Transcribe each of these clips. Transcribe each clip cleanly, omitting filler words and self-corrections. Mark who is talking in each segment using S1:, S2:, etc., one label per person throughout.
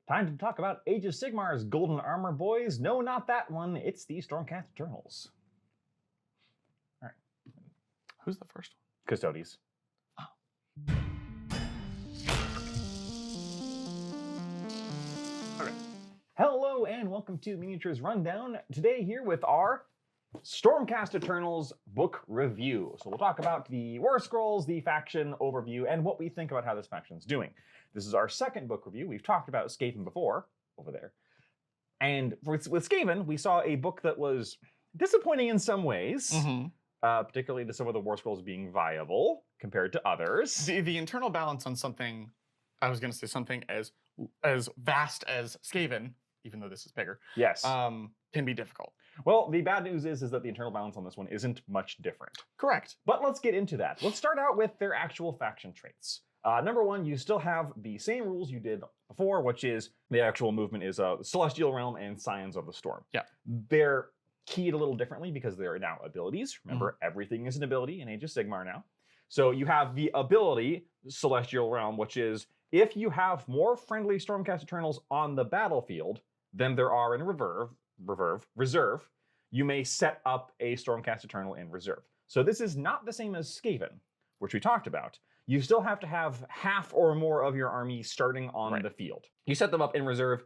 S1: Time to talk about Age of Sigmar's Golden Armor, boys. No, not that one. It's the Stormcast Eternals. All right.
S2: Who's the first one?
S1: Custodes.
S2: Oh.
S1: Okay. Hello and welcome to Miniatures Rundown. Today here with our Stormcast Eternals book review. So we'll talk about the war scrolls, the faction overview, and what we think about how this faction's doing. This is our second book review. We've talked about Skaven before, over there. And with Skaven, we saw a book that was disappointing in some ways, particularly to some of the war scrolls being viable compared to others.
S2: The internal balance on something, I was going to say something as vast as Skaven, even though this is bigger,
S1: yes,
S2: can be difficult.
S1: Well, the bad news is that the internal balance on this one isn't much different.
S2: Correct.
S1: But let's get into that. Let's start out with their actual faction traits. Number one, you still have the same rules you did before, which is the actual movement is Celestial Realm and Scions of the Storm.
S2: Yeah.
S1: They're keyed a little differently because they are now abilities. Remember, everything is an ability in Age of Sigmar now. So you have the ability Celestial Realm, which is if you have more friendly Stormcast Eternals on the battlefield than there are in reserve, you may set up a Stormcast Eternal in reserve. So this is not the same as Skaven, which we talked about. You still have to have half or more of your army starting on the field. You set them up in reserve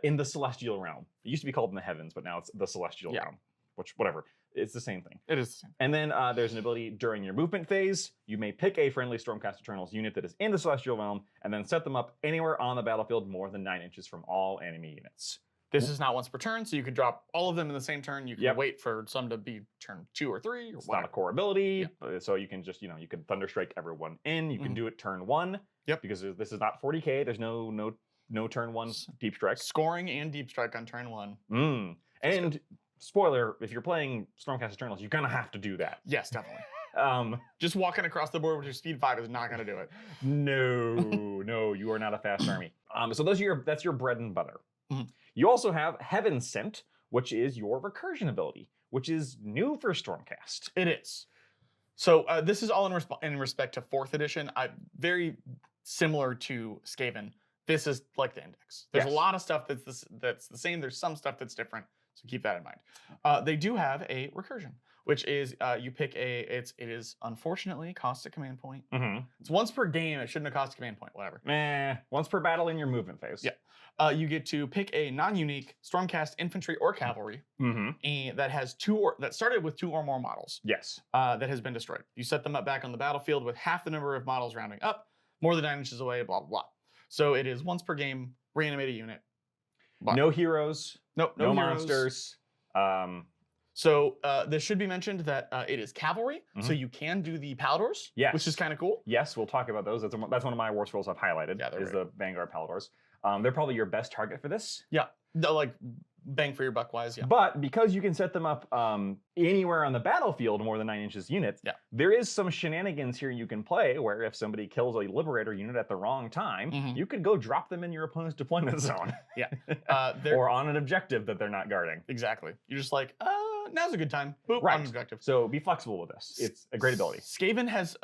S1: in the Celestial Realm. It used to be called in the Heavens, but now it's the Celestial Realm, which, whatever, it's the same thing.
S2: It is the same.
S1: And then there's an ability during your movement phase. You may pick a friendly Stormcast Eternals unit that is in the Celestial Realm and then set them up anywhere on the battlefield more than 9 inches from all enemy units.
S2: This is not once per turn, so you could drop all of them in the same turn. You can wait for some to be turn 2 or 3. Or
S1: it's not a core ability, so you can just, you can Thunderstrike everyone in. You can do it turn 1. Yep. Because this is not 40k. There's no turn 1 deep strike.
S2: Scoring and deep strike on turn 1.
S1: And spoiler, if you're playing Stormcast Eternals, you're gonna have to do that.
S2: Yes, definitely. Just walking across the board with your speed 5 is not gonna do it.
S1: No, you are not a fast army. So that's your bread and butter. You also have Heaven Sent, which is your recursion ability, which is new for Stormcast.
S2: It is. So this is all in respect to 4th edition. Very similar to Skaven. This is like the index. There's a lot of stuff that's the same. There's some stuff that's different. So keep that in mind. They do have a recursion, which is you pick it is unfortunately costs a command point. It's once per game. It shouldn't have cost a command point. Whatever.
S1: Once per battle in your movement phase.
S2: Yeah. You get to pick a non-unique Stormcast infantry or cavalry and that has that started with 2 or more models.
S1: Yes.
S2: That has been destroyed. You set them up back on the battlefield with half the number of models rounding up, more than 9 inches away, blah, blah, blah. So it is once per game, reanimate a unit.
S1: No heroes. No
S2: heroes.
S1: Monsters.
S2: So this should be mentioned that it is cavalry, so you can do the Paladors, which is kind of cool.
S1: Yes, we'll talk about those. That's one of my war scrolls I've highlighted, is the Vanguard Paladors. They're probably your best target for this.
S2: Yeah, like bang for your buck wise,
S1: But because you can set them up anywhere on the battlefield more than 9 inches units, there is some shenanigans here you can play where if somebody kills a Liberator unit at the wrong time, you could go drop them in your opponent's deployment zone. Or on an objective that they're not guarding.
S2: Exactly. You're just like, now's a good time. Boop, on an objective.
S1: So be flexible with this. It's a great ability.
S2: Skaven has,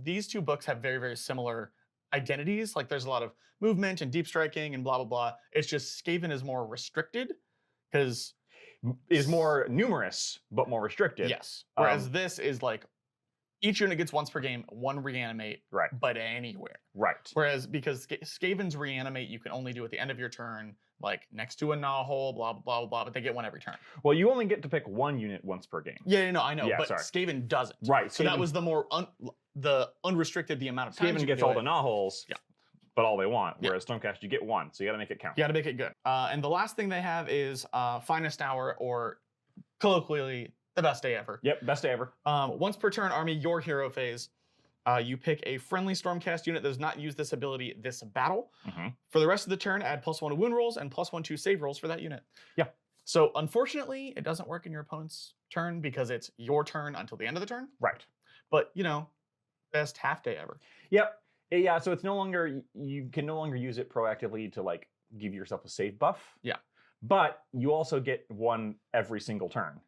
S2: these 2 books have very, very similar identities. Like there's a lot of movement and deep striking and blah, blah, blah. It's just Skaven is more restricted because
S1: is more numerous, but more restricted.
S2: Yes. Whereas this is like each unit gets once per game, 1 reanimate, but anywhere. Whereas because Skavens reanimate, you can only do at the end of your turn, like next to a gnaw hole, blah, blah, blah, blah, but they get 1 every turn.
S1: Well, you only get to pick 1 unit once per game.
S2: Yeah, no, I know, but Skaven doesn't. So that was the more the unrestricted the amount of time.
S1: Skaven gets all the gnaw holes. But all they want. Whereas Stormcast, you get 1, so you got to make it count.
S2: You got to make it good. And the last thing they have is finest hour, or colloquially, the best day ever.
S1: Yep, best day ever.
S2: Once per turn army, your hero phase. You pick a friendly Stormcast unit that does not use this ability this battle. For the rest of the turn, add +1 to wound rolls and +1 to save rolls for that unit. So unfortunately, it doesn't work in your opponent's turn because it's your turn until the end of the turn. But best half day ever.
S1: Yeah, so it's no longer, you can no longer use it proactively to like give yourself a save buff. But you also get 1 every single turn.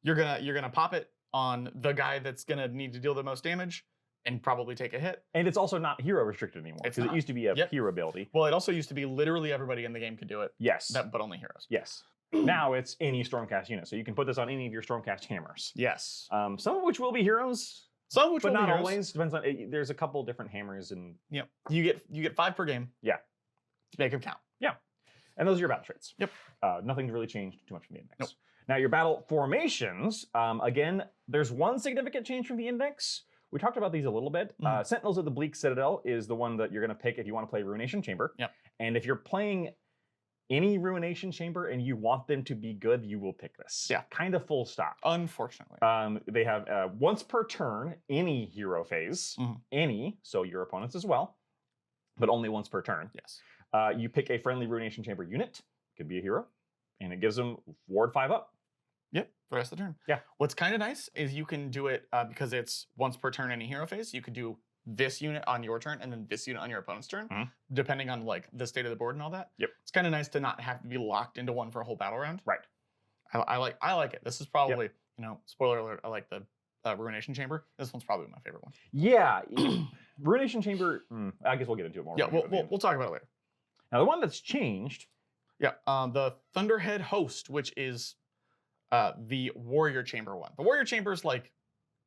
S2: You're gonna pop it on the guy that's gonna need to deal the most damage, and probably take a hit.
S1: And it's also not hero restricted anymore
S2: It's
S1: because it
S2: not.
S1: used to be a
S2: Yep.
S1: hero ability.
S2: Well, it also used to be literally everybody in the game could do it,
S1: Yes.
S2: but only heroes.
S1: Yes. Now it's any Stormcast unit, so you can put this on any of your Stormcast hammers.
S2: Yes.
S1: Some of which will be heroes,
S2: Some of which
S1: but
S2: will be
S1: not
S2: heroes.
S1: always. Depends on. There's a couple different hammers, and
S2: Yep. You get 5 per game.
S1: Yeah.
S2: Make them count.
S1: and those are your battle traits.
S2: Yep.
S1: Nothing's really changed too much from the index.
S2: Nope.
S1: Now your battle formations. Again, there's one significant change from the index. We talked about these a little bit. Sentinels of the Bleak Citadel is the one that you're going to pick if you want to play Ruination Chamber.
S2: Yep.
S1: And if you're playing any Ruination Chamber and you want them to be good, you will pick this.
S2: Yeah.
S1: Kind of full stop.
S2: Unfortunately.
S1: They have once per turn, any hero phase, any, so your opponents as well, but only once per turn.
S2: Yes.
S1: You pick a friendly Ruination Chamber unit, could be a hero, and it gives them ward 5 up.
S2: Yep, the rest of the turn.
S1: Yeah.
S2: What's kind of nice is you can do it because it's once per turn any hero phase. You could do this unit on your turn and then this unit on your opponent's turn, depending on like the state of the board and all that.
S1: Yep.
S2: It's kind of nice to not have to be locked into one for a whole battle round.
S1: Right.
S2: I like it. This is probably, spoiler alert, I like the Ruination Chamber. This one's probably my favorite one.
S1: Yeah. Ruination Chamber, I guess we'll get into it more.
S2: Yeah, we'll talk about it later.
S1: Now the one that's changed.
S2: Yeah, the Thunderhead Host, which is the Warrior Chamber one. The Warrior Chamber is like,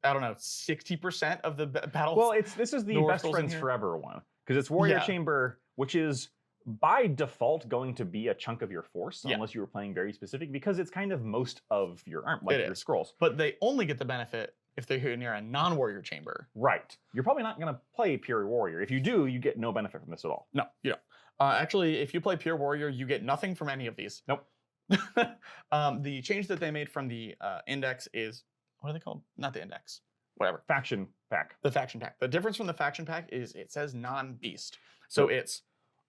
S2: I don't know, 60% of the battle.
S1: Well, this is the
S2: the
S1: Best
S2: warscrolls in
S1: Friends
S2: here.
S1: Forever one because it's Warrior
S2: Yeah.
S1: Chamber, which is by default going to be a chunk of your force
S2: Yeah.
S1: unless you were playing very specific because it's kind of most of your arm, like
S2: It
S1: your
S2: is.
S1: scrolls.
S2: But they only get the benefit if they're here near a non-warrior chamber.
S1: Right. You're probably not going to play pure warrior. If you do, you get no benefit from this at all.
S2: No, you don't. Actually, if you play pure warrior, you get nothing from any of these.
S1: Nope.
S2: The change that they made from the index is, what are they called? Not the index. Whatever.
S1: Faction pack.
S2: The faction pack. The difference from the faction pack is it says non-beast. So it's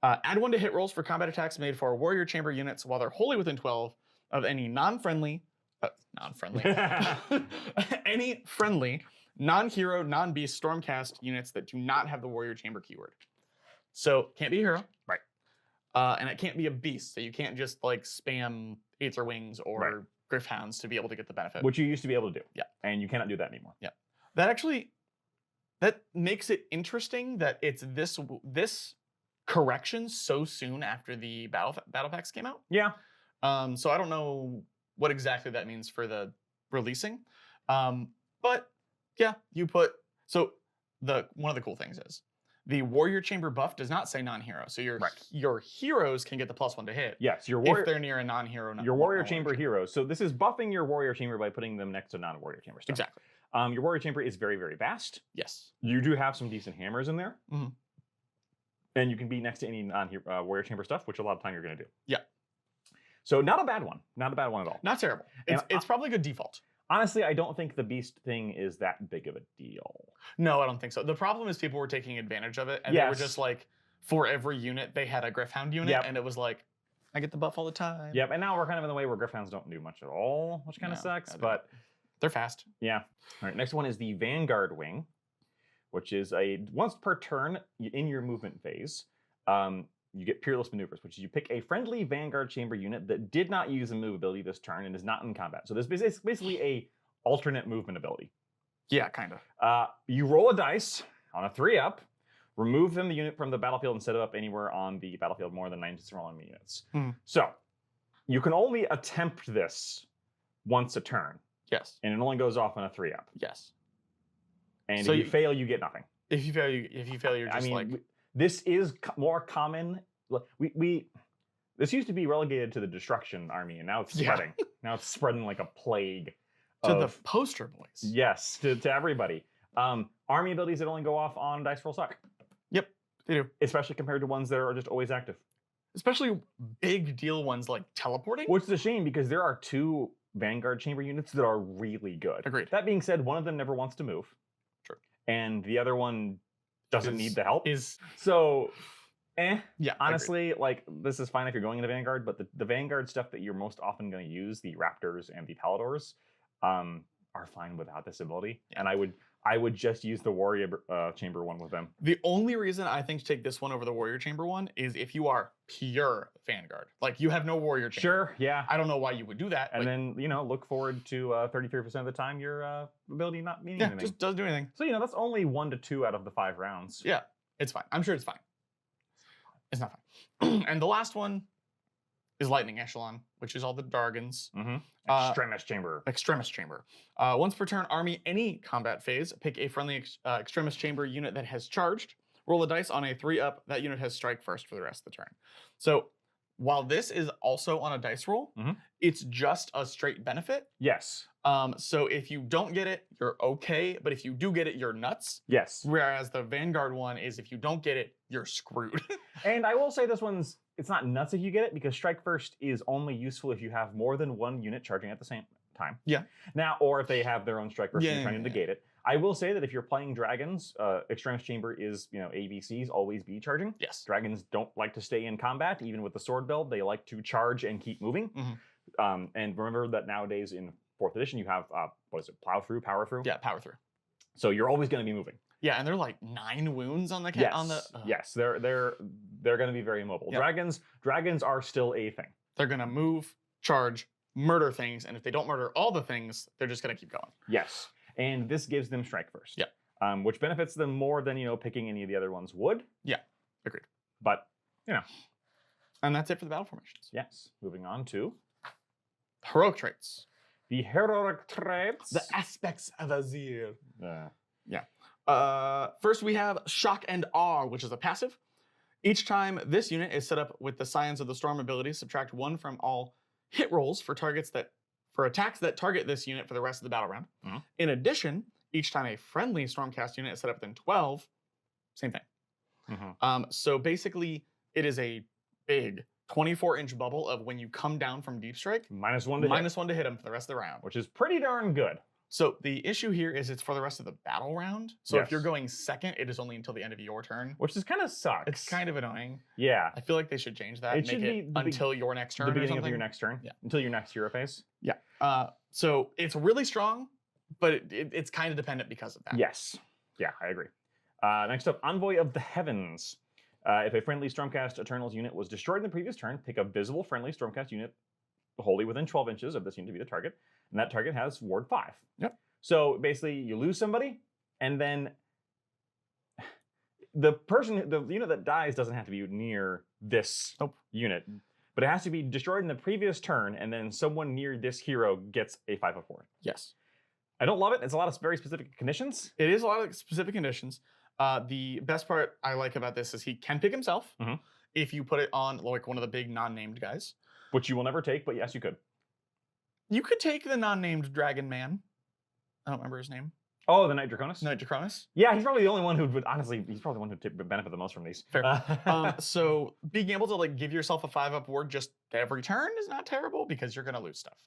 S2: add 1 to hit rolls for combat attacks made for warrior chamber units while they're wholly within 12 of any non-friendly, any friendly, non-hero, non-beast Stormcast units that do not have the warrior chamber keyword. So can't be a hero.
S1: Right.
S2: And it can't be a beast. So you can't just like spam Aether Wings or Griffhounds to be able to get the benefit.
S1: Which you used to be able to do.
S2: Yeah.
S1: And you cannot do that anymore.
S2: Yeah. That makes it interesting that it's this correction so soon after the battle packs came out.
S1: Yeah.
S2: So I don't know what exactly that means for the releasing. But yeah, one of the cool things is the Warrior Chamber buff does not say non-hero. So your heroes can get the +1 to hit.
S1: Yes, your
S2: If
S1: warrior,
S2: they're near a non-hero.
S1: your warrior chamber heroes. So this is buffing your warrior chamber by putting them next to non-warrior chamber stuff.
S2: Exactly.
S1: Your warrior chamber is very, very vast.
S2: Yes.
S1: You do have some decent hammers in there.
S2: Mhm.
S1: And you can be next to any non-warrior chamber stuff, which a lot of time you're going to do.
S2: Yeah.
S1: So not a bad one. Not a bad one at all.
S2: Not terrible. It's probably a good default.
S1: Honestly, I don't think the beast thing is that big of a deal.
S2: No, I don't think so. The problem is people were taking advantage of it, and they were just like, for every unit, they had a Griffhound unit, and it was like, I get the buff all the time.
S1: Yep, and now we're kind of in the way where Griffhounds don't do much at all, which kind of sucks, but
S2: they're fast.
S1: Yeah. All right, next one is the Vanguard Wing, which is a once per turn in your movement phase. You get Peerless Maneuvers, which is you pick a friendly Vanguard Chamber unit that did not use a move ability this turn and is not in combat. So this is basically a alternate movement ability.
S2: Yeah, kind of.
S1: You roll a dice on a 3-up, remove the unit from the battlefield and set it up anywhere on the battlefield more than 9 disroll enemy units. So you can only attempt this once a turn.
S2: Yes.
S1: And it only goes off on a 3-up.
S2: Yes.
S1: And
S2: So
S1: if you fail, you get nothing.
S2: If you fail, you're just
S1: this is more common. This used to be relegated to the Destruction Army, and now it's spreading. Now it's spreading like a plague.
S2: To the poster boys.
S1: Yes, to everybody. Army abilities that only go off on dice roll suck.
S2: Yep, they do.
S1: Especially compared to ones that are just always active.
S2: Especially big deal ones like teleporting.
S1: Which is a shame because there are 2 Vanguard Chamber units that are really good.
S2: Agreed.
S1: That being said, one of them never wants to move.
S2: True.
S1: And the other one doesn't need the help.
S2: So,
S1: yeah, honestly, like this is fine if you're going into Vanguard, but the Vanguard stuff that you're most often going to use, the Raptors and the Paladors, are fine without this ability. And I I would just use the warrior chamber one with them.
S2: The only reason I think to take this one over the warrior chamber one is if you are pure Vanguard. Like you have no warrior chamber.
S1: Sure, yeah.
S2: I don't know why you would do that.
S1: And then, look forward to 33% of the time your ability not meaning anything.
S2: Just doesn't do anything.
S1: So, that's only 1 to 2 out of the 5 rounds.
S2: Yeah, it's fine. I'm sure it's fine. It's not fine. And the last one is Lightning Echelon, which is all the Dargans.
S1: Extremis chamber.
S2: Extremis chamber. Once per turn, army any combat phase, pick a friendly Extremis chamber unit that has charged. Roll a dice on a 3-up. That unit has strike first for the rest of the turn. So while this is also on a dice roll, it's just a straight benefit.
S1: Yes.
S2: So if you don't get it, you're okay. But if you do get it, you're nuts.
S1: Yes.
S2: Whereas the Vanguard one is if you don't get it, you're screwed.
S1: And I will say this one's, it's not nuts if you get it, because strike first is only useful if you have more than one unit charging at the same time.
S2: Yeah.
S1: Now, or if they have their own strike first and you're trying to negate it. I will say that if you're playing dragons, Extremis Chamber is, ABCs, always be charging.
S2: Yes.
S1: Dragons don't like to stay in combat, even with the sword build. They like to charge and keep moving. And remember that nowadays in 4th edition, you have, plow through, power through?
S2: Yeah, power through.
S1: So you're always going to be moving.
S2: Yeah, and they're like 9 wounds on the
S1: Yes.
S2: on the.
S1: Yes, they're going to be very mobile.
S2: Yeah.
S1: Dragons are still a thing.
S2: They're gonna move, charge, murder things, and if they don't murder all the things, they're just gonna keep going.
S1: Yes, and this gives them strike first.
S2: Yeah.
S1: Which benefits them more than picking any of the other ones would.
S2: Yeah, agreed.
S1: But
S2: and that's it for the battle formations.
S1: Yes. Moving on to
S2: Heroic traits.
S1: the heroic traits.
S2: The aspects of Azir.
S1: Yeah.
S2: First, we have Shock and Awe, which is a passive. Each time this unit is set up with the Scions of the Storm ability, subtract 1 from all hit rolls for attacks that target this unit for the rest of the battle round. In addition, each time a friendly Stormcast unit is set up within 12, same thing. So basically, it is a big 24-inch bubble of when you come down from Deep Strike,
S1: -1 to hit.
S2: -1 to hit him for the rest of the round.
S1: Which is pretty darn good.
S2: So the issue here is it's for the rest of the battle round. So if you're
S1: Yes.
S2: going second, it is only until the end of your turn.
S1: Which is kind of sucks.
S2: It's kind of annoying.
S1: Yeah.
S2: I feel like they should change that.
S1: It
S2: Make
S1: should
S2: it
S1: be
S2: until your next turn.
S1: The
S2: or
S1: beginning of
S2: something.
S1: your next turn.
S2: Yeah.
S1: Until your next hero phase.
S2: Yeah. So it's really strong, but it's kind of dependent because of that.
S1: Yes. Yeah, I agree. Next up, Envoy of the Heavens. If a friendly Stormcast Eternals unit was destroyed in the previous turn, pick a visible friendly Stormcast unit wholly within 12 inches of this unit to be the target, and that target has Ward 5.
S2: Yep.
S1: So basically, you lose somebody, and then the unit that dies doesn't have to be near this unit, but it has to be destroyed in the previous turn, and then someone near this hero gets a 5/4.
S2: Yes.
S1: I don't love it. It's a lot of very specific conditions.
S2: It is a lot of specific conditions. The best part I like about this is he can pick himself if you put it on like one of the big non-named guys.
S1: Which you will never take, but yes, you could.
S2: You could take the non-named Dragon Man. I don't remember his name.
S1: Oh, the Knight Draconis?
S2: Knight Draconis.
S1: Yeah, he's probably the only one who would, honestly, he's probably the one who would benefit the most from these.
S2: Fair. So being able to like give yourself a 5-up ward just every turn is not terrible because you're going to lose stuff.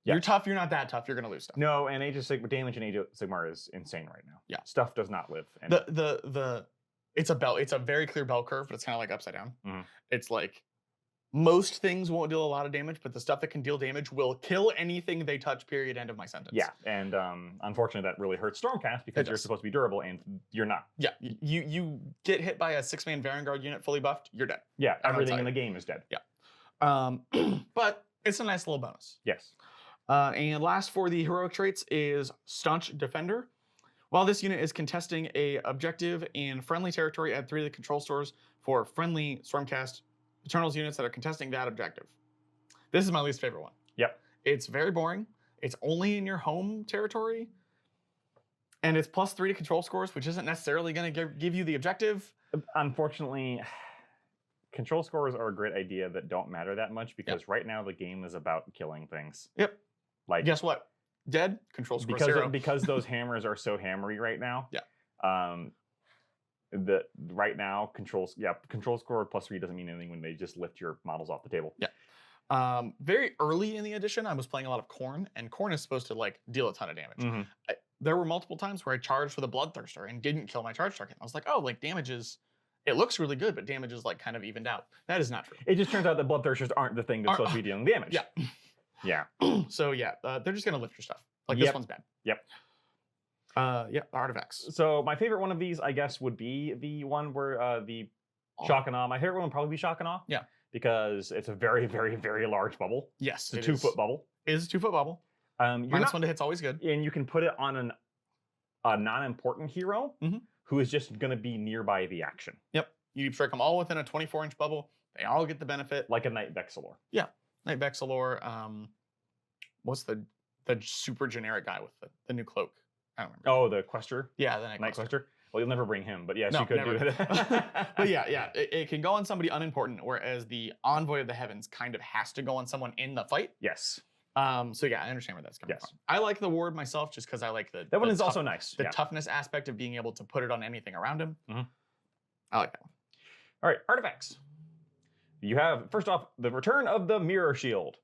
S2: You're tough, you're not that tough, you're going to lose stuff.
S1: No, and Age of Sigmar, damage in Age of Sigmar is insane right now.
S2: Yeah.
S1: Stuff does not live. And
S2: It's a very clear bell curve, but it's kind of like upside down. It's like most things won't deal a lot of damage, but the stuff that can deal damage will kill anything they touch, period, end of my sentence.
S1: Yeah, and unfortunately that really hurts Stormcast because you're supposed to be durable and you're not.
S2: Yeah, you get hit by a 6-man Vanguard unit fully buffed, you're dead.
S1: Yeah, everything in the game is dead.
S2: Yeah. But it's a nice little bonus.
S1: Yes.
S2: And last for the heroic traits is Staunch Defender. While this unit is contesting a objective in friendly territory, add 3 to the control stores for friendly Stormcast Eternals units that are contesting that objective. This is my least favorite one.
S1: Yep.
S2: It's very boring. It's only in your home territory. And it's +3 to control scores, which isn't necessarily going to give you the objective.
S1: Unfortunately, control scores are a great idea that don't matter that much because right now the game is about killing things.
S2: Yep.
S1: Like,
S2: guess what? Dead, control score 0.
S1: Because those hammers are so hammery right now.
S2: Yeah.
S1: Right now control score +3 doesn't mean anything when they just lift your models off the table.
S2: Yeah. Very early in the edition, I was playing a lot of Khorne, and Khorne is supposed to like deal a ton of damage. There were multiple times where I charged for the Bloodthirster and didn't kill my charge target. I was like, oh, like damage is, it looks really good, but damage is like kind of evened out. That is not true.
S1: It just turns out that Bloodthirsters aren't the thing that's supposed to be dealing damage.
S2: Yeah.
S1: Yeah.
S2: So yeah, they're just gonna lift your stuff. Like this one's bad.
S1: Yep.
S2: Yeah, artifacts.
S1: So my favorite one of these, I guess, would be the one where the shock and awe. My favorite one would probably be shock and awe.
S2: Yeah.
S1: Because it's a very, very, very large bubble.
S2: Yes,
S1: It's a 2-foot bubble.
S2: It is a 2-foot bubble.
S1: You're
S2: -1 to hit's always good.
S1: and you can put it on a non-important hero who is just going to be nearby the action.
S2: Yep. You strike them all within a 24-inch bubble. They all get the benefit.
S1: Like a Knight Vexillor.
S2: Knight Vexillor. What's the super generic guy with the new cloak? I don't remember.
S1: Oh, the Quester?
S2: Yeah, the
S1: Knight Quester. Well, you'll never bring him, but yes,
S2: No,
S1: you could
S2: never.
S1: do it.
S2: But yeah, it can go on somebody unimportant, whereas the Envoy of the Heavens kind of has to go on someone in the fight.
S1: Yes.
S2: So yeah, I understand where that's coming from. I like the ward myself just because I like
S1: that one is also nice.
S2: The toughness aspect of being able to put it on anything around him. I like that one.
S1: All right, artifacts. You have, first off, the return of the Mirror Shield.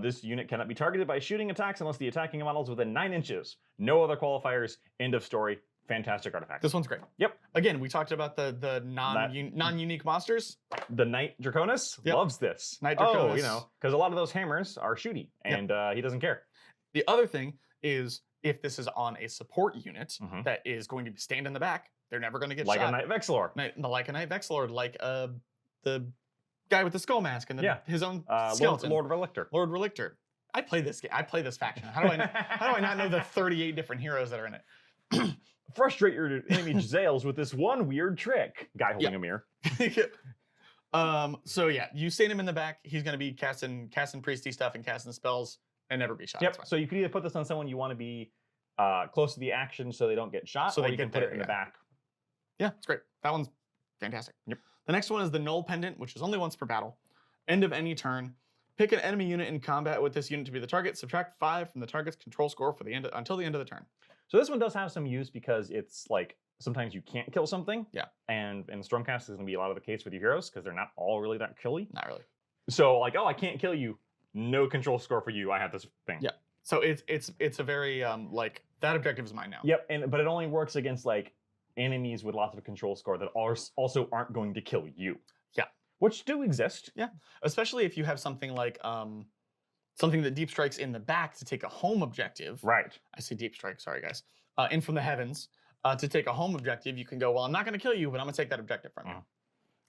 S1: This unit cannot be targeted by shooting attacks unless the attacking model is within 9 inches. No other qualifiers. End of story. Fantastic artifact.
S2: This one's great.
S1: Yep.
S2: Again, we talked about the non-unique monsters.
S1: The Knight Draconis loves this.
S2: Knight Draconis.
S1: Oh, you know, because a lot of those hammers are shooty, and he doesn't care.
S2: The other thing is, if this is on a support unit that is going to stand in the back, they're never going to get
S1: like
S2: shot.
S1: a Knight Vexillor.
S2: Like a Knight Vexillor, like the guy with the skull mask and his own skeleton.
S1: Lord Relictor.
S2: Lord Relictor. I play this game. I play this faction. How do I not know the 38 different heroes that are in it?
S1: Frustrate your enemy Zales with this one weird trick. Guy holding a mirror.
S2: So yeah, you stand him in the back. He's going to be casting priesty stuff and casting spells and never be shot.
S1: Yep. So you could either put this on someone you want to be close to the action so they don't get shot,
S2: so
S1: or you can put it in the back.
S2: Yeah, it's great. That one's fantastic.
S1: Yep.
S2: The next one is the Null Pendant, which is only once per battle. End of any turn. Pick an enemy unit in combat with this unit to be the target. Subtract 5 from the target's control score for until the end of the turn.
S1: So this one does have some use because it's like sometimes you can't kill something.
S2: Yeah.
S1: And in Stormcast is going to be a lot of the case with your heroes because they're not all really that killy.
S2: Not really.
S1: So like, oh, I can't kill you. No control score for you. I have this thing.
S2: Yeah. So it's a very like that objective is mine now.
S1: Yep. But it only works against like enemies with lots of control score that also aren't going to kill you.
S2: Yeah.
S1: Which do exist.
S2: Yeah. Especially if you have something like something that deep strikes in the back to take a home objective.
S1: Right.
S2: I say deep strike, sorry guys. In from the heavens to take a home objective, you can go, well, I'm not going to kill you, but I'm going to take that objective from you.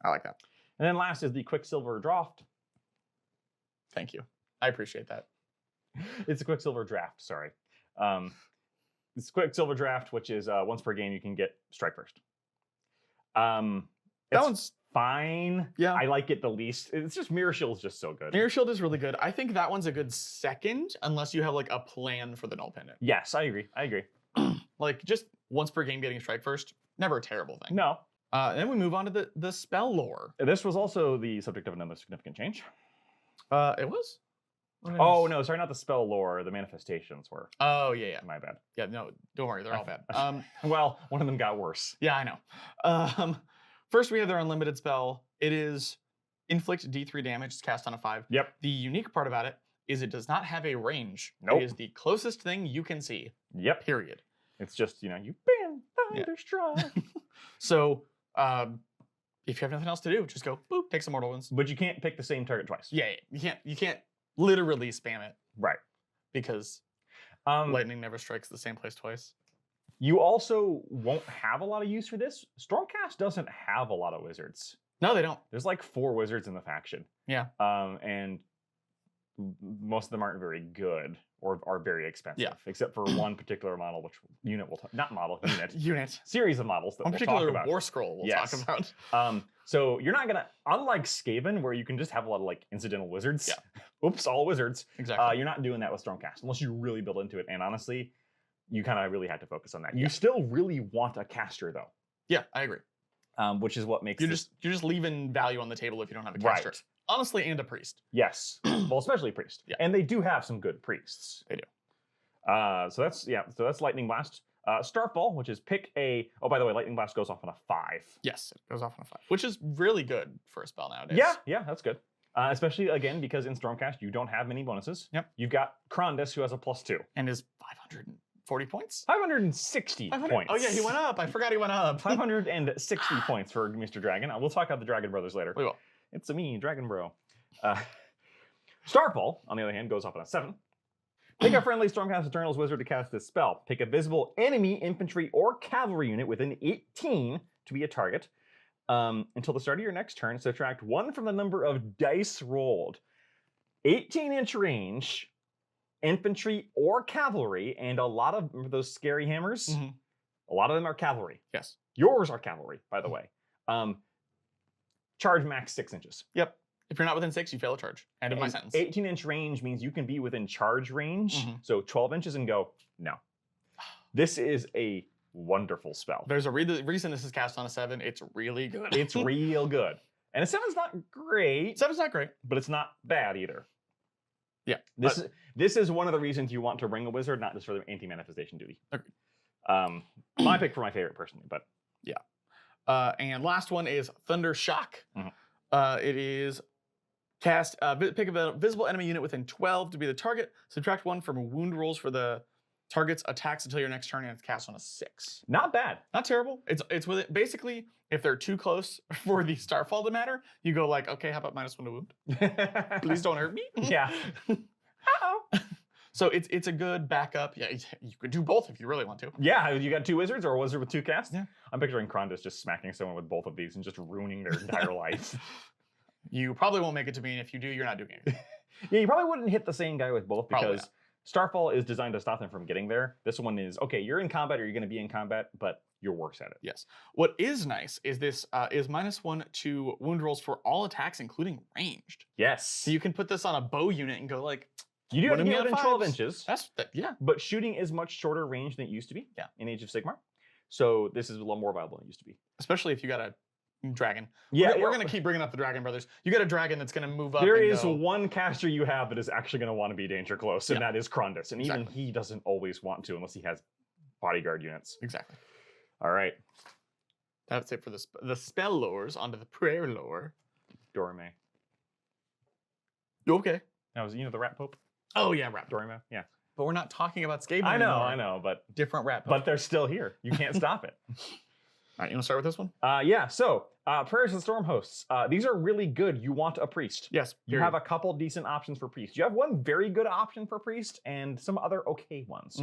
S2: I like that.
S1: And then last is the Quicksilver Draft.
S2: Thank you. I appreciate that.
S1: It's a Quicksilver Draft, sorry. It's Quicksilver Draft, which is once per game you can get Strike First. That
S2: one's
S1: fine.
S2: Yeah.
S1: I like it the least. It's just Mirror Shield's just so good.
S2: Mirror Shield is really good. I think that one's a good second, unless you have like a plan for the Null Pendant.
S1: Yes, I agree.
S2: Like just once per game getting Strike First, never a terrible thing.
S1: No.
S2: And then we move on to the spell lore.
S1: This was also the subject of another significant change.
S2: It was?
S1: Oh, no, sorry, not the spell lore. The manifestations were.
S2: Oh, yeah.
S1: My bad.
S2: Yeah, no, don't worry. They're all bad.
S1: Well, one of them got worse.
S2: Yeah, I know. First, we have their unlimited spell. It is inflict D3 damage. It's cast on a 5.
S1: Yep.
S2: The unique part about it is it does not have a range.
S1: Nope.
S2: It is the closest thing you can see.
S1: Yep.
S2: Period.
S1: It's just, you've been thunderstruck.
S2: So, if you have nothing else to do, just go, boop, take some mortal wounds.
S1: But you can't pick the same target twice.
S2: Yeah, you can't literally spam it.
S1: Right.
S2: Because lightning never strikes the same place twice.
S1: You also won't have a lot of use for this. Stormcast doesn't have a lot of wizards.
S2: No, they don't.
S1: There's like 4 wizards in the faction.
S2: Yeah.
S1: And most of them aren't very good or are very expensive, except for one particular model, which unit unit. Series of models that
S2: one
S1: we'll
S2: particular
S1: talk about.
S2: war scroll we'll talk about.
S1: So you're not gonna, unlike Skaven, where you can just have a lot of like incidental wizards.
S2: Yeah.
S1: Oops, all wizards.
S2: Exactly.
S1: You're not doing that with Stormcast unless you really build into it. And honestly, you kind of really have to focus on that. You still really want a caster though.
S2: Yeah, I agree.
S1: Which is what makes
S2: you're just leaving value on the table if you don't have a caster.
S1: Right.
S2: Honestly, and a priest.
S1: Yes. Well, especially a priest.
S2: Yeah.
S1: And they do have some good priests.
S2: They do.
S1: So that's Lightning Blast. Starfall, which is pick a. Oh, by the way, Lightning Blast goes off on a 5.
S2: Yes, it goes off on a 5, which is really good for a spell nowadays.
S1: Yeah, that's good. Especially again because in Stormcast you don't have many bonuses.
S2: Yep.
S1: You've got Krondus who has a +2
S2: and is 540 points.
S1: 560 points.
S2: Oh yeah, he went up. I forgot he went up.
S1: 560 points for Mr. Dragon. We'll talk about the Dragon Brothers later.
S2: We will.
S1: It's me, Dragon Bro. Starfall, on the other hand, goes off on a 7. Pick a friendly Stormcast Eternals wizard to cast this spell. Pick a visible enemy, infantry, or cavalry unit within 18 to be a target. Until the start of your next turn, subtract 1 from the number of dice rolled. 18-inch range, infantry or cavalry, and a lot of those scary hammers, a lot of them are cavalry.
S2: Yes.
S1: Yours are cavalry, by the way. Charge max 6 inches.
S2: Yep. If you're not within 6, you fail a charge. End of my sentence.
S1: 18-inch range means you can be within charge range. So 12 inches and go, no. This is a wonderful spell.
S2: There's a reason this is cast on a 7. It's really good.
S1: It's real good. And a 7's not great.
S2: 7's not great.
S1: But it's not bad either.
S2: Yeah.
S1: This is one of the reasons you want to bring a wizard, not just for the anti-manifestation duty.
S2: Agreed.
S1: My pick for my favorite personally, but
S2: yeah. And last one is Thunder Shock. It is cast, pick a visible enemy unit within 12 to be the target. Subtract 1 from wound rolls for the target's attacks until your next turn, and it's cast on a 6.
S1: not bad.
S2: Not terrible. It's with it. Basically, if they're too close for the Starfall to matter, you go like, okay, how about -1 to wound? Please don't hurt me.
S1: Yeah. Uh-oh.
S2: So it's a good backup. Yeah, you could do both if you really want to.
S1: Yeah, you got 2 wizards or a wizard with 2 casts?
S2: Yeah.
S1: I'm picturing Krondus just smacking someone with both of these and just ruining their entire life.
S2: You probably won't make it to me, and if you do, you're not doing anything.
S1: Yeah, you probably wouldn't hit the same guy with both
S2: Probably
S1: because Starfall is designed to stop them from getting there. This one is, okay, you're in combat or you're going to be in combat, but you're worse at it.
S2: Yes. What is nice is this is -1 to wound rolls for all attacks, including ranged.
S1: Yes.
S2: So you can put this on a bow unit and go like,
S1: You do have to
S2: What
S1: be
S2: are
S1: within
S2: the
S1: 12
S2: fives?
S1: inches,
S2: yeah.
S1: but shooting is much shorter range than it used to be in Age of Sigmar. So this is a lot more viable than it used to be.
S2: Especially if you got a dragon.
S1: Yeah,
S2: We're going to keep bringing up the Dragon Brothers. You got a dragon that's going to move up.
S1: There
S2: and
S1: is
S2: go,
S1: one caster you have that is actually going to want to be danger close, and
S2: Yeah.
S1: that is Krondus. And even
S2: Exactly.
S1: he doesn't always want to unless he has bodyguard units.
S2: Exactly.
S1: All right.
S2: That's it for the spell lores. Onto the prayer lore.
S1: Dorime.
S2: Okay.
S1: That was, the Rat Pope?
S2: Oh, yeah, Rat.
S1: Dorime? Yeah.
S2: But we're not talking about Skaven
S1: I
S2: anymore.
S1: know, but
S2: Different Rat.
S1: but they're still here. You can't stop it.
S2: All right, you want to start with this one?
S1: Yeah, so Prayers of the Storm Hosts. These are really good. You want a priest.
S2: Yes.
S1: You have a couple decent options for priest. You have one very good option for priest and some other okay ones.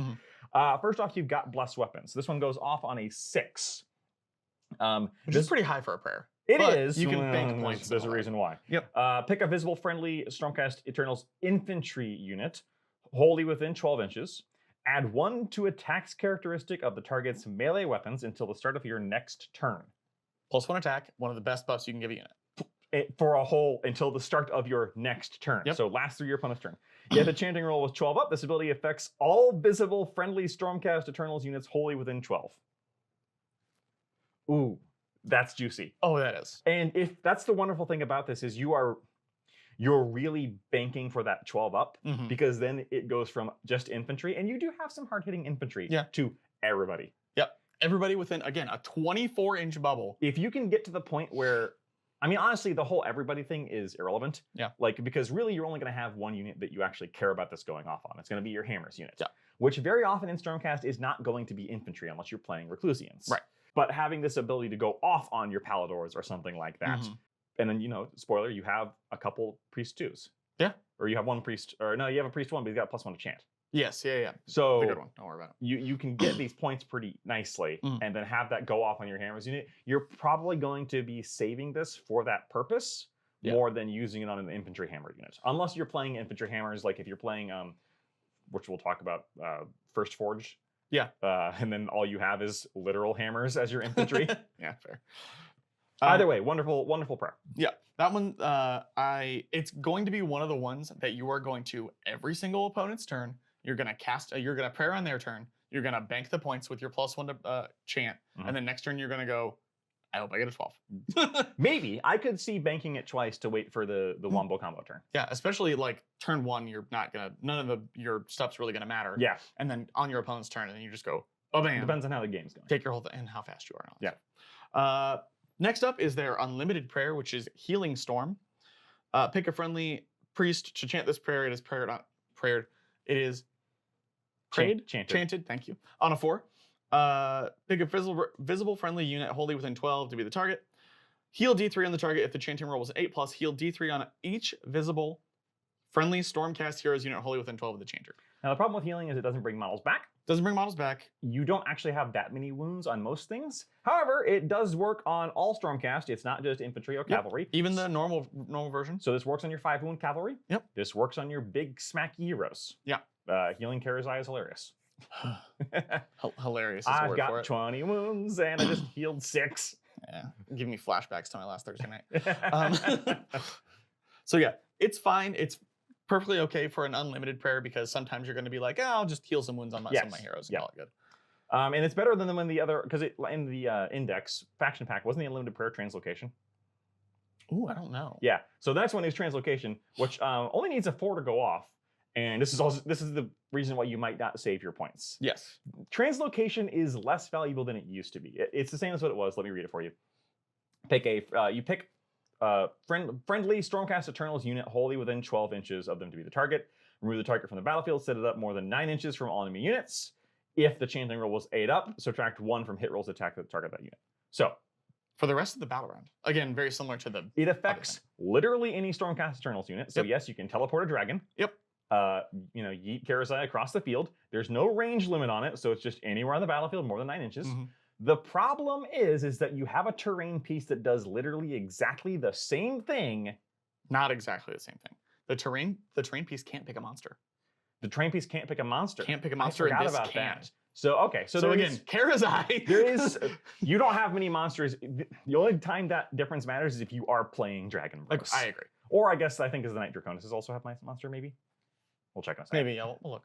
S1: First off, you've got Blessed Weapons. This one goes off on a 6.
S2: Which is pretty high for a prayer.
S1: It
S2: But
S1: is.
S2: you can bank points and
S1: There's a
S2: all that.
S1: reason why.
S2: Yep.
S1: Pick a visible friendly Stormcast Eternals infantry unit, wholly within 12 inches. Add 1 to attack's characteristic of the target's melee weapons until the start of your next turn.
S2: +1 attack, one of the best buffs you can give a unit.
S1: For a whole until the start of your next turn.
S2: Yep.
S1: So last through your opponent's turn. If the chanting roll was 12 up, this ability affects all visible friendly Stormcast Eternals units wholly within 12. Ooh, that's juicy.
S2: Oh, that is.
S1: And if that's the wonderful thing about this is you're really banking for that 12 up because then it goes from just infantry, and you do have some hard-hitting infantry to everybody.
S2: Yep. Everybody within, again, a 24-inch bubble.
S1: If you can get to the point where, I mean, honestly, the whole everybody thing is irrelevant.
S2: Yeah.
S1: Like, because really you're only going to have one unit that you actually care about this going off on. It's going to be your hammers unit.
S2: Yeah.
S1: Which very often in Stormcast is not going to be infantry unless you're playing Reclusians.
S2: Right.
S1: But having this ability to go off on your Paladors or something like that. And then, spoiler, you have a couple priest 2s.
S2: Yeah.
S1: Or you have one priest, or no, you have a priest 1, but he's got +1 to chant.
S2: Yes, yeah.
S1: So
S2: The good one. Don't worry about it.
S1: you can get these points pretty nicely and then have that go off on your hammers unit. You're probably going to be saving this for that purpose more than using it on an infantry hammer unit. Unless you're playing infantry hammers, like if you're playing, which we'll talk about, First Forge.
S2: Yeah.
S1: And then all you have is literal hammers as your infantry.
S2: Yeah, fair.
S1: Either way, wonderful prayer.
S2: Yeah, that one, it's going to be one of the ones that you are going to, every single opponent's turn, you're going to cast, you're going to prayer on their turn, you're going to bank the points with your +1 to chant, and then next turn you're going to go, I hope I get a 12.
S1: Maybe. I could see banking it twice to wait for the wombo combo turn.
S2: Yeah, especially like turn 1, you're not going to, none of your stuff's really going to matter.
S1: Yeah.
S2: And then on your opponent's turn, and then you just go, oh, bam.
S1: Depends on how the game's going.
S2: Take your whole thing and how fast you are. And all
S1: Yeah.
S2: that. Next up is their unlimited prayer, which is Healing Storm. Pick a friendly priest to chant this prayer. It is prayed. It is prayed?
S1: Chanted.
S2: Thank you. On a 4. Pick a visible friendly unit wholly within 12 to be the target. Heal D3 on the target if the chanting roll was an 8+. Heal D3 on each visible friendly Stormcast heroes unit wholly within 12 of the chanter.
S1: Now, the problem with healing is it doesn't bring models back.
S2: Doesn't bring models back.
S1: You don't actually have that many wounds on most things. However, it does work on all Stormcast. It's not just infantry or cavalry.
S2: Even the normal version.
S1: So this works on your 5-wound cavalry.
S2: Yep.
S1: This works on your big smacky heroes.
S2: Yeah.
S1: Healing Karazai is hilarious.
S2: Hilarious. Is the
S1: I've
S2: word
S1: got
S2: for it.
S1: 20 wounds and I just healed 6.
S2: Yeah, give me flashbacks to my last Thursday night. So yeah, it's fine. It's perfectly okay for an unlimited prayer because sometimes you're going to be like, I'll just heal some wounds on some of my heroes and call it good.
S1: And it's better than when the other, because in the index faction pack, wasn't the unlimited prayer translocation?
S2: Ooh, I don't know.
S1: Yeah. So the next one is translocation, which only needs a 4 to go off. And this is the reason why you might not save your points.
S2: Yes.
S1: Translocation is less valuable than it used to be. It's the same as what it was. Let me read it for you. You pick friendly Stormcast Eternals unit wholly within 12 inches of them to be the target. Remove the target from the battlefield. Set it up more than 9 inches from all enemy units. If the chanting roll was 8 up, subtract 1 from hit rolls to attack the target of that unit. So
S2: for the rest of the battle round, again, very similar to the.
S1: It affects literally any Stormcast Eternals unit. So yes, you can teleport a dragon.
S2: Yep.
S1: Yeet Karazai across the field. There's no range limit on it, so it's just anywhere on the battlefield more than 9 inches.
S2: Mm-hmm.
S1: The problem is that you have a terrain piece that does literally exactly the same thing.
S2: Not exactly the same thing. The terrain piece can't pick a monster.
S1: The terrain piece can't pick a monster.
S2: Can't pick a monster, and this
S1: about
S2: can't.
S1: That. So
S2: again, Karazai.
S1: There is. You don't have many monsters. The only time that difference matters is if you are playing Dragon Bros.
S2: I agree.
S1: Or I guess I think is the Knight Draconis also have my monster maybe. We'll check on that.
S2: Maybe we'll look.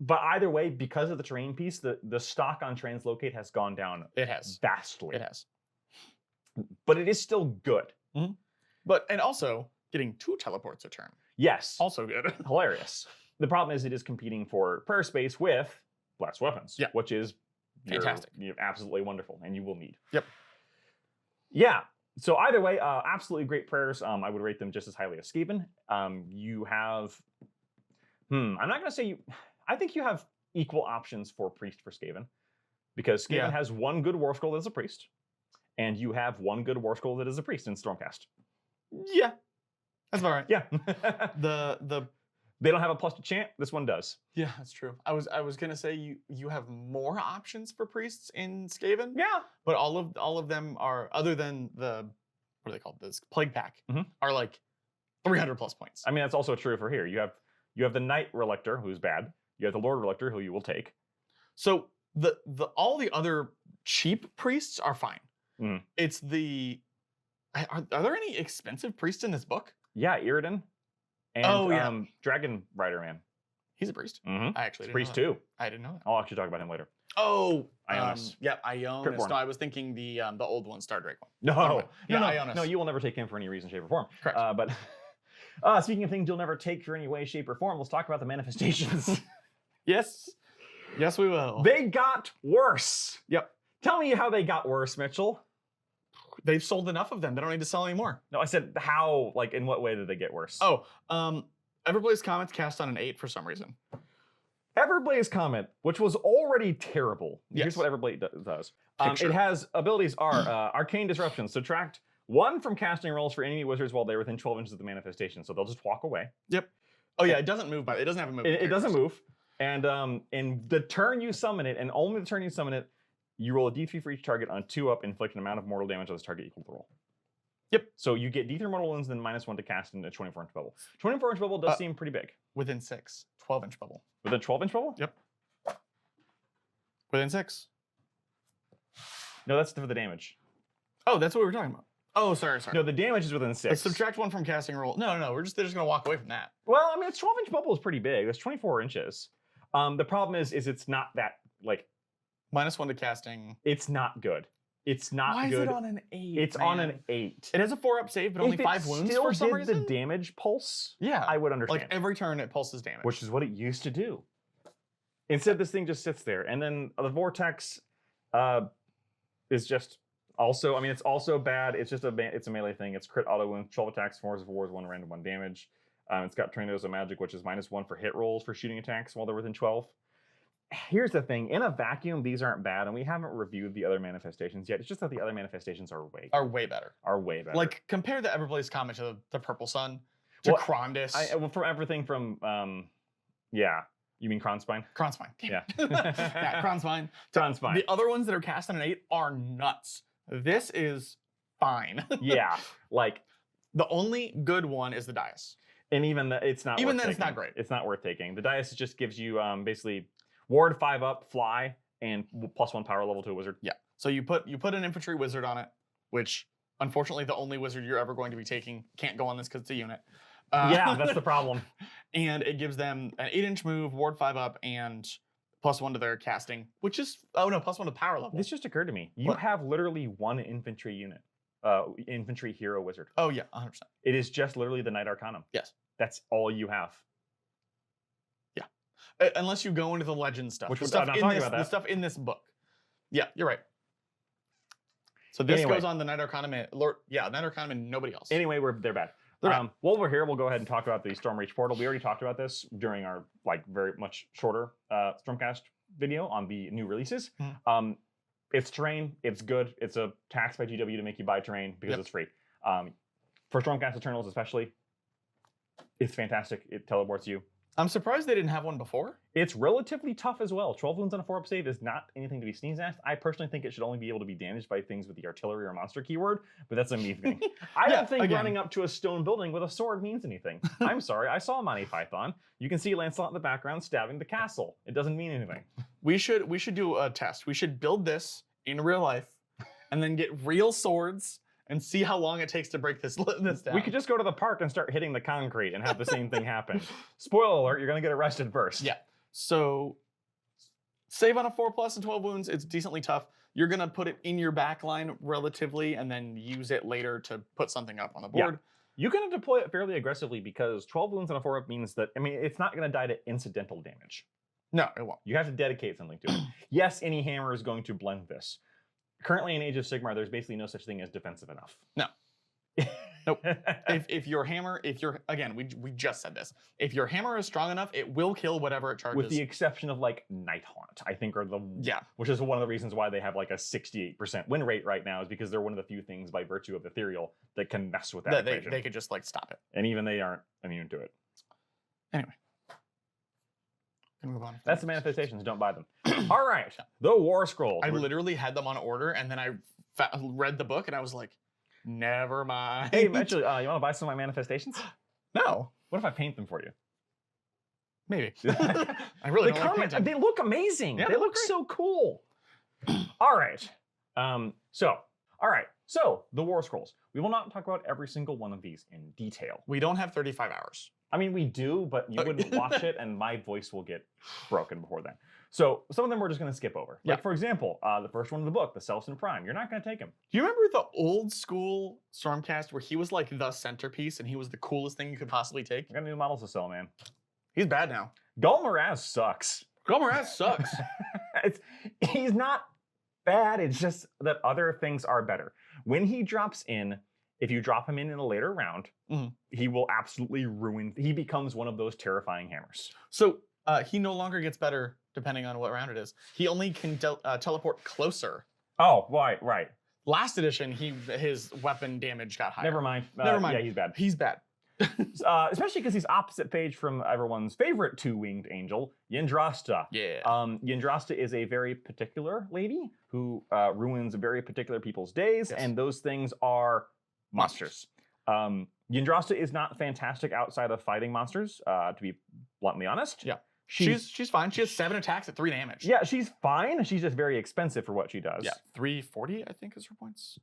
S1: But either way, because of the terrain piece, the stock on Translocate has gone down.
S2: It has
S1: vastly.
S2: It has.
S1: But it is still good.
S2: Mm-hmm. And also getting 2 teleports a turn.
S1: Yes.
S2: Also good.
S1: Hilarious. The problem is it is competing for prayer space with blast weapons.
S2: Yeah.
S1: Which is
S2: fantastic.
S1: You're absolutely wonderful, and you will need.
S2: Yep.
S1: Yeah. So either way, absolutely great prayers. I would rate them just as highly as Skaven. You have. I'm not going to say you. I think you have equal options for priest for Skaven, because Skaven has 1 good war scroll that is a priest, and you have 1 good war scroll that is a priest in Stormcast.
S2: Yeah, that's about right.
S1: Yeah. They don't have a plus to chant. This one does.
S2: Yeah, that's true. I was gonna say you have more options for priests in Skaven.
S1: Yeah.
S2: But all of them are, other than the, what are they called? This plague pack, are like 300 plus points.
S1: I mean, that's also true for here. You have the Knight Relictor, who's bad. You have the Lord Relictor, who you will take.
S2: So all the other cheap priests are fine.
S1: Mm.
S2: It's are there any expensive priests in this book?
S1: Yeah, Irridan. And Dragon Rider Man.
S2: He's a priest.
S1: Mm-hmm.
S2: I actually didn't
S1: priest
S2: know that.
S1: too.
S2: I didn't know that.
S1: I'll actually talk about him later.
S2: Oh,
S1: Ionis.
S2: Ionis. No, I was thinking the old one, Star Drake one.
S1: No,
S2: Ionis.
S1: No, you will never take him for any reason, shape, or form.
S2: Correct.
S1: But speaking of things you'll never take for any way, shape, or form, let's talk about the manifestations.
S2: Yes, we will.
S1: They got worse.
S2: Yep.
S1: Tell me how they got worse, Mitchell.
S2: They've sold enough of them. They don't need to sell anymore.
S1: No, I said how. Like, in what way did they get worse?
S2: Oh, Everblaze Comet's cast on an 8 for some reason.
S1: Everblaze Comet, which was already terrible.
S2: Yes.
S1: Here's what Everblaze does.
S2: Picture.
S1: It has abilities Arcane Disruption. Subtract 1 from casting rolls for enemy wizards while they're within 12 inches of the manifestation. So they'll just walk away.
S2: Yep. Oh yeah, it doesn't move, but it doesn't have a move.
S1: It doesn't move. And in the turn you summon it, and only the turn you summon it, you roll a d3 for each target on 2 up, inflict an amount of mortal damage on this target equal to the roll.
S2: Yep.
S1: So you get d3 mortal wounds, then -1 to cast in a 24-inch bubble. 24-inch bubble does seem pretty big.
S2: Within 6. 12-inch bubble.
S1: Within 12-inch bubble?
S2: Yep. Within 6.
S1: No, that's for the damage.
S2: Oh, that's what we were talking about. Oh, sorry.
S1: No, the damage is within 6.
S2: Subtract 1 from casting roll. No. They're just gonna walk away from that.
S1: Well, I mean, it's 12-inch bubble is pretty big. That's 24 inches. The problem is it's not that, like...
S2: -1 to casting.
S1: It's not good. It's not good.
S2: Why is it on an 8?
S1: It's on an 8.
S2: It has a 4-up save, but only 5 wounds for some reason.
S1: If it still did the damage pulse,
S2: yeah,
S1: I would understand.
S2: Like every turn it pulses damage.
S1: Which is what it used to do. Instead, this thing just sits there. And then the Vortex is just also, I mean, it's also bad. It's just it's a melee thing. It's crit auto wound, 12 attacks, 4 wars, 1 random, 1 damage. It's got Tornadoes of Magic, which is -1 for hit rolls for shooting attacks while they're within 12. Here's the thing. In a vacuum, these aren't bad, and we haven't reviewed the other manifestations yet. It's just that the other manifestations are way
S2: better.
S1: Are way better.
S2: Like, compare the Everblaze Comet to the Purple Sun, to Krondys.
S1: From everything from, yeah. You mean Kronspine?
S2: Kronspine.
S1: Yeah.
S2: Yeah, Kronspine.
S1: Kronspine.
S2: The other ones that are cast on an 8 are nuts. This is fine.
S1: Yeah, like,
S2: The only good one is the Dais.
S1: and even it's not.
S2: Even
S1: worth
S2: then, it's not
S1: taking.
S2: great.
S1: It's not worth taking. The Dais just gives you basically ward 5 up, fly, and +1 power level to a wizard.
S2: Yeah. So you put an infantry wizard on it, which unfortunately the only wizard you're ever going to be taking can't go on this because it's a unit.
S1: Yeah, that's the problem.
S2: And it gives them an 8-inch move, ward 5 up, and +1 to their casting, which is +1 to power level.
S1: This just occurred to me. You
S2: What?
S1: have literally one infantry unit, infantry hero wizard.
S2: Oh yeah, 100%.
S1: It is just literally the Knight Arcanum.
S2: Yes.
S1: That's all you have.
S2: Unless you go into the legend stuff,
S1: Which
S2: the
S1: I'm
S2: stuff
S1: not
S2: in
S1: talking
S2: this,
S1: about
S2: the
S1: that.
S2: stuff in this book. Yeah, you're right. So this
S1: Anyway.
S2: goes on the Knight Arcanum. Knight Arcanum and nobody else.
S1: Anyway, they're bad.
S2: They're bad.
S1: While we're here, we'll go ahead and talk about the Stormreach portal. We already talked about this during our very much shorter Stormcast video on the new releases.
S2: Mhm.
S1: It's terrain. It's good. It's a tax by GW to make you buy terrain because
S2: Yep.
S1: it's free. For Stormcast Eternals especially, it's fantastic. It teleports you.
S2: I'm surprised they didn't have one before.
S1: It's relatively tough as well. 12 wounds on a 4-up save is not anything to be sneezed at. I personally think it should only be able to be damaged by things with the artillery or monster keyword, but that's a me thing. I
S2: Yeah,
S1: don't think
S2: again.
S1: running up to a stone building with a sword means anything. I'm sorry, I saw Monty Python. You can see Lancelot in the background stabbing the castle. It doesn't mean anything.
S2: We should do a test. We should build this in real life, and then get real swords and see how long it takes to break this down.
S1: We could just go to the park and start hitting the concrete and have the same thing happen. Spoiler alert, you're gonna get arrested first.
S2: Yeah. So save on a 4+ and 12 wounds. It's decently tough. You're gonna put it in your back line relatively, and then use it later to put something up on the
S1: Yeah.
S2: board.
S1: You're gonna deploy it fairly aggressively because 12 wounds on a 4-up means that, it's not gonna die to incidental damage.
S2: No, it won't.
S1: You have to dedicate something to it. Yes, any hammer is going to blend this. Currently in Age of Sigmar, there's basically no such thing as defensive enough.
S2: No. Nope. If your hammer, again, we just said this. If your hammer is strong enough, it will kill whatever it charges.
S1: With the exception of Night Haunt, I think are the which is one of the reasons why they have a 68% win rate right now, is because they're one of the few things by virtue of Ethereal that can mess with that equation.
S2: They could just stop it.
S1: And even they aren't immune to it.
S2: Anyway. Can move on.
S1: That's the manifestations, don't buy them. All right, the War Scrolls.
S2: I literally had them on order, and then I read the book, and I was like, never mind.
S1: Hey, eventually, you want to buy some of my manifestations?
S2: No.
S1: What if I paint them for you?
S2: Maybe. I really don't like painting.
S1: They look amazing.
S2: Yeah,
S1: they look
S2: great.
S1: so cool. All right. So the War Scrolls. We will not talk about every single one of these in detail.
S2: We don't have 35 hours.
S1: I mean, we do, but you wouldn't watch it, and my voice will get broken before then. So some of them we're just going to skip over.
S2: Yeah.
S1: Like, for example, the first one in the book, the Selson Prime. You're not going to take him.
S2: Do you remember the old school Stormcast where he was the centerpiece and he was the coolest thing you could possibly take?
S1: I got new models to sell, man.
S2: He's bad now.
S1: Galmaraz sucks.
S2: Galmaraz sucks.
S1: He's not bad. It's just that other things are better. When he drops in, if you drop him in a later round, he will absolutely ruin. He becomes one of those terrifying hammers.
S2: So he no longer gets better depending on what round it is. He only can teleport closer.
S1: Oh, right.
S2: Last edition, his weapon damage got higher.
S1: Never mind.
S2: Never mind.
S1: Yeah, he's bad.
S2: He's bad.
S1: Especially because he's opposite page from everyone's favorite 2-winged angel, Yndrasta.
S2: Yeah.
S1: Yndrasta is a very particular lady who ruins very particular people's days,
S2: Yes.
S1: and those things are monsters. Yndrasta is not fantastic outside of fighting monsters, to be bluntly honest.
S2: Yeah. She's fine. She has 7 attacks at 3 damage.
S1: Yeah, she's fine. She's just very expensive for what she does.
S2: Yeah. 340, I think, is her points.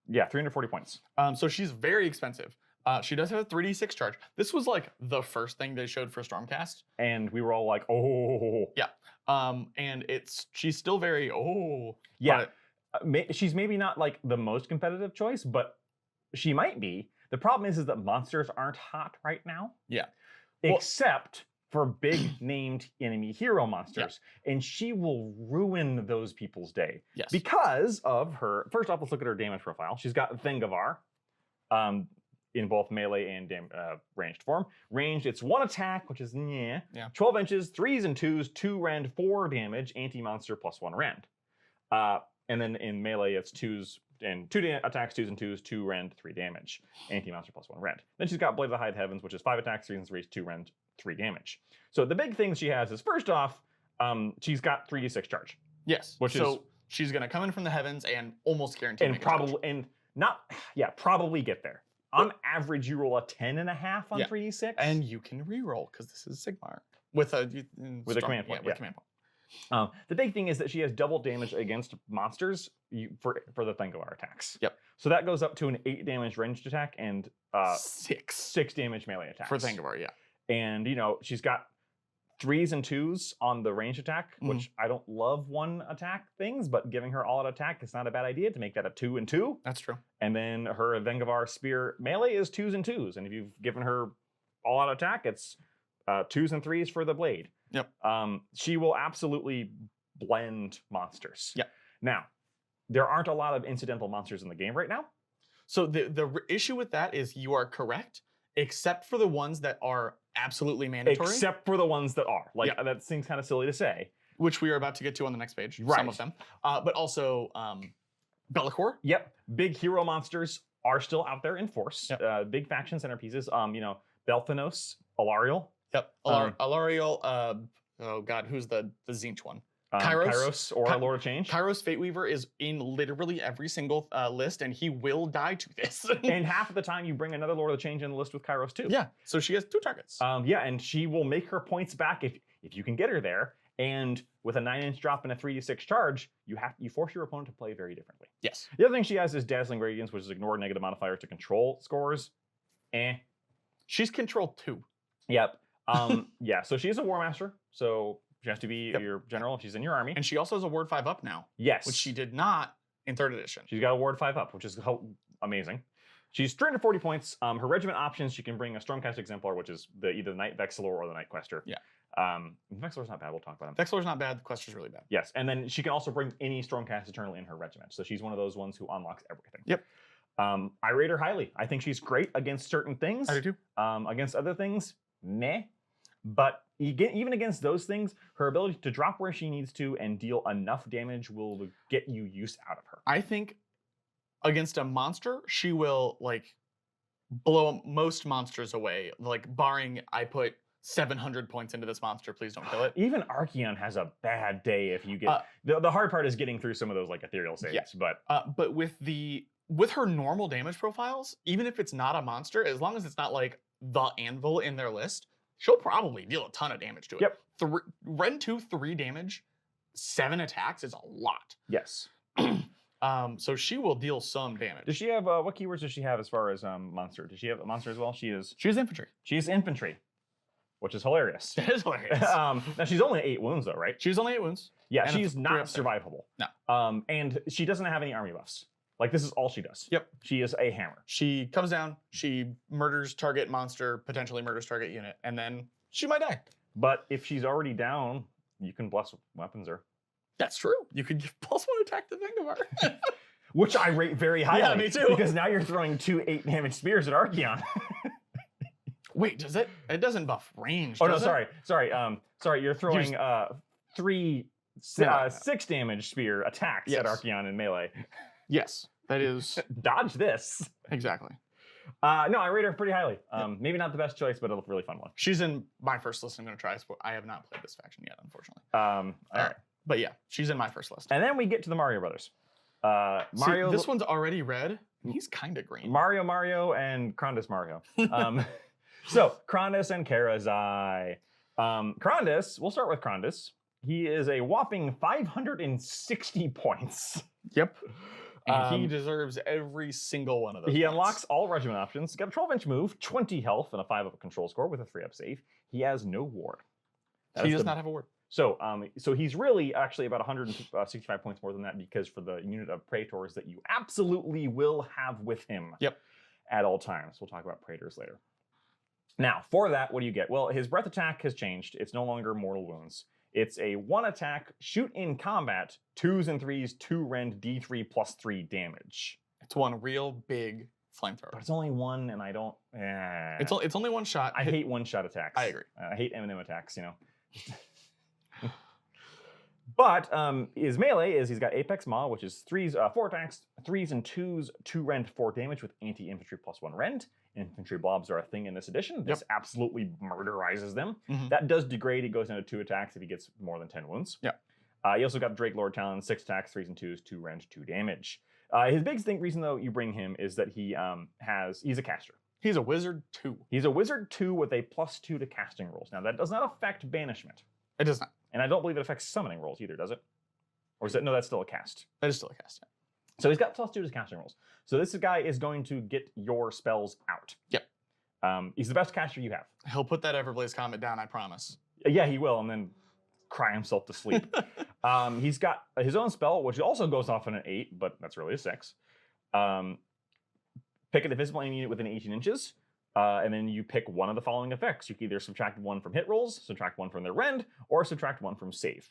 S1: Yeah, 340 points.
S2: So she's very expensive. She does have a 3d6 charge. This was the first thing they showed for Stormcast.
S1: And we were all like, oh.
S2: Yeah. And she's still very,
S1: Yeah.
S2: but-
S1: She's maybe not the most competitive choice, but she might be. The problem is that monsters aren't hot right now.
S2: Yeah.
S1: Except for big named enemy hero monsters. And she will ruin those people's day.
S2: Yes.
S1: Because of her. First off, let's look at her damage profile. She's got Thengavar in both melee and ranged form. Ranged, it's 1 attack, which is yeah. 12 inches, 3s and 2s, 2 rend, 4 damage, anti-monster +1 rend. And then in melee, it's 2s, and attacks, 2s and 2s, 2 rend, 3 damage. Anti-monster plus 1 rend. Then she's got Blade of the High Heavens, which is 5 attacks, 3s and 3s, 2 rend, 3 damage. So the big things she has is, first off, she's got 3d6 charge.
S2: Yes.
S1: Which
S2: so she's going to come in from the heavens and almost guarantee
S1: and probably get there. On average, you roll a 10.5 on 3d6.
S2: And you can reroll because this is Sigmar. With a
S1: command point.
S2: Yeah, with command point.
S1: The big thing is that she has double damage against monsters for the Thunderbolt attacks.
S2: Yep.
S1: So that goes up to an 8 damage ranged attack and
S2: 6
S1: damage melee attacks.
S2: For Thunderbolt, yeah.
S1: And, she's got 3s and 2s on the range attack, which I don't love 1 attack things, but giving her all out attack is not a bad idea to make that a 2 and 2.
S2: That's true.
S1: And then her Vengavar spear melee is 2s and 2s. And if you've given her all out attack, it's 2s and 3s for the blade.
S2: Yep.
S1: She will absolutely blend monsters.
S2: Yep.
S1: Now, there aren't a lot of incidental monsters in the game right now.
S2: So the issue with that is you are correct, except for the ones that are absolutely mandatory.
S1: Except for the ones that are. That seems kind of silly to say.
S2: Which we are about to get to on the next page.
S1: Right.
S2: Some of them. But also Bellicor.
S1: Yep. Big hero monsters are still out there in force.
S2: Yep.
S1: Big faction centerpieces. Belthanos, Alariel.
S2: Yep. Alariel. Oh God, who's the Zinch one?
S1: Kairos or Lord of Change.
S2: Kairos Fateweaver is in literally every single list, and he will die to this.
S1: And half of the time, you bring another Lord of the Change in the list with Kairos too.
S2: Yeah, so she has 2 targets.
S1: And she will make her points back if you can get her there. And with a 9-inch drop and a 3d6 charge, you force your opponent to play very differently.
S2: Yes.
S1: The other thing she has is Dazzling Radiance, which is ignore negative modifiers to control scores.
S2: She's control 2.
S1: Yep. So she's a War Master, so she has to be your general if she's in your army.
S2: And she also has a ward 5 up now.
S1: Yes.
S2: Which she did not in 3rd edition.
S1: She's got a ward 5 up, which is amazing. She's 340 points. Her regiment options, she can bring a Stormcast Exemplar, which is either the Knight Vexillor or the Knight Quester.
S2: Yeah.
S1: Vexillor's not bad. We'll talk about him.
S2: Vexillor's not bad. The Quester's really bad.
S1: Yes. And then she can also bring any Stormcast Eternal in her regiment. So she's one of those ones who unlocks everything.
S2: Yep.
S1: I rate her highly. I think she's great against certain things.
S2: I do too.
S1: Against other things, meh. But even against those things, her ability to drop where she needs to and deal enough damage will get you use out of her.
S2: I think against a monster, she will blow most monsters away. Barring I put 700 points into this monster, please don't kill it.
S1: Even Archeon has a bad day if you get... the hard part is getting through some of those ethereal saves.
S2: Yeah. But with her normal damage profiles, even if it's not a monster, as long as it's not the Anvil in their list, she'll probably deal a ton of damage to it.
S1: Yep.
S2: Rend 2, 3 damage, 7 attacks is a lot.
S1: Yes.
S2: So she will deal some damage.
S1: Does she have what keywords does she have as far as monster? Does she have a monster as well? She's
S2: infantry.
S1: She's infantry, which is hilarious.
S2: That is hilarious.
S1: Now she's only 8 wounds though, right?
S2: She's only 8 wounds.
S1: Yeah, she's not survivable.
S2: No.
S1: And she doesn't have any army buffs. This is all she does.
S2: Yep.
S1: She is a hammer.
S2: She comes down, she murders target monster, potentially murders target unit, and then she might die.
S1: But if she's already down, you can bless weapons her.
S2: That's true. You could give +1 attack to Vengavar.
S1: Which I rate very highly.
S2: Yeah, me too.
S1: Because now you're throwing 2 8-damage spears at Archeon.
S2: Wait, does it? It doesn't buff range.
S1: Oh no, sorry. You're throwing 6-damage spear attacks at Archeon in melee.
S2: Yes, that is.
S1: Dodge this.
S2: Exactly.
S1: No, I rate her pretty highly. Maybe not the best choice, but a really fun one.
S2: She's in my first list. I'm going to try. I have not played this faction yet, unfortunately.
S1: All right.
S2: But yeah, she's in my first list.
S1: And then we get to the Mario Brothers. Mario.
S2: See, this one's already red. He's kind of green.
S1: Mario, and Krondus Mario. So Krondus and Karazai. Krondus. We'll start with Krondus. He is a whopping 560 points.
S2: Yep. And he deserves every single one of those.
S1: He
S2: points.
S1: unlocks all regiment options. Got a 12-inch move, 20 health, and a 5-up control score with a 3-up save. He has no ward.
S2: He does not have a ward.
S1: So he's really actually about 165 points more than that because for the unit of Praetors that you absolutely will have with him at all times. We'll talk about Praetors later. Now, for that, what do you get? Well, his breath attack has changed. It's no longer mortal wounds. It's a 1 attack, shoot in combat, 2s and 3s, 2 rend, D3 plus 3 damage.
S2: It's one real big flamethrower.
S1: But it's only 1, and I don't...
S2: It's only 1 shot.
S1: I hate 1-shot attacks.
S2: I agree.
S1: I hate M&M attacks, But his melee is he's got Apex Maw, which is 4 attacks, 3s and 2s, 2 rend, 4 damage with anti-infantry +1 rend. Infantry blobs are a thing in this edition. This absolutely murderizes them. That does degrade. He goes down to 2 attacks if he gets more than 10 wounds.
S2: Yeah.
S1: He also got Drake Lord Talon, 6 attacks, 3s and 2s, 2 rend, 2 damage. His big reason though you bring him is that he's a caster.
S2: He's a wizard 2.
S1: He's a wizard 2 with a +2 to casting rolls. Now that does not affect banishment.
S2: It does not.
S1: And I don't believe it affects summoning rolls either, does it? Or is it? No, that's still a cast.
S2: That is still a cast. Yeah.
S1: So he's got +2 to casting rolls. So this guy is going to get your spells out.
S2: Yep.
S1: He's the best caster you have.
S2: He'll put that Everblaze Comet down, I promise.
S1: Yeah, he will, and then cry himself to sleep. He's got his own spell, which also goes off on an 8, but that's really a 6. Pick an invisible enemy unit within 18 inches. And then you pick one of the following effects. You can either subtract 1 from hit rolls, subtract 1 from their rend, or subtract 1 from save.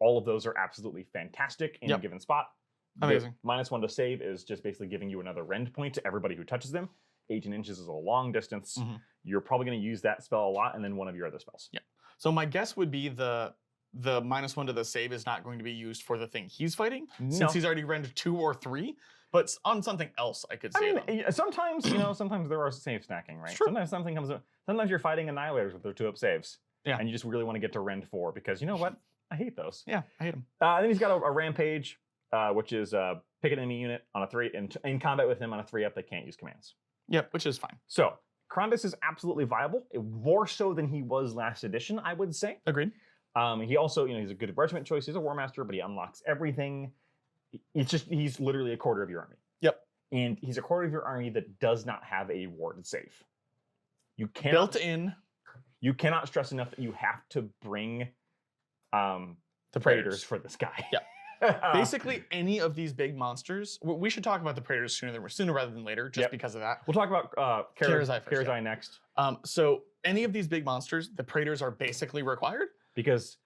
S1: All of those are absolutely fantastic in a given spot.
S2: Amazing.
S1: The -1 to save is just basically giving you another rend point to everybody who touches them. 18 inches is a long distance. You're probably going to use that spell a lot, and then one of your other spells.
S2: Yeah. So my guess would be the -1 to the save is not going to be used for the thing he's fighting, since he's already rendered 2 or 3. But on something else, I could say.
S1: I mean, sometimes sometimes there are save stacking, right? Sometimes something comes up. Sometimes you're fighting annihilators with their 2-up saves, and you just really want to get to rend 4 because you know what? I hate those.
S2: Yeah, I hate them.
S1: Then he's got a rampage, which is pick an enemy unit on a 3 in combat with him on a 3-up. They can't use commands.
S2: Yep, which is fine.
S1: So Krondys is absolutely viable, more so than he was last edition, I would say.
S2: Agreed.
S1: He also, he's a good regiment choice. He's a war master, but he unlocks everything. He's literally a quarter of your army.
S2: Yep.
S1: And he's a quarter of your army that does not have a warded save. You cannot,
S2: built in.
S1: You cannot stress enough that you have to bring the Praetors for this guy.
S2: Yeah. Basically, any of these big monsters. We should talk about the Praetors sooner rather than later, just because of that.
S1: We'll talk about Karazai next.
S2: So any of these big monsters, the Praetors are basically required
S1: because,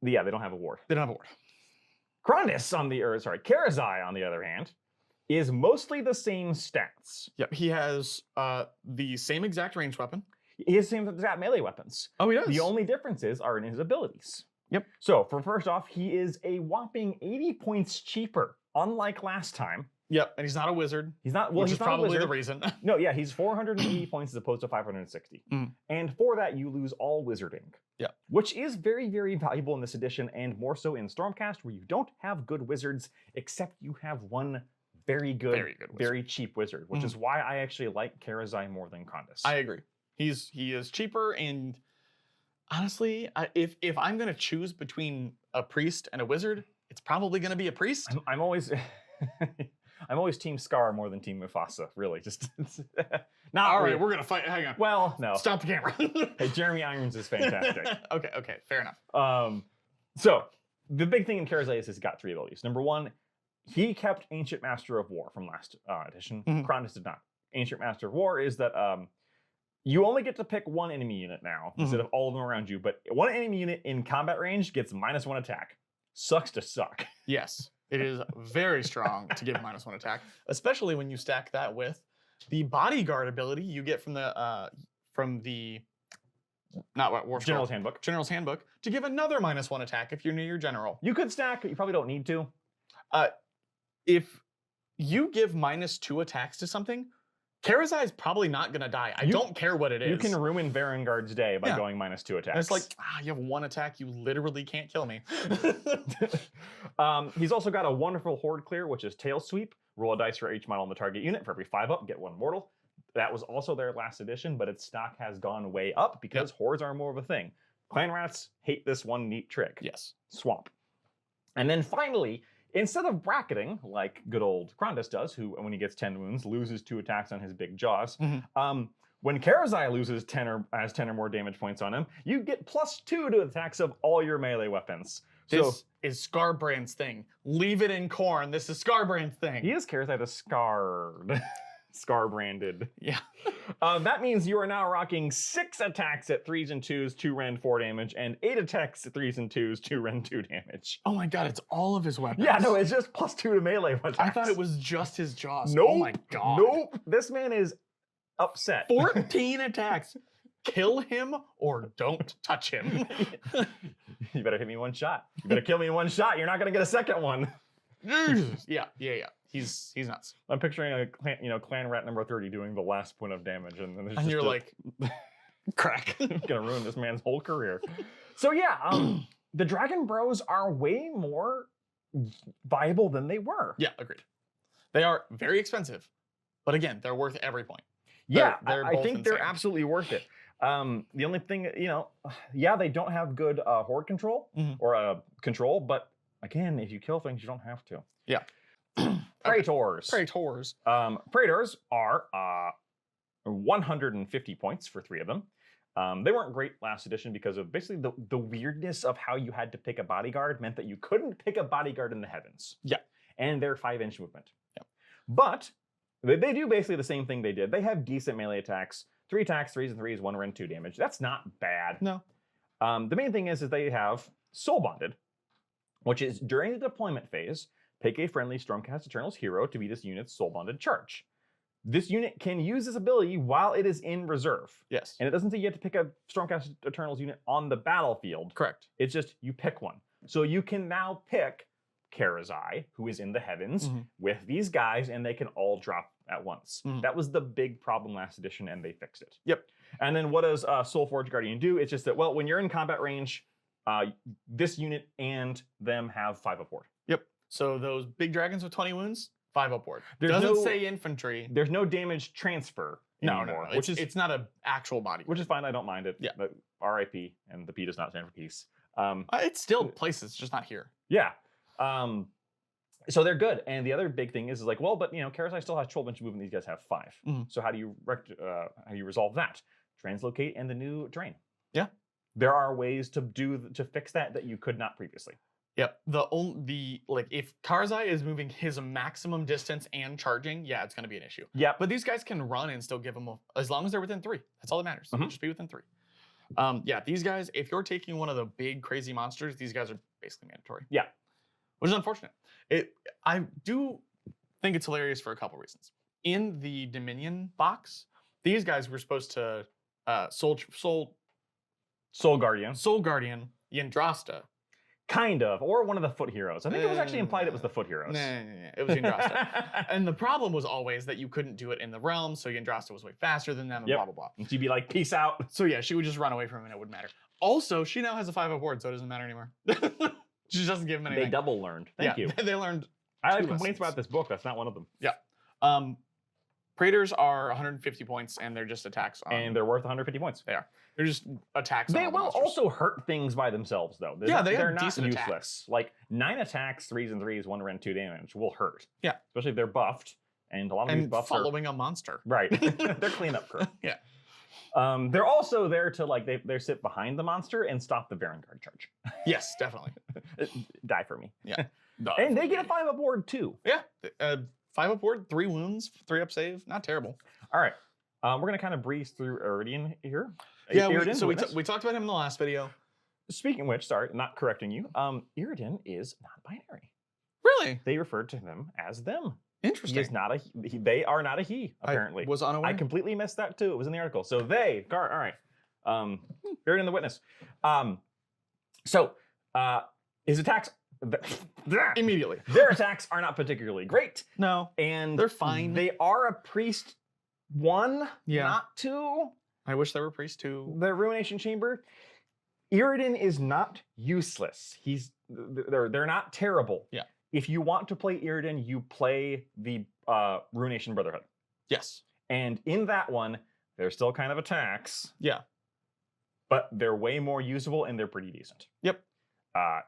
S1: they don't have a ward.
S2: They don't have a ward.
S1: Karazai, on the other hand, is mostly the same stats.
S2: Yep, he has the same exact ranged weapon.
S1: He has the same exact melee weapons.
S2: Oh, he does?
S1: The only differences are in his abilities.
S2: Yep.
S1: So, first off, he is a whopping 80 points cheaper, unlike last time.
S2: Yep, and he's not a wizard.
S1: He's not.
S2: Well,
S1: which
S2: he's
S1: is
S2: probably the reason.
S1: No, yeah, he's 480 points as opposed to 560. And for that, you lose all wizarding.
S2: Yeah.
S1: Which is very, very valuable in this edition, and more so in Stormcast, where you don't have good wizards, except you have one very good very cheap wizard, which is why I actually like Karazai more than Krondys.
S2: I agree. He is cheaper, and honestly, if I'm gonna choose between a priest and a wizard, it's probably gonna be a priest.
S1: I'm always I'm always Team Scar more than Team Mufasa. Really, just not.
S2: All right,
S1: really.
S2: we're gonna fight. Hang on.
S1: Well, no.
S2: Stop the camera.
S1: Hey, Jeremy Irons is fantastic.
S2: Okay, fair enough.
S1: So the big thing in Karazai is he's got 3 abilities. Number 1, he kept Ancient Master of War from last edition. Krondys did not. Ancient Master of War is that you only get to pick one enemy unit now instead of all of them around you, but one enemy unit in combat range gets -1 attack. Sucks to suck.
S2: Yes, it is very strong to give -1 attack, especially when you stack that with the bodyguard ability you get from the not what war
S1: General's Handbook.
S2: General's Handbook to give another -1 attack if you're near your general.
S1: You could stack, but you probably don't need to.
S2: If you give -2 attacks to something, Karazai is probably not going to die. I don't care what it is.
S1: You can ruin Varangard's day by going -2 attacks.
S2: And it's like, you have 1 attack, you literally can't kill me.
S1: He's also got a wonderful horde clear, which is Tail Sweep. Roll a dice for each model in the target unit. For every 5 up, get 1 mortal. That was also their last edition, but its stock has gone way up because hordes are more of a thing. Clan rats hate this one neat trick.
S2: Yes.
S1: Swamp. And then finally, instead of bracketing, like good old Krondys does, who, when he gets 10 wounds, loses 2 attacks on his big jaws, when Karazai loses 10 or more damage points on him, you get +2 to attacks of all your melee weapons.
S2: This is Scarbrand's thing. Leave it in corn. This is Scarbrand's thing.
S1: He is Karazai the Scarred. Scar-branded.
S2: Yeah.
S1: That means you are now rocking 6 attacks at 3s and 2s, 2 rend 4 damage, and 8 attacks at 3s and 2s, 2 rend 2 damage.
S2: Oh my god, it's all of his weapons.
S1: Yeah, no, it's just +2 to melee attacks.
S2: I thought it was just his jaws.
S1: Nope.
S2: Oh my god.
S1: Nope. This man is upset.
S2: 14 attacks. kill him or don't touch him.
S1: You better hit me one shot. You better kill me in one shot. You're not gonna get a second one.
S2: Yeah. He's nuts.
S1: I'm picturing a clan rat number 30 doing the last point of damage, and then there's
S2: And
S1: just
S2: you're like,
S1: crack. Gonna ruin this man's whole career. So yeah, the Dragon Bros are way more viable than they were.
S2: yeah, agreed. They are very expensive, but again, they're worth every point.
S1: Yeah,
S2: They're
S1: I
S2: both
S1: think they're
S2: insane.
S1: absolutely worth it. The only thing, yeah, they don't have good horde control or control, but again, if you kill things, you don't have to.
S2: Yeah.
S1: Praetors.
S2: Praetors.
S1: Praetors are 150 points for 3 of them. They weren't great last edition because of basically the weirdness of how you had to pick a bodyguard meant that you couldn't pick a bodyguard in the heavens.
S2: Yeah.
S1: And they're 5-inch movement.
S2: Yeah.
S1: But they do basically the same thing they did. They have decent melee attacks. 3 attacks, 3s and 3s, 1 rend, 2 damage. That's not bad.
S2: No.
S1: The main thing is they have Soul Bonded, which is during the deployment phase, pick a friendly Stormcast Eternals hero to be this unit's Soul Bonded charge. This unit can use this ability while it is in reserve.
S2: Yes.
S1: And it doesn't say you have to pick a Stormcast Eternals unit on the battlefield.
S2: Correct.
S1: It's just you pick one. So you can now pick Karazai, who is in the heavens, with these guys, and they can all drop at once. That was the big problem last edition, and they fixed it.
S2: Yep.
S1: And then what does Soulforge Guardian do? It's just that, well, when you're in combat range, this unit and them have 5 up ward.
S2: Yep. So those big dragons with 20 wounds, 5 upward.
S1: There's
S2: Doesn't
S1: no-
S2: say infantry.
S1: There's no damage transfer anymore,
S2: No. It's not an actual body.
S1: which is fine. I don't mind it.
S2: Yeah.
S1: But RIP, and the P does not stand for peace.
S2: It's still places, just not here.
S1: Yeah. So they're good. And the other big thing is like, well, but Karazai still has 12-inch movement. These guys have 5. So how do you resolve that? Translocate and the new terrain.
S2: Yeah.
S1: There are ways to fix that you could not previously.
S2: Yep. If Karzai is moving his maximum distance and charging, yeah, it's going to be an issue.
S1: Yeah.
S2: But these guys can run and still give them as long as they're within 3. That's all that matters. Just be within 3. Yeah, these guys, if you're taking one of the big crazy monsters, these guys are basically mandatory.
S1: Yeah.
S2: Which is unfortunate. I do think it's hilarious for a couple reasons. In the Dominion box, these guys were supposed to Soul
S1: Guardian.
S2: Soul Guardian Yndrasta.
S1: Kind of. Or one of the foot heroes. I think it was actually implied it was the foot heroes.
S2: Nah, it was Yndrasta. And the problem was always that you couldn't do it in the realm, so Yndrasta was way faster than them, and blah, blah, blah.
S1: And she'd be like, peace out.
S2: So yeah, she would just run away from him and it wouldn't matter. Also, she now has a 5 up ward, so it doesn't matter anymore. She doesn't give him anything.
S1: They double learned. Thank you.
S2: They learned
S1: I have
S2: 2
S1: complaints
S2: lessons.
S1: about this book. That's not one of them.
S2: Yeah. Praetors are 150 points, and they're just attacks.
S1: And they're worth 150 points.
S2: They are. They're just attacks.
S1: They
S2: on all the
S1: will
S2: monsters.
S1: also hurt things by themselves, though.
S2: Yeah, they have
S1: they're not
S2: decent
S1: useless.
S2: attacks.
S1: Like 9 attacks, 3s and 3s, 1 rend, 2 damage will hurt.
S2: Yeah.
S1: Especially if they're buffed. And a lot of these
S2: And
S1: buffs
S2: following a monster.
S1: are right. They're cleanup crew.
S2: Yeah.
S1: They're also there to they sit behind the monster and stop the Vanguard charge.
S2: Yes, definitely.
S1: Die for me.
S2: Yeah.
S1: And they get a 5 up ward too.
S2: Yeah. 5 up ward, 3 wounds, 3 up save. Not terrible.
S1: All right. We're gonna kind of breeze through Iridian here.
S2: Yeah.
S1: Iridian's
S2: We
S1: witness.
S2: talked about him in the last video.
S1: Speaking of which, sorry, not correcting you. Iridian is non-binary.
S2: Really
S1: They referred to him as them. He
S2: interesting.
S1: is not a he. They are not a he, apparently.
S2: I was unaware.
S1: I completely missed that too. It was in the article. So they, all right. Iridian the witness. His attacks,
S2: Immediately.
S1: their attacks are not particularly great.
S2: No.
S1: And
S2: They're fine.
S1: They are a priest 1,
S2: Yeah.
S1: not 2.
S2: I wish there were priests too.
S1: The Ruination Chamber. Iridian is not useless. They're not terrible.
S2: Yeah.
S1: If you want to play Iridian, you play the Ruination Brotherhood.
S2: Yes.
S1: And in that one, they're still kind of attacks,
S2: Yeah.
S1: but they're way more usable and they're pretty decent.
S2: Yep.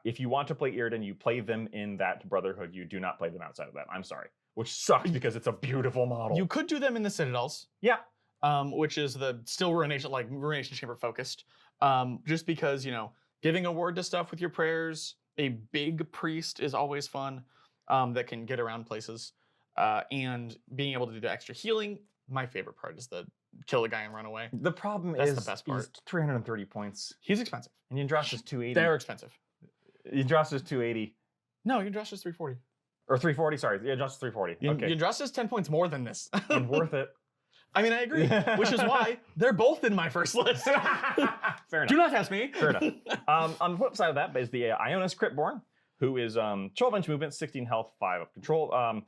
S1: If you want to play Iridian, you play them in that Brotherhood. You do not play them outside of that. I'm sorry. Which sucks because it's a beautiful model.
S2: You could do them in the Citadels.
S1: Yeah.
S2: Which is the still Ruination Chamber focused. Just because, giving a word to stuff with your prayers, a big priest is always fun, that can get around places. And being able to do the extra healing, my favorite part is the kill a guy and run away.
S1: The problem
S2: That's
S1: is
S2: the best part.
S1: he's 330 points.
S2: He's expensive.
S1: And Yndrasta's 280.
S2: They're expensive.
S1: Yndrasta's 280.
S2: No, Yndrasta's 340.
S1: Or 340, sorry. Yeah, Yndrasta's 340. Okay.
S2: Yndrasta's 10 points more than this.
S1: And worth it.
S2: I mean, I agree, which is why they're both in my first list.
S1: Fair enough.
S2: Do not ask me.
S1: Fair enough. On the flip side of that is the Ionis Critborn, who is 12 inch movement, 16 health, 5 up control.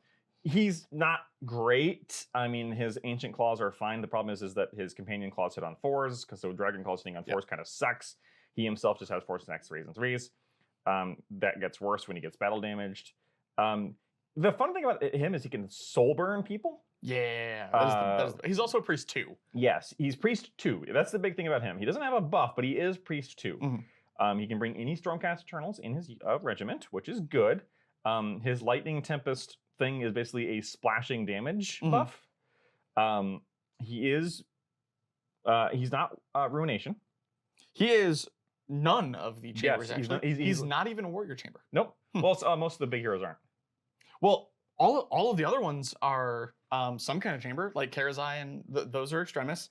S1: He's not great. I mean, his ancient claws are fine. The problem is that his companion claws hit on 4s, because so dragon claws hitting on 4s kind of sucks. He himself just has force attacks 3s and 3s. That gets worse when he gets battle damaged. The fun thing about him is he can soul burn people.
S2: Yeah, he's also a priest 2.
S1: Yes, he's priest 2. That's the big thing about him. He doesn't have a buff, but he is priest 2.
S2: Mhm.
S1: He can bring any Stormcast Eternals in his regiment, which is good. His Lightning Tempest thing is basically a splashing damage buff. He's not Ruination.
S2: He is none of the chambers,
S1: Yes,
S2: actually. He's not even a warrior chamber.
S1: Nope. Well, most of the big heroes aren't.
S2: Well, all of the other ones are some kind of chamber, like Karazai, and those are Extremis.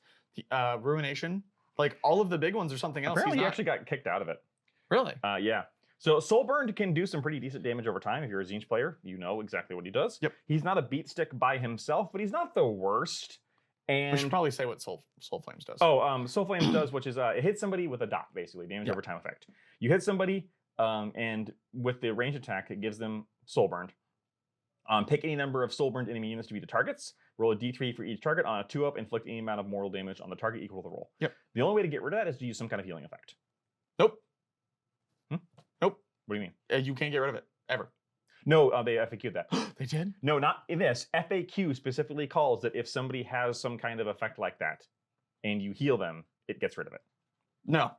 S2: Ruination. Like, all of the big ones are something else.
S1: Apparently, he actually got kicked out of it.
S2: Really?
S1: Yeah. So Soulburn can do some pretty decent damage over time. If you're a Tzeentch player, you know exactly what he does.
S2: Yep.
S1: He's not a beat stick by himself, but he's not the worst. And
S2: We should probably say what Soul Flames does.
S1: Soul Flames does, which is it hits somebody with a dot, basically, damage over time effect. You hit somebody, and with the range attack, it gives them Soulburned. Pick any number of Soulburned enemy units to be the targets. Roll a d3 for each target. On a 2-up, inflict any amount of mortal damage on the target equal to the roll.
S2: Yep.
S1: The only way to get rid of that is to use some kind of healing effect.
S2: Nope.
S1: What do you mean?
S2: You can't get rid of it, ever.
S1: No, they FAQ'd that.
S2: They did?
S1: No, not in this. FAQ specifically calls that if somebody has some kind of effect like that and you heal them, it gets rid of it.
S2: No.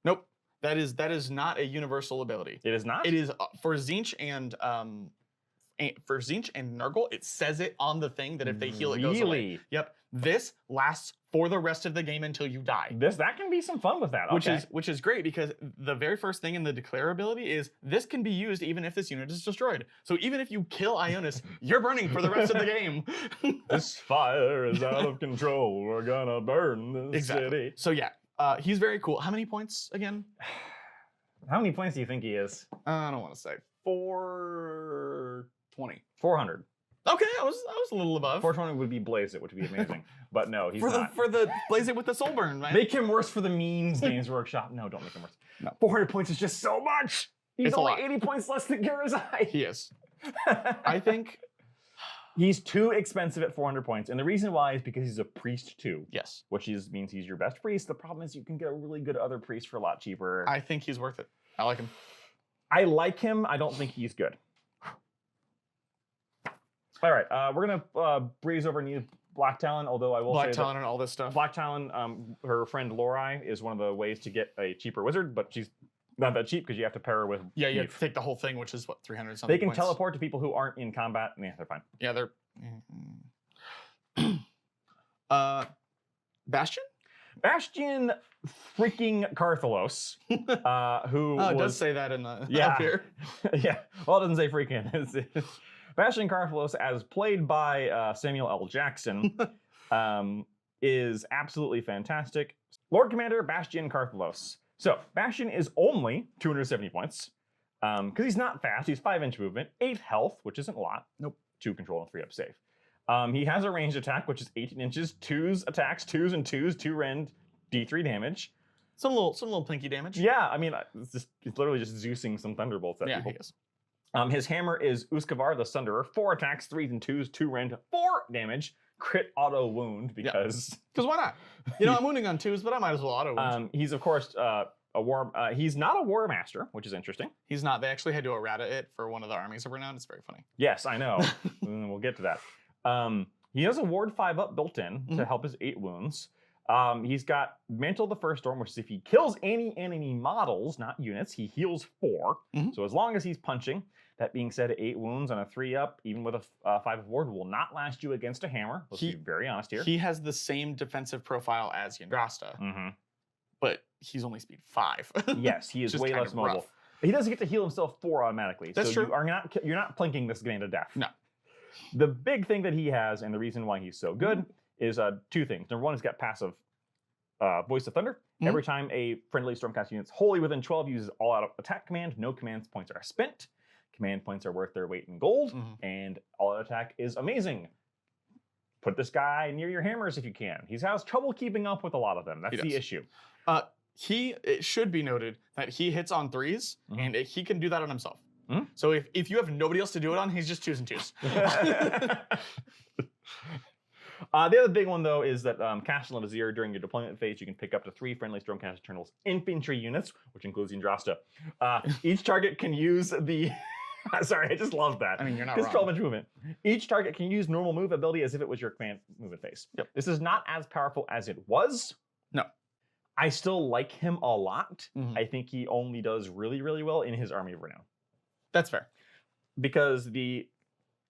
S2: Nope. That is not a universal ability.
S1: It is not?
S2: It is for Tzeentch and Nurgle, it says it on the thing that if they heal, it goes away.
S1: Really?
S2: Yep. This lasts for the rest of the game until you die.
S1: That can be some fun with that. Okay.
S2: Which is great, because the very first thing in the declare ability is this can be used even if this unit is destroyed. So even if you kill Ionis, you're burning for the rest of the game.
S1: This fire is out of control. We're gonna burn this city.
S2: So yeah, he's very cool. How many points again?
S1: How many points do you think he is?
S2: I don't want to say 420.
S1: 400.
S2: Okay, I was a little above.
S1: 420 would be Blaze It, which would be amazing. But no, he's not.
S2: For the Blaze It with the soul burn, man.
S1: Make him worse for the means, Games Workshop. No, don't make him worse.
S2: No.
S1: 400 points is just so much. He's
S2: It's a
S1: only
S2: lot.
S1: 80 points less than Karazai.
S2: He is. I think
S1: he's too expensive at 400 points. And the reason why is because he's a priest too.
S2: yes.
S1: Which means he's your best priest. The problem is you can get a really good other priest for a lot cheaper.
S2: I think he's worth it. I like him.
S1: I like him. I don't think he's good. All right, we're gonna breeze over new Black Talon. Although I will
S2: Black
S1: say
S2: Talon and all this stuff.
S1: Black Talon, her friend Lorai is one of the ways to get a cheaper wizard, but she's not that cheap because you have to pair her with.
S2: Yeah, you have
S1: Beef.
S2: to take the whole thing, which is what, 300 something.
S1: They can
S2: points.
S1: teleport to people who aren't in combat. Yeah, they're fine.
S2: Yeah, they're. Bastion?
S1: Bastion freaking Carthalos, who
S2: Oh, it
S1: was
S2: does say that in the
S1: Yeah.
S2: up here.
S1: yeah, well, it doesn't say freaking. Bastion Carthalos, as played by Samuel L. Jackson, is absolutely fantastic. Lord Commander Bastion Carthalos. So, Bastion is only 270 points, because he's not fast. He's 5-inch movement, 8 health, which isn't a lot.
S2: Nope.
S1: 2 control and 3 up save. He has a ranged attack, which is 18 inches, 2s attacks, 2s and 2s, 2 rend, D3 damage.
S2: Some little pinky damage.
S1: Yeah, I mean, it's literally just Zeusing some thunderbolts at
S2: Yeah,
S1: people.
S2: he is.
S1: His hammer is Uskavar the Sunderer, 4 attacks, 3s and 2s, 2 rend, 4 damage, crit auto wound because
S2: Because why not? You know, I'm wounding on 2s, but I might as well auto wound.
S1: he's of course he's not a war master, which is interesting.
S2: He's not. They actually had to errata it for one of the armies of renown. It's very funny.
S1: Yes, I know. And we'll get to that. He has a ward 5 up built in to help his 8 wounds. He's got Mantle of the First Storm, which is if he kills any enemy models, not units, he heals 4. So as long as he's punching. That being said, 8 wounds on a 3 up, even with a 5 of ward, will not last you against a hammer. Let's be very honest here.
S2: He has the same defensive profile as Yndrasta, but he's only speed 5.
S1: Yes, he is
S2: Just
S1: way
S2: kind
S1: less
S2: of
S1: mobile.
S2: rough.
S1: He doesn't get to heal himself 4 automatically.
S2: That's
S1: so
S2: true.
S1: You're not plinking this man to death.
S2: No.
S1: The big thing that he has, and the reason why he's so good, is 2 things. Number 1, he's got passive Voice of Thunder. Every time a friendly Stormcast unit is wholly within 12 uses all-out attack command, no command points are spent. Command points are worth their weight in gold, and all-out attack is amazing. put this guy near your hammers if you can. He has trouble keeping up with a lot of them. That's
S2: He
S1: the
S2: does.
S1: issue.
S2: It should be noted that he hits on 3s, and he can do that on himself.
S1: Mhm.
S2: So if you have nobody else to do it on, he's just choosing 2s.
S1: The other big one, though, is that Castle of Azir, during your deployment phase, you can pick up to 3 friendly Stormcast Eternals infantry units, which includes Yndrasta. Each target can use the... Sorry, I just love that.
S2: I mean, you're not
S1: This
S2: wrong.
S1: 12-inch movement. Each target can use normal move ability as if it was your command movement phase.
S2: Yep.
S1: This is not as powerful as it was.
S2: No.
S1: I still like him a lot.
S2: Mhm.
S1: I think he only does really, really well in his Army of Renown.
S2: That's fair.
S1: Because the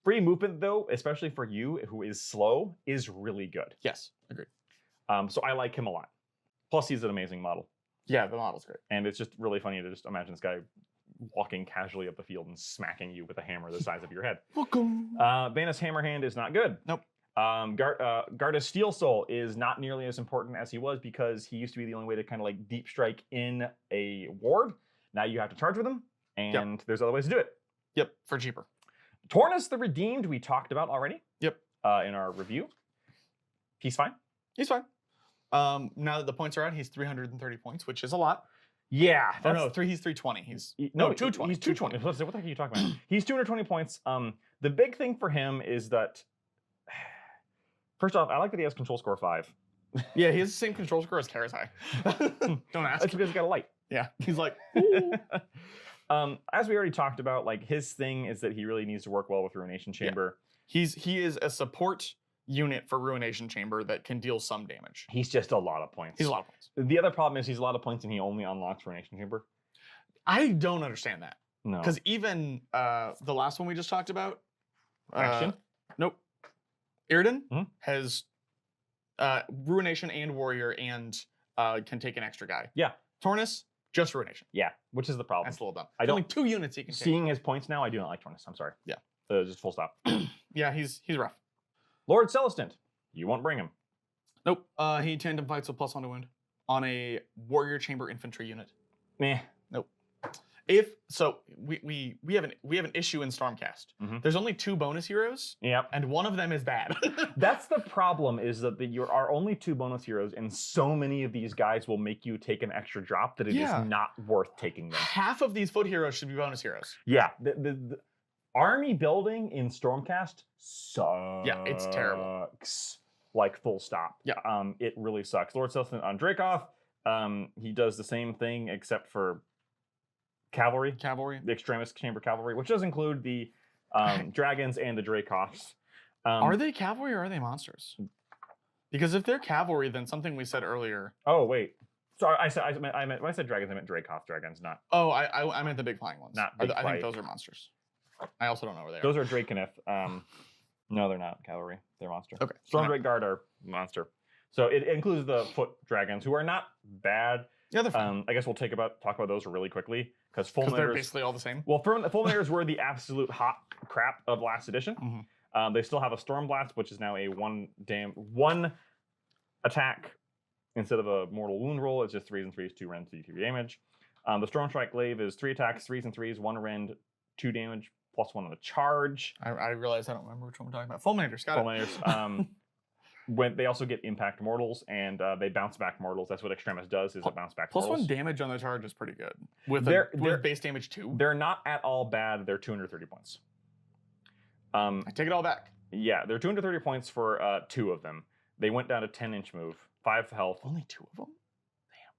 S1: free movement, though, especially for you, who is slow, is really good.
S2: Yes, agreed.
S1: So I like him a lot. Plus, he's an amazing model.
S2: Yeah, the model's great.
S1: And it's just really funny to just imagine this guy walking casually up the field and smacking you with a hammer the size of your head.
S2: Welcome.
S1: Vanus Hammerhand is not good.
S2: Nope.
S1: Garda's Steel Soul is not nearly as important as he was because he used to be the only way to kind of like deep strike in a ward. Now you have to charge with him, and there's other ways to do it.
S2: Yep, for cheaper.
S1: Tornus the Redeemed we talked about already.
S2: Yep.
S1: In our review. He's fine.
S2: He's fine. Now that the points are out, he's 330 points, which is a lot.
S1: Yeah.
S2: Oh no, he's 320. He's
S1: no
S2: 220.
S1: He's 220. What the heck are you talking about? He's 220 points. The big thing for him is that first off, I like that he has control score 5.
S2: Yeah, he has the same control score as Karazai. Don't ask.
S1: That's because he's got a light.
S2: Yeah, he's like.
S1: As we already talked about, like his thing is that he really needs to work well with Ruination Chamber.
S2: He is a support unit for Ruination Chamber that can deal some damage.
S1: He's just a lot of points.
S2: He's a lot of points.
S1: The other problem is he's a lot of points and he only unlocks Ruination Chamber.
S2: I don't understand that.
S1: No.
S2: Because even the last one we just talked about,
S1: Action?
S2: Nope. Iriden
S1: Mhm.
S2: has Ruination and Warrior and can take an extra guy.
S1: Yeah.
S2: Tornus, just Ruination.
S1: Yeah, which is the problem.
S2: That's a little dumb.
S1: I don't-
S2: Only 2 units he can take.
S1: Seeing his points now, I do not like Tornus. I'm sorry.
S2: Yeah.
S1: Just full stop.
S2: Yeah, he's rough.
S1: Lord Celestant. You won't bring him.
S2: Nope. He tandem fights with +1 to wound on a Warrior Chamber infantry unit.
S1: Meh.
S2: Nope. We have an issue in Stormcast.
S1: Mhm.
S2: There's only 2 bonus heroes,
S1: Yep.
S2: and one of them is bad.
S1: That's the problem, is that there are only 2 bonus heroes, and so many of these guys will make you take an extra drop that it is not worth taking them.
S2: Half of these foot heroes should be bonus heroes.
S1: Yeah, the army building in Stormcast sucks.
S2: Yeah, it's terrible.
S1: Like full stop.
S2: Yeah.
S1: It really sucks. Lord Celestant on Dracoth, he does the same thing except for cavalry,
S2: Cavalry.
S1: the Extremis Chamber Cavalry, which does include the dragons and the Dracoths.
S2: Are they cavalry or are they monsters? Because if they're cavalry, then something we said earlier.
S1: Oh wait, sorry. I meant when I said dragons, I meant Dracoth dragons, not.
S2: Oh, I meant the big flying ones.
S1: Not big
S2: I think
S1: flight.
S2: those are monsters. I also don't know where they are.
S1: Those are Drakenith. No, they're not cavalry. They're monster.
S2: Okay.
S1: Stormdrake Guard are monster. So it includes the foot dragons, who are not bad.
S2: Yeah, they're fine.
S1: I guess we'll talk about those really quickly because
S2: Because they're basically all the same.
S1: Well, Fulminators were the absolute hot crap of last edition.
S2: Mhm.
S1: They still have a Storm Blast, which is now a one attack instead of a mortal wound roll. It's just 3s and 3s, 2 rend, 3 damage. The Storm Strike Glaive is 3 attacks, 3s and 3s, 1 rend, 2 damage, +1 on the charge.
S2: I realize I don't remember which one we're talking about. Fulminators, got it.
S1: Fulminators. When they also get impact mortals and they bounce back mortals. That's what Extremis does, is it bounce back mortals.
S2: +1 damage on the charge is pretty good. With
S1: They're
S2: base damage 2.
S1: They're not at all bad. They're 230 points.
S2: I take it all back.
S1: Yeah, they're 230 points for 2 of them. They went down to 10-inch move, 5 health.
S2: Only 2 of them?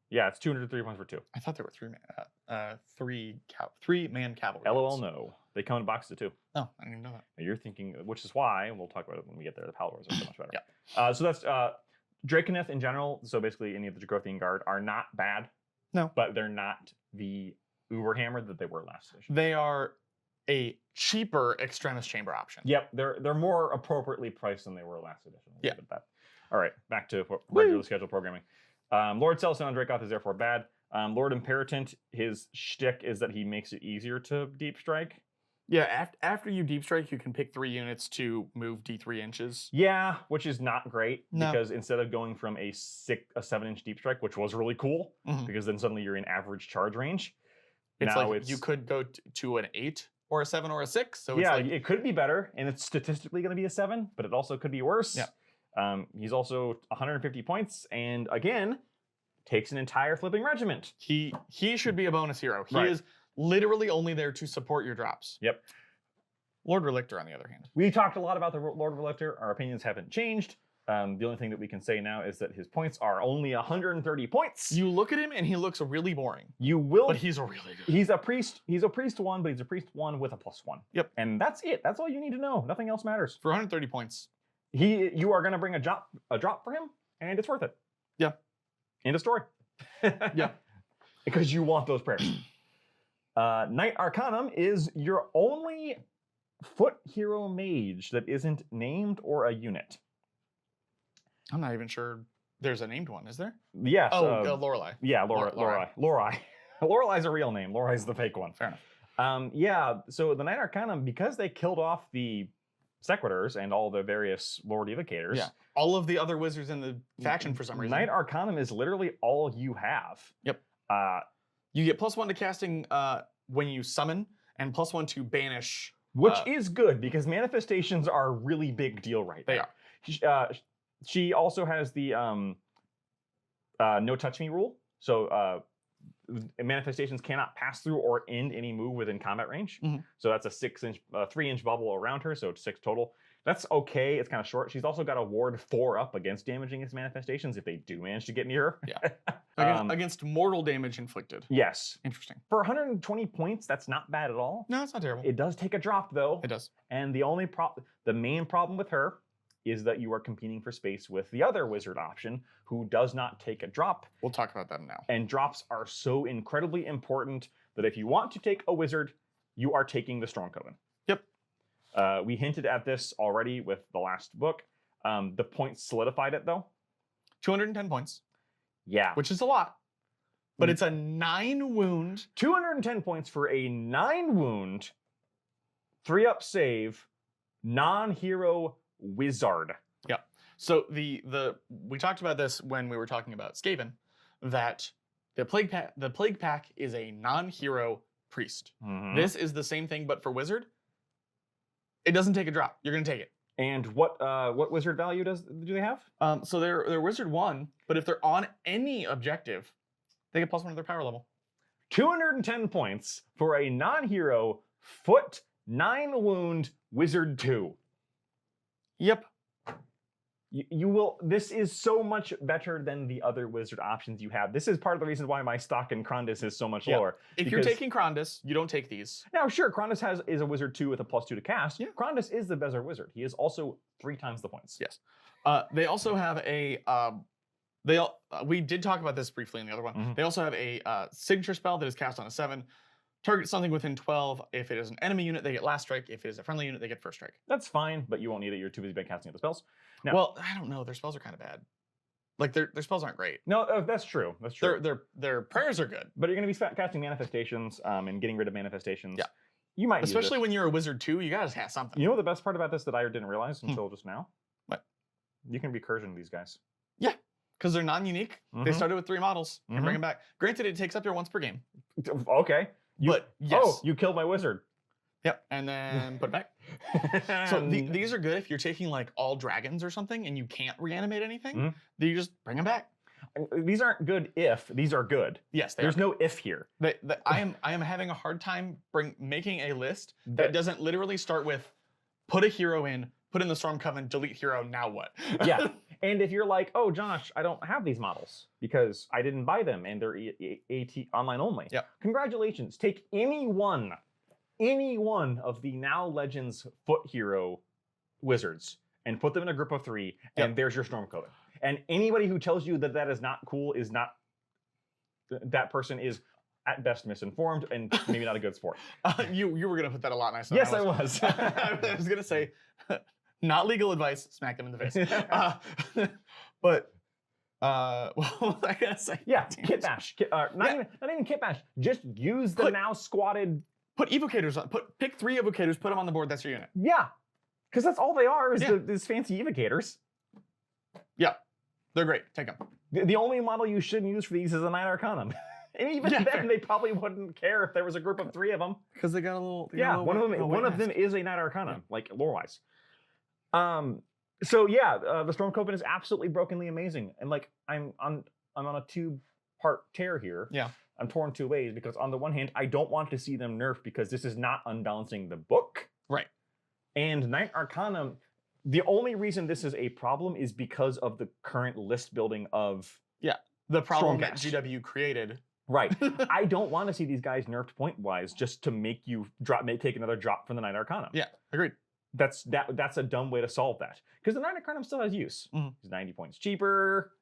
S1: Yeah, it's 230 points for 2.
S2: I thought there were 3 man cavalry.
S1: LOL,
S2: units.
S1: no. They come in boxes of 2.
S2: Oh, I didn't even know that.
S1: Now you're thinking, which is why, and we'll talk about it when we get there, the Paladors are so much better.
S2: Yeah.
S1: So that's Drakenith in general. So basically any of the Dracothian Guard are not bad.
S2: No.
S1: But they're not the Uberhammer that they were last edition.
S2: They are a cheaper Extremis Chamber option.
S1: Yep, they're more appropriately priced than they were last edition. We'll
S2: Yeah.
S1: leave it at that. All right, back to regular schedule programming. Lord Celestin on Dracoth is therefore bad. Lord Imperatant, his shtick is that he makes it easier to deep strike.
S2: Yeah, after you deep strike, you can pick 3 units to move D3 inches.
S1: Yeah, which is not great
S2: No.
S1: because instead of going from a 7-inch deep strike, which was really cool,
S2: Mhm.
S1: because then suddenly you're in average charge range.
S2: It's
S1: now
S2: like you could go to an 8 or a 7 or a 6. So it's
S1: yeah,
S2: like,
S1: it could be better, and it's statistically going to be a 7, but it also could be worse.
S2: Yeah.
S1: He's also 150 points, and again, takes an entire flipping regiment.
S2: He should be a bonus hero. He
S1: Right.
S2: is literally only there to support your drops.
S1: Yep.
S2: Lord Relictor, on the other hand.
S1: We talked a lot about the Lord Relictor. Our opinions haven't changed. The only thing that we can say now is that his points are only 130 points.
S2: You look at him and he looks really boring.
S1: You will.
S2: But he's a really good.
S1: He's a priest. He's a priest 1, but he's a priest 1 with a +1.
S2: Yep.
S1: And that's it. That's all you need to know. Nothing else matters.
S2: For 130 points.
S1: You are going to bring a drop for him, and it's worth it.
S2: Yeah.
S1: End of story.
S2: Yeah.
S1: Because you want those prayers. Knight Arcanum is your only foot hero mage that isn't named or a unit.
S2: I'm not even sure there's a named one, is there?
S1: Yes.
S2: Lorelei.
S1: Yeah,
S2: Lorelei.
S1: Lorelei. Lorelei's a real name. Lorelai's the fake one.
S2: Fair enough.
S1: Yeah, so the Knight Arcanum, because they killed off the Sequitors and all the various Lord Evocators.
S2: Yeah. All of the other wizards in the faction for some reason.
S1: Knight Arcanum is literally all you have.
S2: Yep. You get +1 to casting when you summon, and +1 to banish.
S1: Which is good, because manifestations are a really big deal right now.
S2: They are.
S1: She also has the no touch me rule. So manifestations cannot pass through or end any move within combat range.
S2: Mhm.
S1: So that's a 3-inch bubble around her, so it's 6 total. That's okay. It's kind of short. She's also got a ward 4 up against damaging his manifestations if they do manage to get near her.
S2: Yeah. Against mortal damage inflicted.
S1: Yes.
S2: Interesting.
S1: For 120 points, that's not bad at all.
S2: No, it's not terrible.
S1: It does take a drop though.
S2: It does.
S1: And the main problem with her is that you are competing for space with the other wizard option, who does not take a drop.
S2: We'll talk about that now.
S1: And drops are so incredibly important that if you want to take a wizard, you are taking the Storm Coven.
S2: Yep.
S1: We hinted at this already with the last book. The points solidified it though.
S2: 210 points.
S1: Yeah.
S2: Which is a lot. But it's a 9 wound.
S1: 210 points for a 9 wound, 3-up save, non-hero wizard.
S2: Yeah. So we talked about this when we were talking about Skaven, that the plague pack is a non-hero priest.
S1: Mhm.
S2: This is the same thing, but for wizard. It doesn't take a drop. You're gonna take it.
S1: And what wizard value do they have?
S2: So they're wizard 1, but if they're on any objective, they get +1 to their power level.
S1: 210 points for a non-hero foot 9 wound wizard 2.
S2: Yep.
S1: You will. This is so much better than the other wizard options you have. This is part of the reason why my stock in Krondis is so much lower.
S2: If you're taking Krondis, you don't take these.
S1: Now, sure, Krondis is a wizard 2 with a +2 to cast.
S2: Yeah.
S1: Krondis is the better wizard. He is also 3 times the points.
S2: Yes. They also have a. We did talk about this briefly in the other one.
S1: Mhm.
S2: They also have a signature spell that is cast on a 7. Target something within 12. If it is an enemy unit, they get last strike. If it is a friendly unit, they get first strike.
S1: That's fine, but you won't need it. You're too busy casting other spells. Now,
S2: Well, I don't know. Their spells are kind of bad. Like their spells aren't great.
S1: no, that's true. That's true.
S2: Their prayers are good,
S1: But you're going to be casting manifestations and getting rid of manifestations.
S2: Yeah.
S1: You might use
S2: especially
S1: it.
S2: when you're a wizard too. You gotta have something.
S1: You know the best part about this that I didn't realize until just now?
S2: What?
S1: You can recursion these guys.
S2: Because they're non-unique. They
S1: Mhm.
S2: started with 3 models and
S1: Mhm.
S2: bring them back. Granted, it takes up your once per game.
S1: Okay.
S2: But yes.
S1: Oh, you killed my wizard.
S2: Yep. And then put it back. So these are good if you're taking like all dragons or something and you can't reanimate anything.
S1: Mhm.
S2: Then you just bring them back.
S1: These aren't good if, these are good.
S2: Yes,
S1: There's no if here.
S2: I am having a hard time making a list that doesn't literally start with put a hero in, put in the Storm Coven, delete hero, now what?
S1: Yeah. And if you're like, oh, Josh, I don't have these models because I didn't buy them and they're AT online only.
S2: Yeah.
S1: Congratulations. Take any one of the now Legends foot hero wizards and put them in a group of 3, and there's your Storm Coven. And anybody who tells you that that is not cool is not, that person is at best misinformed and maybe not a good sport.
S2: You were going to put that a lot nicer.
S1: Yes, I was.
S2: I was going to say, not legal advice, smack them in the face. But what was I going to say?
S1: Yeah, kit bash. Not even kit bash. Just use the now squatted.
S2: Put evocators on. Pick 3 evocators, put them on the board, that's your unit.
S1: Yeah, because that's all they are is these fancy evocators.
S2: Yeah, they're great. Take them.
S1: The only model you shouldn't use for these is a Knight Arcanum. And even then, fair. They probably wouldn't care if there was a group of 3 of them.
S2: Because they got a little.
S1: One of them is a Knight Arcanum, like lore-wise. So yeah, the Storm Coven is absolutely brokenly amazing, and like I'm on a 2-part tear here.
S2: Yeah.
S1: I'm torn 2 ways because on the one hand, I don't want to see them nerfed because this is not unbalancing the book.
S2: Right.
S1: And Knight Arcana, the only reason this is a problem is because of the current list building of
S2: the problem that
S1: Stormcast.
S2: GW created.
S1: Right. I don't want to see these guys nerfed point wise just to make you take another drop from the Knight Arcana.
S2: Yeah, agreed.
S1: That's a dumb way to solve that because the Knight Arcana still has use. She's 90 points cheaper.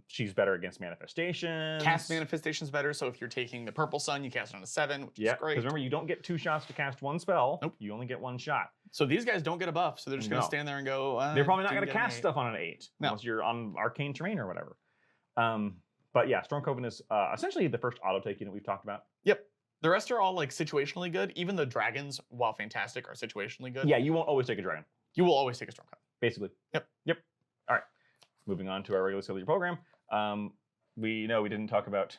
S1: She's better against manifestations.
S2: Cast manifestations better, so if you're taking the Purple Sun, you cast it on a 7, which is great.
S1: Because remember, you don't get 2 shots to cast 1 spell.
S2: Nope.
S1: You only get 1 shot.
S2: So these guys don't get a buff, so they're just going to stand there and go.
S1: They're probably not
S2: didn't
S1: going to
S2: get an
S1: cast
S2: 8.
S1: stuff on an 8
S2: No.
S1: unless you're on arcane terrain or whatever. But yeah, Storm Coven is essentially the first auto take unit we've talked about.
S2: Yep. The rest are all like situationally good. Even the dragons, while fantastic, are situationally good.
S1: Yeah, you won't always take a dragon.
S2: You will always take a Storm Coven.
S1: Basically. Yep. All right. Moving on to our regular scheduled program. We didn't talk about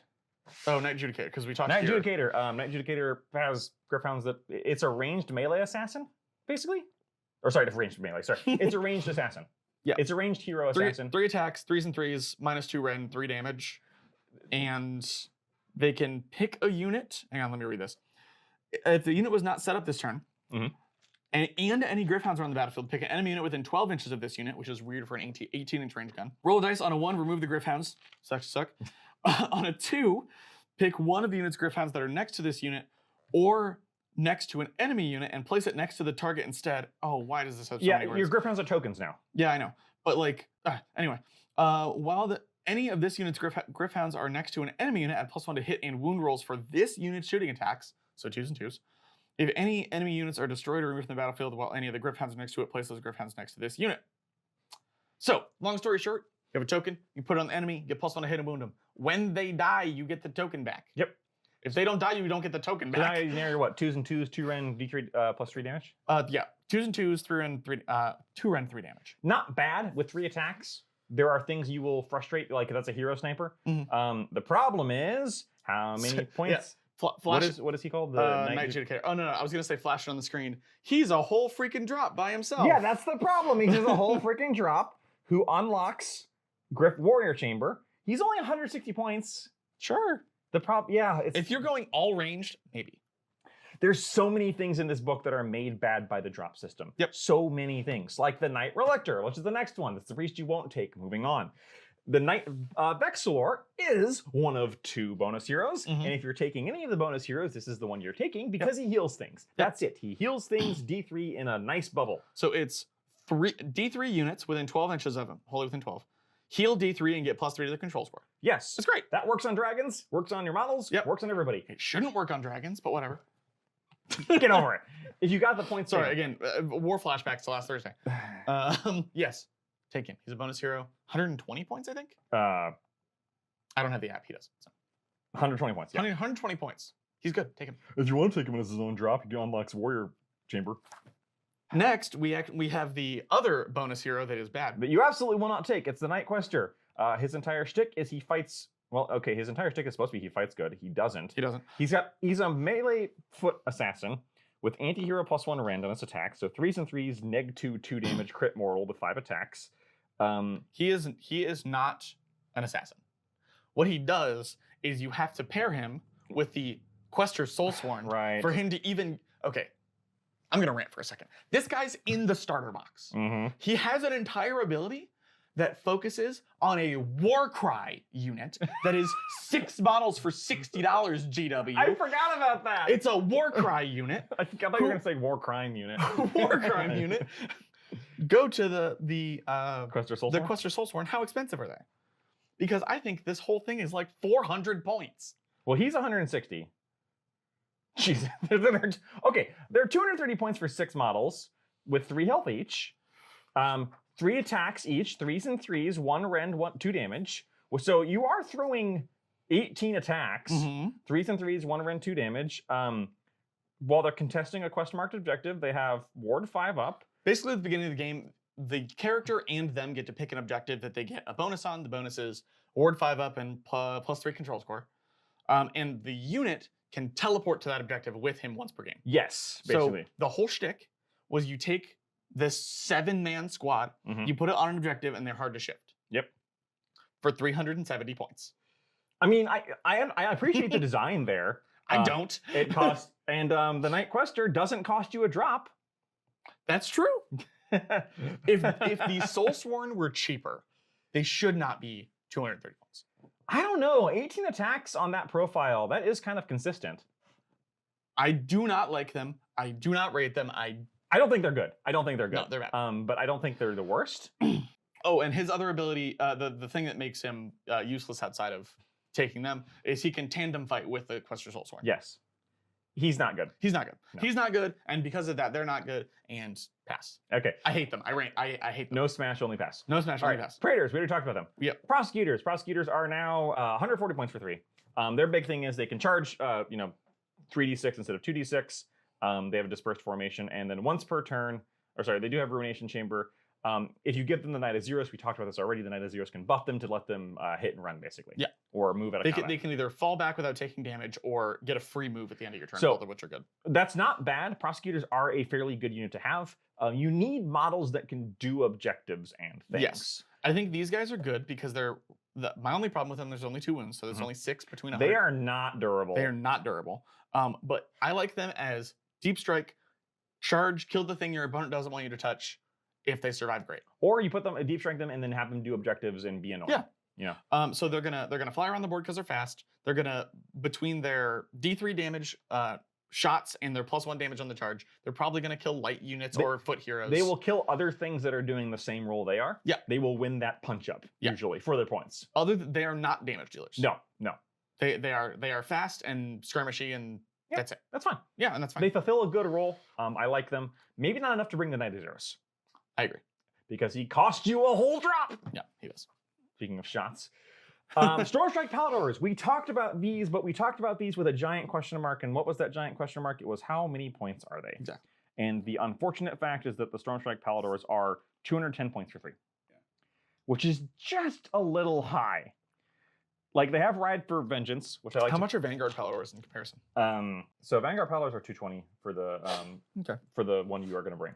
S2: Oh, Knight Adjudicator, because we talked
S1: Knight
S2: here.
S1: Adjudicator. Knight Adjudicator has Gryphounds that it's a ranged melee assassin, basically. Or sorry, ranged melee. Sorry, it's a ranged assassin.
S2: Yeah.
S1: It's a ranged hero assassin.
S2: 3 attacks, 3s and 3s, -2 rend, 3 damage. And they can pick a unit. Hang on, let me read this. If the unit was not set up this turn,
S1: Mhm.
S2: and any Gryphounds are on the battlefield, pick an enemy unit within 12 inches of this unit, which is weird for an 18-inch range gun. Roll a dice on a 1, remove the Gryphounds. Suck. On a 2, pick one of the unit's Gryphounds that are next to this unit or next to an enemy unit and place it next to the target instead. Oh, why does this have so many words?
S1: Your Gryphounds are tokens now.
S2: Yeah, I know. But like, anyway, while any of this unit's Gryphounds are next to an enemy unit, add +1 to hit and wound rolls for this unit's shooting attacks, so 2s and 2s. If any enemy units are destroyed or removed from the battlefield while any of the Gryphounds are next to it, place those Gryphounds next to this unit. So, long story short, you have a token, you put it on the enemy, you get +1 to hit and wound them. When they die, you get the token back.
S1: Yep.
S2: If they don't die, you don't get the token
S1: So now
S2: back.
S1: you're what? 2s and 2s, 2 rend, D3 +3 damage.
S2: Yeah, 2s and 2s, 3 rend, 3, 2 rend, 3 damage.
S1: Not bad with 3 attacks. There are things you will frustrate, like that's a hero sniper. The problem is how many points.
S2: Flash.
S1: What is he called?
S2: The Knight Adjudicator. Oh, no, I was going to say flash it on the screen. He's a whole freaking drop by himself.
S1: Yeah, that's the problem. He's just a whole freaking drop who unlocks Griff Warrior Chamber. He's only 160 points.
S2: Sure.
S1: The problem, yeah.
S2: If you're going all ranged, maybe.
S1: There's so many things in this book that are made bad by the drop system.
S2: Yep.
S1: So many things. Like the Knight Relictor, which is the next one. That's the priest you won't take. Moving on. The Knight Vexilor is one of 2 bonus heroes. And if you're taking any of the bonus heroes, this is the one you're taking because he heals things. That's it. He heals things D3 in a nice bubble.
S2: So it's D3 units within 12 inches of him, wholly within 12. Heal D3 and get +3 to the control score.
S1: Yes.
S2: That's great.
S1: That works on dragons, works on your models, works on everybody.
S2: It shouldn't work on dragons, but whatever.
S1: Get over it. If you got the points.
S2: Sorry, again, war flashbacks to last Thursday. Yes, take him. He's a bonus hero. 120 points, I think. I don't have the app. He does. So.
S1: 120 points. Yeah.
S2: 120 points. He's good. Take him.
S1: If you want to take him as his own drop, you unlocks Warrior Chamber.
S2: Next, we have the other bonus hero that is bad.
S1: That you absolutely will not take. It's the Night Quester. His entire shtick is he fights. Well, okay, his entire shtick is supposed to be he fights good. He doesn't.
S2: He doesn't.
S1: He's a melee foot assassin with anti-hero +1 rend on its attack. So 3s and 3s, -2, 2 damage, crit mortal with 5 attacks.
S2: He is not an assassin. What he does is you have to pair him with the Quester Soulsworn
S1: Right.
S2: for him to even. Okay, I'm gonna rant for a second. This guy's in the starter box. He has an entire ability that focuses on a Warcry unit that is 6 models for $60 GW.
S1: I forgot about that.
S2: It's a Warcry unit.
S1: I thought you were going to say War Crime Unit.
S2: War Crime unit. Go to the
S1: Quester Soulsworn?
S2: The Quester Soulsworn. How expensive are they? Because I think this whole thing is like 400 points.
S1: Well, he's 160. Jeez. Okay, there are 230 points for 6 models with 3 health each. 3 attacks each, 3s and 3s, 1 rend, 2 damage. So you are throwing 18 attacks, 3s and 3s, 1 rend, 2 damage. While they're contesting a quest marked objective, they have Ward 5 up.
S2: Basically, at the beginning of the game, the character and them get to pick an objective that they get a bonus on. The bonus is Ward 5 up and +3 control score. And the unit can teleport to that objective with him once per game.
S1: Yes, basically.
S2: So the whole shtick was you take this 7-man squad.
S1: Mhm.
S2: You put it on an objective, and they're hard to shift.
S1: Yep.
S2: For 370 points.
S1: I mean, I appreciate the design there.
S2: I don't.
S1: It costs, and the Night Quester doesn't cost you a drop.
S2: That's true. If the Soulsworn were cheaper, they should not be 230 points.
S1: I don't know. 18 attacks on that profile, that is kind of consistent.
S2: I do not like them. I do not rate them. I
S1: don't think they're good. I don't think they're good.
S2: No, they're bad.
S1: But I don't think they're the worst.
S2: Oh, and his other ability, the thing that makes him useless outside of taking them, is he can tandem fight with the Quester Soulsworn.
S1: Yes. He's not good.
S2: He's not good.
S1: No.
S2: He's not good, and because of that, they're not good, and pass.
S1: Okay.
S2: I hate them. I hate them.
S1: No smash, only pass.
S2: No smash,
S1: All
S2: only
S1: right.
S2: pass.
S1: Praetors, we already talked about them.
S2: Yep.
S1: Prosecutors. Prosecutors are now 140 points for 3. Their big thing is they can charge, 3d6 instead of 2d6. They have a dispersed formation, and then once per turn, they do have Ruination Chamber. If you give them the Knight of Zeros, we talked about this already, the Knight of Zeros can buff them to let them hit and run, basically.
S2: Yeah.
S1: Or move out of combat.
S2: They can either fall back without taking damage or get a free move at the end of your turn,
S1: So-
S2: both of which are good.
S1: That's not bad. Prosecutors are a fairly good unit to have. You need models that can do objectives and things.
S2: Yes. I think these guys are good because my only problem with them, there's only 2 wounds, so there's only 6 between 100.
S1: They are not durable.
S2: They are not durable. But I like them as Deep Strike, charge, kill the thing your opponent doesn't want you to touch. If they survive, great.
S1: Or you put them deep strike them and then have them do objectives and be annoying.
S2: Yeah.
S1: Yeah.
S2: So they're gonna fly around the board because they're fast. They're gonna, between their D3 damage shots and their +1 damage on the charge, they're probably gonna kill light units or foot heroes.
S1: They will kill other things that are doing the same role they are.
S2: Yeah.
S1: They will win that punch up usually for their points.
S2: They are not damage dealers.
S1: No.
S2: They are fast and skirmishy, and
S1: Yeah.
S2: that's it.
S1: That's fine.
S2: Yeah, and that's fine.
S1: They fulfill a good role. I like them. Maybe not enough to bring the Knight of Zeros.
S2: I agree.
S1: Because he cost you a whole drop.
S2: Yeah, he does.
S1: Speaking of shots. Stormstrike Paladors. We talked about these, but we talked about these with a giant question mark. And what was that giant question mark? It was how many points are they?
S2: Exactly.
S1: And the unfortunate fact is that the Stormstrike Paladors are 210 points for 3. Yeah. Which is just a little high. Like, they have Ride for Vengeance, which I like.
S2: How much are Vanguard Paladors in comparison?
S1: So Vanguard Paladors are 220 for the for the one you are going to bring.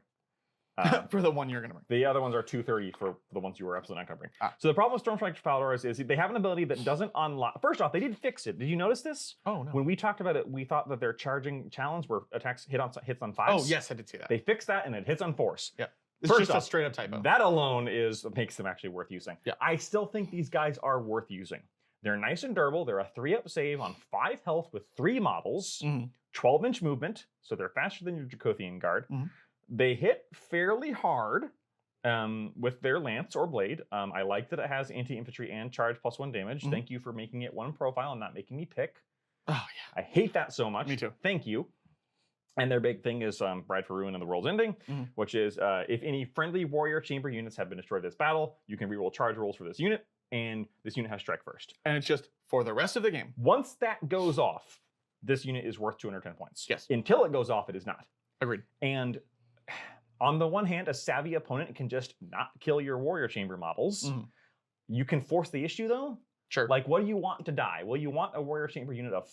S2: For the one you're going to bring.
S1: The other ones are 230 for the ones you were absolutely not going to bring.
S2: Ah.
S1: So the problem with Stormstrike Paladors is they have an ability that doesn't unlock. First off, they did fix it. Did you notice this?
S2: Oh, no.
S1: When we talked about it, we thought that their charging challenge where attacks hits on 5s.
S2: Oh, yes, I did see that.
S1: They fixed that and it hits on 4s.
S2: Yeah. It's
S1: First
S2: just a
S1: off,
S2: straight up typo.
S1: That alone makes them actually worth using.
S2: Yeah.
S1: I still think these guys are worth using. They're nice and durable. They're a 3-up save on 5 health with 3 models, 12-inch movement, so they're faster than your Dracothian Guard. They hit fairly hard with their lance or blade. I like that it has anti-infantry and charge +1 damage. Thank you for making it one profile and not making me pick.
S2: Oh, yeah.
S1: I hate that so much.
S2: Me too.
S1: Thank you. And their big thing is Bride for Ruin and the World's Ending, which is if any friendly warrior chamber units have been destroyed this battle, you can reroll charge rolls for this unit, and this unit has strike first.
S2: And it's just for the rest of the game.
S1: Once that goes off, this unit is worth 210 points.
S2: Yes.
S1: Until it goes off, it is not.
S2: Agreed.
S1: And on the one hand, a savvy opponent can just not kill your warrior chamber models. You can force the issue, though.
S2: Sure.
S1: Like, what do you want to die? Well, you want a warrior chamber unit of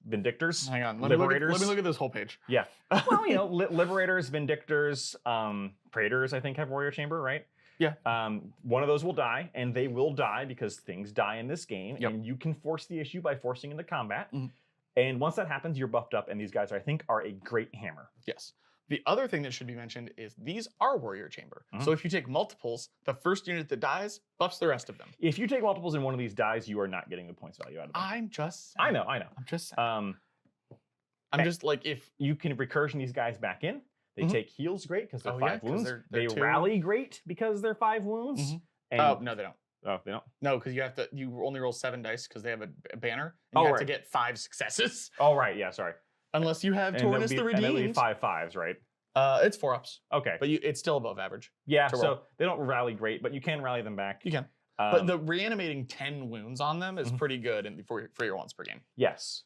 S1: Vindictors?
S2: Hang on. Let
S1: Liberators?
S2: me look at this whole page.
S1: Yeah. Well, Liberators, Vindictors, Praetors, I think, have warrior chamber, right?
S2: Yeah.
S1: One of those will die, and they will die because things die in this game,
S2: Yep.
S1: and you can force the issue by forcing into combat. And once that happens, you're buffed up, and these guys, I think, are a great hammer.
S2: Yes. The other thing that should be mentioned is these are warrior chamber. So if you take multiples, the first unit that dies buffs the rest of them.
S1: If you take multiples and one of these dies, you are not getting the points value out of them.
S2: I'm just
S1: I
S2: saying.
S1: know.
S2: I'm just saying. I'm just like, if
S1: You can recursion these guys back in. They take heals great because they're
S2: Oh,
S1: 5
S2: yeah, 'cause
S1: wounds.
S2: they're
S1: They
S2: 2.
S1: rally great because they're 5 wounds. And,
S2: oh, no, they don't.
S1: Oh, they don't?
S2: No, because you only roll 7 dice because they have a banner. And you have to get 5 successes.
S1: Oh, right. Yeah, sorry.
S2: Unless you have Taurus the
S1: And it'll be
S2: Redeemed.
S1: 5 5s, right?
S2: It's 4-ups.
S1: Okay.
S2: But it's still above average.
S1: Yeah,
S2: to
S1: so
S2: roll.
S1: they don't rally great, but you can rally them back.
S2: You can. But the reanimating 10 wounds on them is pretty good for your once per game.
S1: Yes.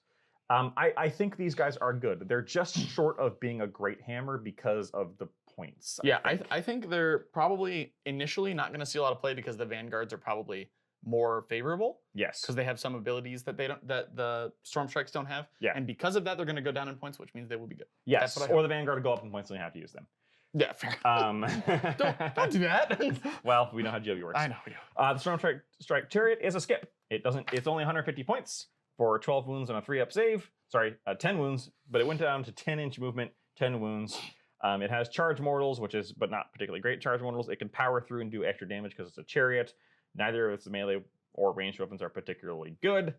S1: I think these guys are good. They're just short of being a great hammer because of the points.
S2: I think they're probably initially not going to see a lot of play because the Vanguards are probably more favorable.
S1: Yes.
S2: Because they have some abilities that the Storm Strikes don't have.
S1: Yeah.
S2: And because of that, they're going to go down in points, which means they will be good.
S1: Yes.
S2: That's what I
S1: Or the Vanguard will go up in points and you have to use them.
S2: Yeah, fair. Don't do that.
S1: Well, we know how GW works.
S2: I know we do.
S1: The Storm Strike Chariot is a skip. It doesn't. It's only 150 points for 12 wounds and a 3-up save. Sorry, 10 wounds, but it went down to 10-inch movement, 10 wounds. It has charge mortals, but not particularly great charge mortals. It can power through and do extra damage because it's a chariot. Neither of its melee or ranged weapons are particularly good.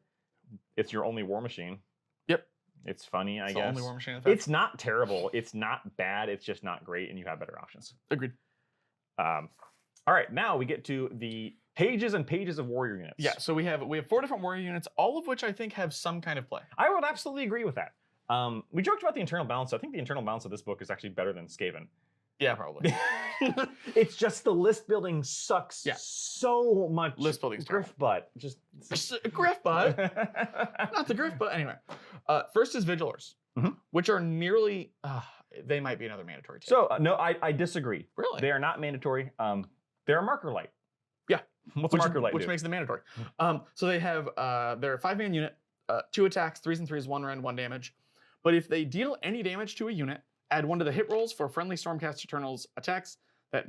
S1: It's your only war machine.
S2: Yep.
S1: It's funny, I
S2: It's
S1: guess.
S2: the only war machine.
S1: It's not terrible. It's not bad. It's just not great, and you have better options.
S2: Agreed.
S1: All right, now we get to the pages and pages of warrior units.
S2: Yeah, so we have 4 different warrior units, all of which I think have some kind of play.
S1: I would absolutely agree with that. We joked about the internal balance. I think the internal balance of this book is actually better than Skaven.
S2: Yeah, probably.
S1: It's just the list building sucks so much.
S2: List building's
S1: griff butt. Just
S2: griff butt. Not the griff butt. Anyway, first is Vigilers, which are nearly. They might be another mandatory. Take.
S1: So no, I disagree.
S2: Really?
S1: They are not mandatory. They're a marker light.
S2: Yeah.
S1: What's a marker light?
S2: Which makes them mandatory. So they have they're a 5-man unit, 2 attacks, 3s and 3s, 1 rend, 1 damage. But if they deal any damage to a unit, add 1 to the hit rolls for friendly Stormcast Eternals attacks that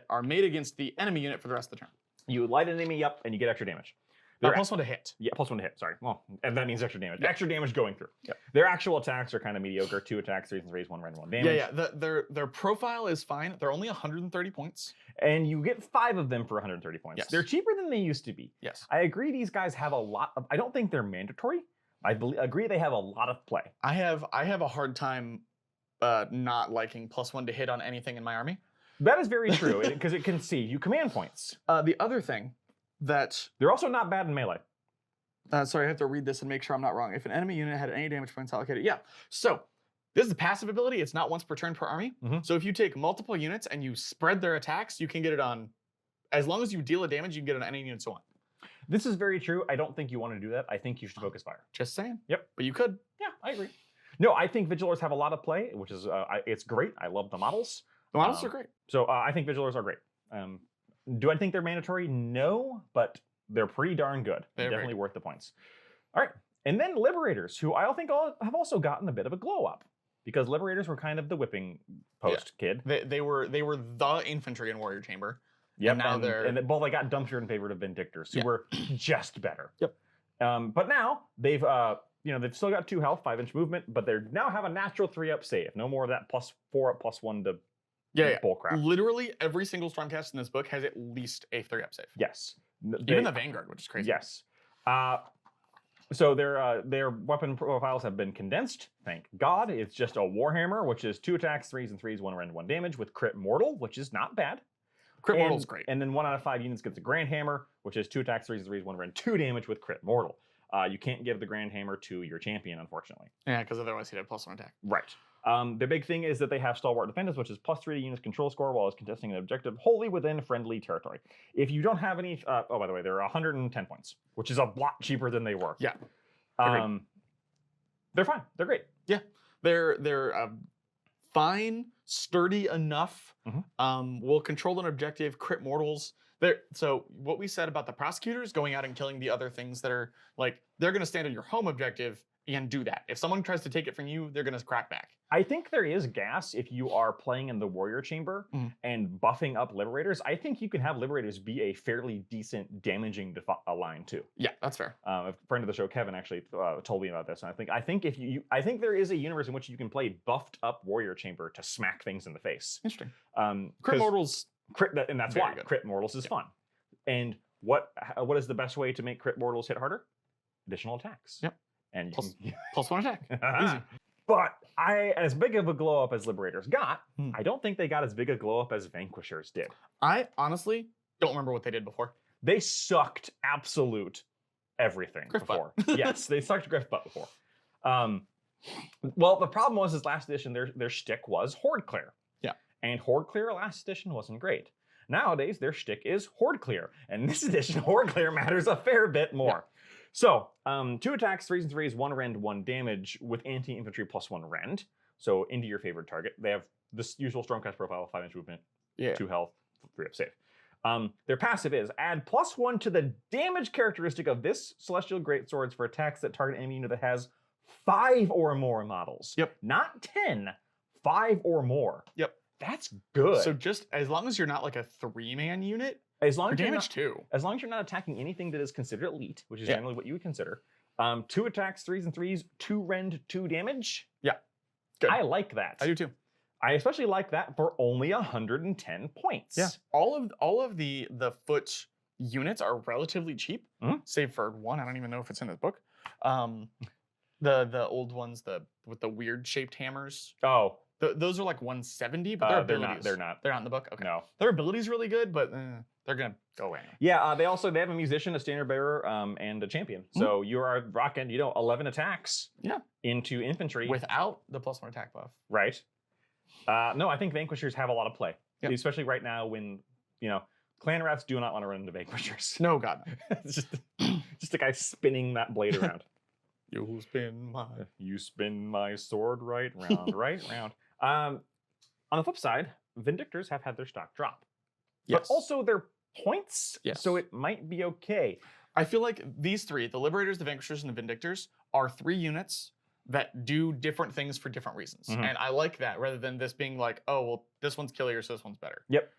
S2: are made against the enemy unit for the rest of the turn.
S1: You light an enemy up and you get extra damage.
S2: +1 to hit.
S1: Yeah, +1 to hit. Sorry. Well, and that means extra damage.
S2: Yep.
S1: Extra damage going through.
S2: Yep.
S1: Their actual attacks are kind of mediocre. 2 attacks, 3s and 3s, 1 rend, 1 damage.
S2: Yeah. Their profile is fine. They're only 130 points.
S1: And you get 5 of them for 130 points.
S2: Yes.
S1: They're cheaper than they used to be.
S2: Yes.
S1: I agree these guys have a lot of, I don't think they're mandatory. I agree they have a lot of play.
S2: I have a hard time not liking +1 to hit on anything in my army.
S1: That is very true, because it can see you command points.
S2: The other thing that...
S1: They're also not bad in melee.
S2: Sorry, I have to read this and make sure I'm not wrong. If an enemy unit had any damage points allocated... Yeah, so this is a passive ability. It's not once per turn per army. So if you take multiple units and you spread their attacks, you can get it on... As long as you deal a damage, you can get it on any units you want.
S1: This is very true. I don't think you want to do that. I think you should focus fire.
S2: Just saying.
S1: Yep.
S2: But you could.
S1: Yeah, I agree. No, I think Vigilers have a lot of play, which is it's great. I love the models.
S2: The models are great.
S1: So I think Vigilers are great. Do I think they're mandatory? No, but they're pretty darn good.
S2: They're
S1: definitely worth the points. All right, and then Liberators, who I think have also gotten a bit of a glow up, because Liberators were kind of the whipping post kid.
S2: They were the infantry in Warrior Chamber.
S1: Yep,
S2: and now
S1: they got dumpstered in favor of Vindictors, who were just better.
S2: Yep.
S1: But now they've they've still got 2 health, 5-inch movement, but they now have a natural 3-up save. No more of that +4 up +1 to bullcrap.
S2: Literally every single Stormcast in this book has at least a 3-up save.
S1: Yes.
S2: Even the Vanguard, which is crazy.
S1: Yes. So their weapon profiles have been condensed. Thank God. It's just a Warhammer, which is 2 attacks, 3s and 3s, 1 rend, 1 damage with crit mortal, which is not bad.
S2: Crit mortal's great.
S1: And then 1 out of 5 units gets a Grand Hammer, which is 2 attacks, 3s and 3s, 1 rend, 2 damage with crit mortal. You can't give the Grand Hammer to your champion, unfortunately.
S2: Yeah, because otherwise he'd have +1 attack.
S1: Right. The big thing is that they have Stalwart Defenders, which is +3 to units control score while it's contesting an objective wholly within friendly territory. If you don't have any... oh, by the way, they're 110 points, which is a lot cheaper than they were.
S2: Yeah.
S1: They're fine. They're great.
S2: Yeah. They're fine, sturdy enough. Will control an objective, crit mortals. So what we said about the prosecutors going out and killing the other things that are like, they're going to stand on your home objective and do that. If someone tries to take it from you, they're going to crack back.
S1: I think there is gas if you are playing in the Warrior Chamber and buffing up Liberators. I think you can have Liberators be a fairly decent damaging line too.
S2: Yeah, that's fair.
S1: A friend of the show, Kevin, actually told me about this, and I think if there is a universe in which you can play buffed up Warrior Chamber to smack things in the face.
S2: Interesting. Crit mortals,
S1: and that's why crit mortals is fun. And what is the best way to make crit mortals hit harder? Additional attacks.
S2: Yep.
S1: And
S2: +1 attack. Easy.
S1: But as big of a glow up as Liberators got, I don't think they got as big a glow up as Vanquishers did.
S2: I honestly don't remember what they did before.
S1: They sucked absolute everything before. Yes, they sucked Griff butt before. Well, the problem was is last edition their shtick was Horde Clear. Yeah. And Horde Clear last edition wasn't great. Nowadays their shtick is Horde Clear, and this edition Horde Clear matters a fair bit more. Yeah. So, 2 attacks, 3s and 3s, 1 rend, 1 damage with anti-infantry +1 rend. So, into your favorite target. They have this usual Stormcast profile, 5-inch movement, 2 health, 3-up save. Their passive is add +1 to the damage characteristic of this Celestial Greatswords for attacks that target enemy unit that has 5 or more models.
S2: Yep.
S1: Not 10, 5 or more.
S2: Yep.
S1: That's good.
S2: So just as long as you're not like a 3-man unit,
S1: as long
S2: for
S1: as you're
S2: damage
S1: not,
S2: 2.
S1: as long as you're not attacking anything that is considered elite, which is
S2: Yeah.
S1: generally what you would consider. 2 attacks, 3s and 3s, 2 rend, 2 damage.
S2: Yeah. Good.
S1: I like that.
S2: I do too.
S1: I especially like that for only 110 points.
S2: Yeah. All of the foot units are relatively cheap, save for one. I don't even know if it's in this book. The old ones, with the weird shaped hammers.
S1: Oh,
S2: those are like 170, but their abilities.
S1: They're not.
S2: They're not in the book. Okay.
S1: No.
S2: Their ability's really good, but they're gonna go away.
S1: Yeah. They have a musician, a standard bearer, and a champion. So you are rocking, 11 attacks.
S2: Yeah.
S1: Into infantry
S2: without the +1 attack buff.
S1: Right. No, I think Vanquishers have a lot of play, especially right now when clan rats do not want to run into Vanquishers.
S2: No, God, no.
S1: It's just a guy spinning that blade around.
S2: You
S1: spin my sword right round, right round. On the flip side, Vindictors have had their stock drop, but also their points.
S2: Yes.
S1: So it might be okay.
S2: I feel like these 3, the Liberators, the Vanquishers, and the Vindictors, are 3 units that do different things for different reasons. And I like that rather than this being like, oh, well, this one's killier, so this one's better.
S1: Yep.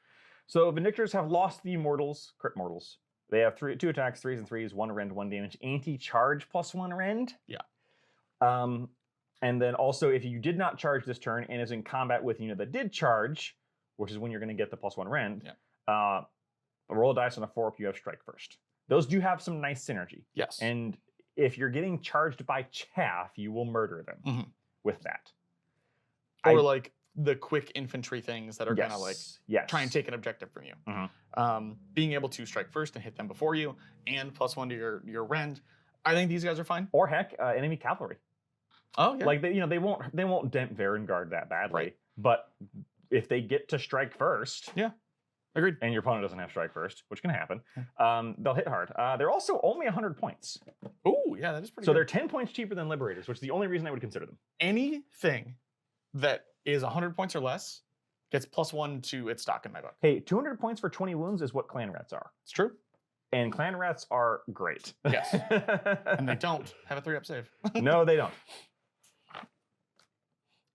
S1: So Vindictors have lost the Mortals, crit Mortals. They have 2 attacks, 3s and 3s, 1 rend, 1 damage, anti-charge +1 rend.
S2: Yeah.
S1: And then also, if you did not charge this turn and is in combat with a unit that did charge, which is when you're going to get the +1 rend, roll a dice on a 4-up, you have strike first. Those do have some nice synergy.
S2: Yes.
S1: And if you're getting charged by chaff, you will murder them with that.
S2: Or like the quick infantry things that are gonna like try and take an objective from you. Being able to strike first and hit them before you, and +1 to your rend. I think these guys are fine.
S1: Or heck, enemy cavalry.
S2: Oh yeah.
S1: Like they won't dent Varengard that badly.
S2: Right.
S1: But if they get to strike first,
S2: agreed.
S1: And your opponent doesn't have strike first, which can happen, they'll hit hard. They're also only 100 points.
S2: Oh yeah, that is pretty.
S1: So
S2: good.
S1: they're 10 points cheaper than Liberators, which is the only reason I would consider them.
S2: Anything that is 100 points or less gets +1 to its stock in my book.
S1: Hey, 200 points for 20 wounds is what clan rats are.
S2: It's true.
S1: And clan rats are great.
S2: Yes. And they don't have a 3-up save.
S1: No, they don't.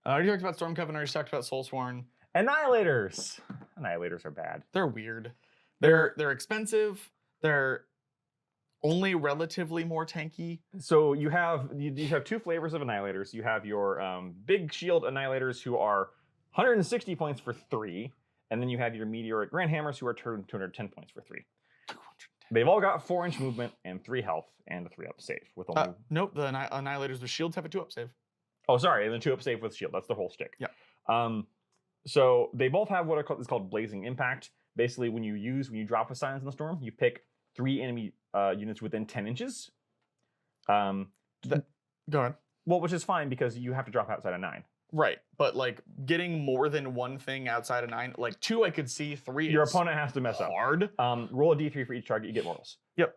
S2: I already talked about Storm Coven. I already talked about Soulsworn.
S1: Annihilators. Annihilators are bad.
S2: They're weird. They're expensive. They're only relatively more tanky.
S1: So you have 2 flavors of Annihilators. You have your big shield Annihilators who are 160 points for 3, and then you have your Meteoric Grandhammers who are 210 points for 3. They've all got 4-inch movement and 3 health and a 3-up save with only.
S2: Nope, the Annihilators with shields have a 2-up save.
S1: Oh, sorry, and then 2-up save with shield. That's the whole shtick.
S2: Yeah.
S1: So they both have what is called Blazing Impact. Basically, when you drop a Silence in the Storm, you pick 3 enemy units within 10 inches.
S2: Go ahead.
S1: Well, which is fine because you have to drop outside of 9.
S2: Right, but like getting more than one thing outside of 9, like 2 I could see, 3
S1: Your
S2: is
S1: opponent has to mess
S2: hard.
S1: up. Roll a d3 for each target, you get mortals.
S2: Yep.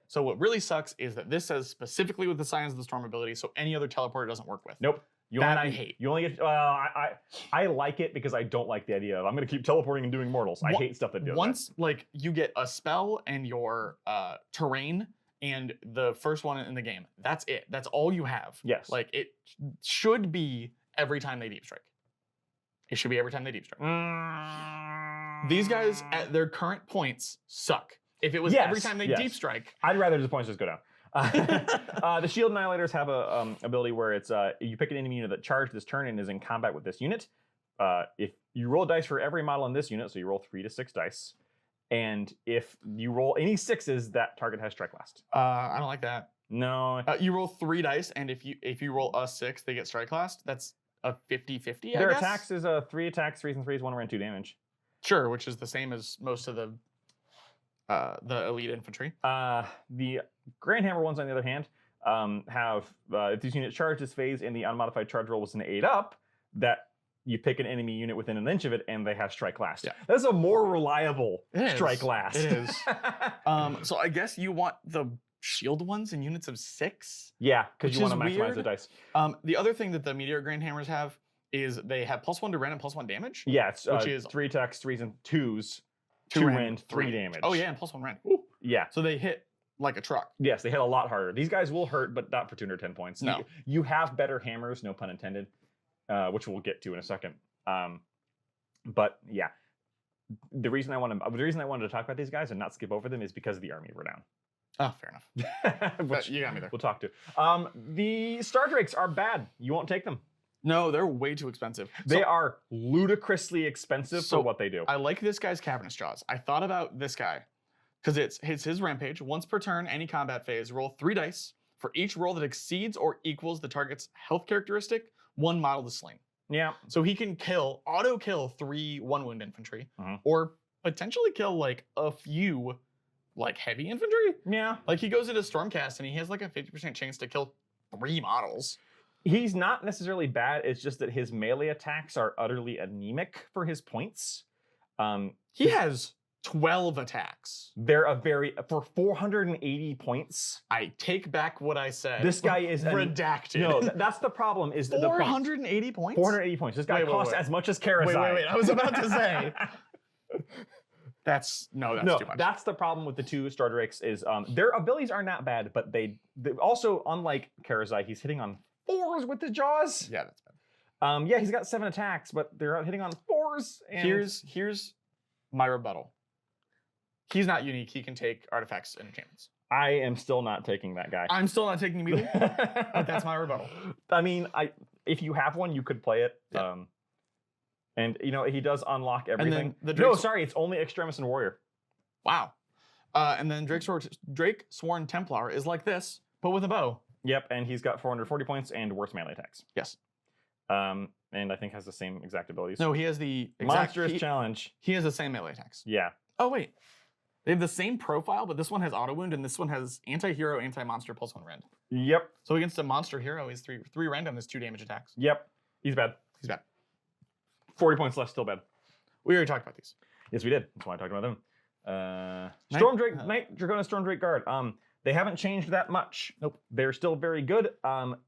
S1: So
S2: what really sucks is that this says specifically with the Silence of the Storm ability, so any other teleporter doesn't work with.
S1: Nope.
S2: I hate.
S1: You only get. I like it because I don't like the idea of I'm going to keep teleporting and doing mortals. I hate stuff that does
S2: once like you get a spell and your terrain and the first one in the game. That's it. That's all you have.
S1: Yes.
S2: Like it should be every time they deep strike. It should be every time they deep strike. These guys at their current points suck. If it was every time they deep strike,
S1: I'd rather the points just go down. The Shield Annihilators have a ability where it's you pick an enemy unit that charged this turn and is in combat with this unit. If you roll dice for every model in this unit, so you roll 3 to 6 dice, and if you roll any 6s, that target has strike last.
S2: I don't like that.
S1: No.
S2: You roll 3 dice, and if you roll a 6, they get strike last. That's a 50-50.
S1: Their attacks is 3 attacks, 3s and 3s, 1 rend, 2 damage.
S2: Sure, which is the same as most of the elite infantry.
S1: The Grandhammer ones, on the other hand, have if this unit charged this phase and the unmodified charge roll was an 8 up, that you pick an enemy unit within an inch of it and they have strike last.
S2: Yeah.
S1: That's a more reliable strike last.
S2: It is. So I guess you want the shield ones in units of 6?
S1: Yeah, because you want to maximize
S2: weird.
S1: the dice.
S2: The other thing that the Meteor Grandhammers have is they have +1 to rend and +1 damage.
S1: Yeah, it's
S2: which is
S1: 3 attacks, 3s and 2s, 2 rend, 3 damage.
S2: Oh yeah, and +1 rend. Ooh.
S1: Yeah.
S2: So they hit like a truck.
S1: Yes, they hit a lot harder. These guys will hurt, but not for 210 points.
S2: No.
S1: You have better hammers, no pun intended. which we'll get to in a second. But yeah, the reason I wanted to talk about these guys and not skip over them is because the army were down.
S2: Oh, fair enough.
S1: Which
S2: you got me there.
S1: We'll talk to. The Star Drakes are bad. You won't take them.
S2: No, they're way too expensive.
S1: They are ludicrously expensive for what they do.
S2: I like this guy's Cavernous Jaws. I thought about this guy because it's his rampage. Once per turn, any combat phase, roll 3 dice. For each roll that exceeds or equals the target's health characteristic, 1 model is slain.
S1: Yeah.
S2: So he can auto kill 3 1-wound infantry, or potentially kill like a few like heavy infantry.
S1: Yeah.
S2: Like he goes into Stormcast and he has like a 50% chance to kill 3 models.
S1: He's not necessarily bad. It's just that his melee attacks are utterly anemic for his points.
S2: He has 12 attacks.
S1: They're for 480 points.
S2: I take back what I said.
S1: This guy is
S2: redacted.
S1: No, that's the problem. Is
S2: 480 points?
S1: 480 points. This guy costs as much as Karazai.
S2: Wait. I was about to say. That's too much.
S1: That's the problem with the 2 Star Drakes is their abilities are not bad, but they also, unlike Karazai, he's hitting on 4s with his jaws.
S2: Yeah, that's bad.
S1: Yeah, he's got 7 attacks, but they're hitting on 4s. And
S2: Here's my rebuttal. He's not unique. He can take artifacts and enchantments.
S1: I am still not taking that guy.
S2: I'm still not taking him either, but that's my rebuttal.
S1: I mean, if you have one, you could play it.
S2: Yeah.
S1: And he does unlock everything. It's only Extremis and Warrior.
S2: Wow. And then Drake Sworn Templar is like this, but with a bow.
S1: Yep, and he's got 440 points and worse melee attacks.
S2: Yes.
S1: And I think has the same exact abilities.
S2: No, he has the
S1: Monstrous Challenge.
S2: He has the same melee attacks.
S1: Yeah.
S2: Oh wait, they have the same profile, but this one has auto wound and this one has anti-hero, anti-monster, +1 rend.
S1: Yep.
S2: So against a monster hero, he's 3 rend and there's 2 damage attacks.
S1: Yep. He's bad. 40 points left, still bad.
S2: We already talked about these.
S1: Yes, we did. That's why I talked about them. Knight Draconis Storm Drake Guard. They haven't changed that much.
S2: Nope.
S1: They're still very good.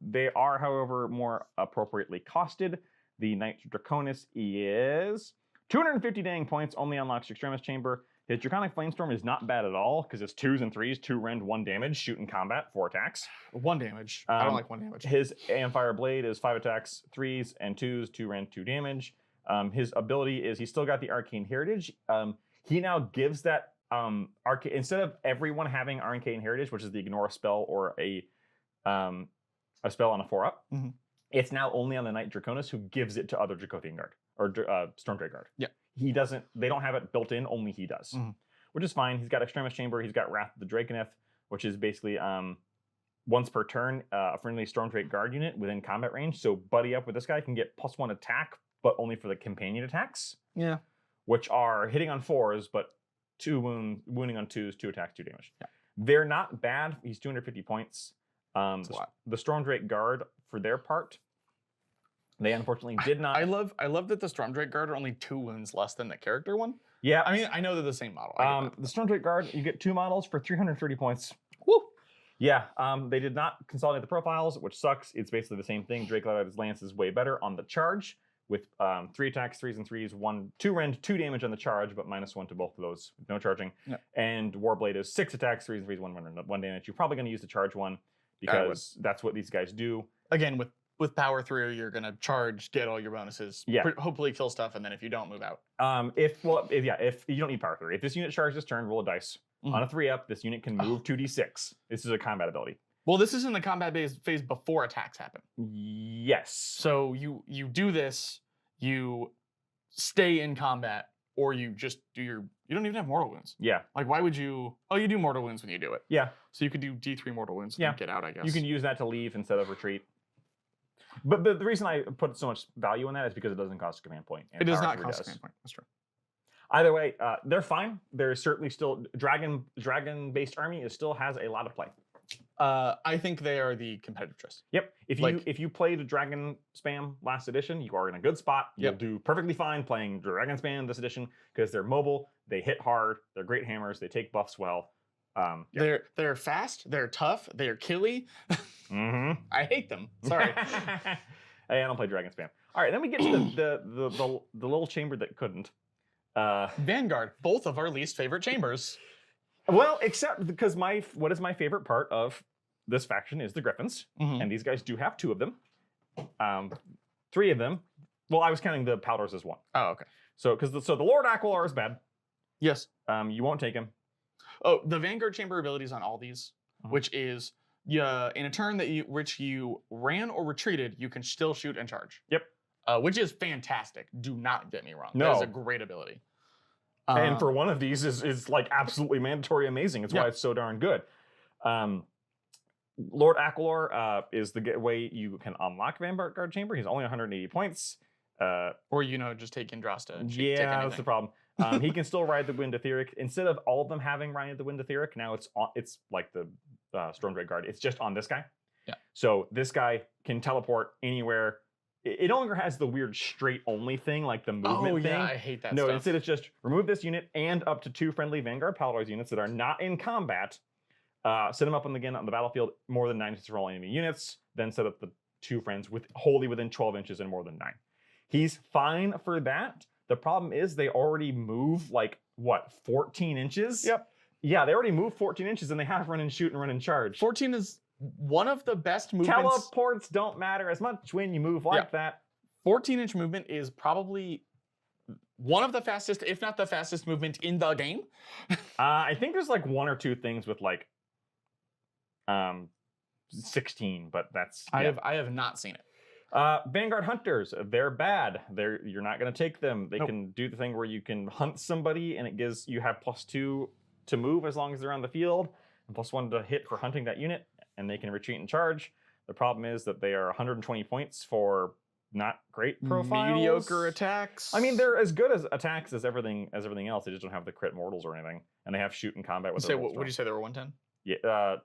S1: They are, however, more appropriately costed. The Knight Draconis is 250 dang points, only unlocks Extremis Chamber. His Draconic Flamestorm is not bad at all, because it's 2s and 3s, 2 rend, 1 damage, shoot in combat, 4 attacks.
S2: 1 damage. I don't like 1 damage.
S1: His Ampfire Blade is 5 attacks, 3s and 2s, 2 rend, 2 damage. His ability is he's still got the Arcane Heritage. He now gives that instead of everyone having Arcane Heritage, which is the ignore spell or a spell on a 4-up, it's now only on the Knight Draconis, who gives it to other Dracothian Guard or Storm Drake Guard.
S2: Yeah.
S1: They don't have it built in, only he does. Which is fine. He's got Extremis Chamber, he's got Wrath of the Draconith, which is basically once per turn, a friendly Storm Drake Guard unit within combat range. So buddy up with this guy can get +1 attack, but only for the companion attacks.
S2: Yeah.
S1: Which are hitting on 4s, but 2 wounding on 2s, 2 attacks, 2 damage.
S2: Yeah.
S1: They're not bad. He's 250 points.
S2: That's a lot.
S1: The Storm Drake Guard, for their part, they unfortunately did not.
S2: I love that the Storm Drake Guard are only 2 wounds less than the character one.
S1: Yeah.
S2: I mean, I know they're the same model.
S1: The Storm Drake Guard, you get 2 models for 330 points.
S2: Woo!
S1: Yeah. They did not consolidate the profiles, which sucks. It's basically the same thing. Drake Lance is way better on the charge, with 3 attacks, 3s and 3s, 2 rend, 2 damage on the charge, but -1 to both of those with no charging.
S2: Yep.
S1: And Warblade is 6 attacks, 3s and 3s, 1 rend, 1 damage. You're probably going to use the charge one because that's what these guys do.
S2: Again, with power 3, you're going to charge, get all your bonuses, hopefully kill stuff, and then if you don't, move out.
S1: If you don't need power 3. If this unit charges this turn, roll a dice. On a 3-up, this unit can move 2d6. This is a combat ability.
S2: Well, this is in the combat phase before attacks happen.
S1: Yes.
S2: So you do this, you stay in combat, or you just do you don't even have mortal wounds.
S1: Yeah.
S2: Like, why would you? Oh, you do mortal wounds when you do it.
S1: Yeah.
S2: So you could do D3 mortal wounds and get out, I guess.
S1: You can use that to leave instead of retreat. But the reason I put so much value in that is because it doesn't cost a command point.
S2: It does not cost a command point. That's true.
S1: Either way, they're fine. There's certainly still dragon-based army still has a lot of play.
S2: I think they are the competitive choice.
S1: Yep. If you played Dragon Spam last edition, you are in a good spot. You'll do perfectly fine playing Dragon Spam this edition because they're mobile, they hit hard, they're great hammers, they take buffs well.
S2: They're fast, they're tough, they're killy. I hate them. Sorry.
S1: Hey, I don't play Dragon Spam. All right, then we get to the little chamber that couldn't.
S2: Vanguard, both of our least favorite chambers.
S1: Well, except because what is my favorite part of this faction is the Griffins, and these guys do have 2 of them. 3 of them. Well, I was counting the Powders as 1.
S2: Oh, okay.
S1: So because the Lord Aquilar is bad.
S2: Yes.
S1: You won't take him.
S2: Oh, the Vanguard Chamber abilities on all these,
S1: Mhm.
S2: which is in a turn which you ran or retreated, you can still shoot and charge.
S1: Yep.
S2: Which is fantastic. Do not get me wrong.
S1: No.
S2: That is a great ability.
S1: And for one of these is like absolutely mandatory amazing. It's why it's so darn good. Lord Aquilar is the way you can unlock Vanguard Chamber. He's only 180 points.
S2: Or just take Indrasta. And take
S1: Yeah, that's
S2: anything.
S1: the problem. He can still ride the Wind Etheric. Instead of all of them having ride the Wind Etheric, now it's like the Storm Dread Guard. It's just on this guy.
S2: Yeah.
S1: So this guy can teleport anywhere. It no longer has the weird straight only thing, like the movement thing.
S2: I hate that
S1: No,
S2: stuff.
S1: instead it's just remove this unit and up to 2 friendly Vanguard Paladars units that are not in combat. Set them up on the battlefield more than 9 inches for all enemy units. Then set up the 2 friends wholly within 12 inches and more than 9. He's fine for that. The problem is they already move 14 inches?
S2: Yep.
S1: Yeah, they already move 14 inches and they have run and shoot and run and charge.
S2: 14 is one of the best movements.
S1: Teleports don't matter as much when you move like that.
S2: 14-inch movement is probably one of the fastest, if not the fastest movement in the game.
S1: I think there's 1 or 2 things with 16, but that's
S2: I have not seen it.
S1: Vanguard Hunters, they're bad. You're not going to take them. They can do the thing where you can hunt somebody and you have +2 to move as long as they're on the field, and +1 to hit for hunting that unit, and they can retreat and charge. The problem is that they are 120 points for not great profiles.
S2: Mediocre attacks.
S1: I mean, they're as good as attacks as everything else. They just don't have the crit mortals or anything, and they have shoot in combat with.
S2: What did you say? They were 110.
S1: Yeah,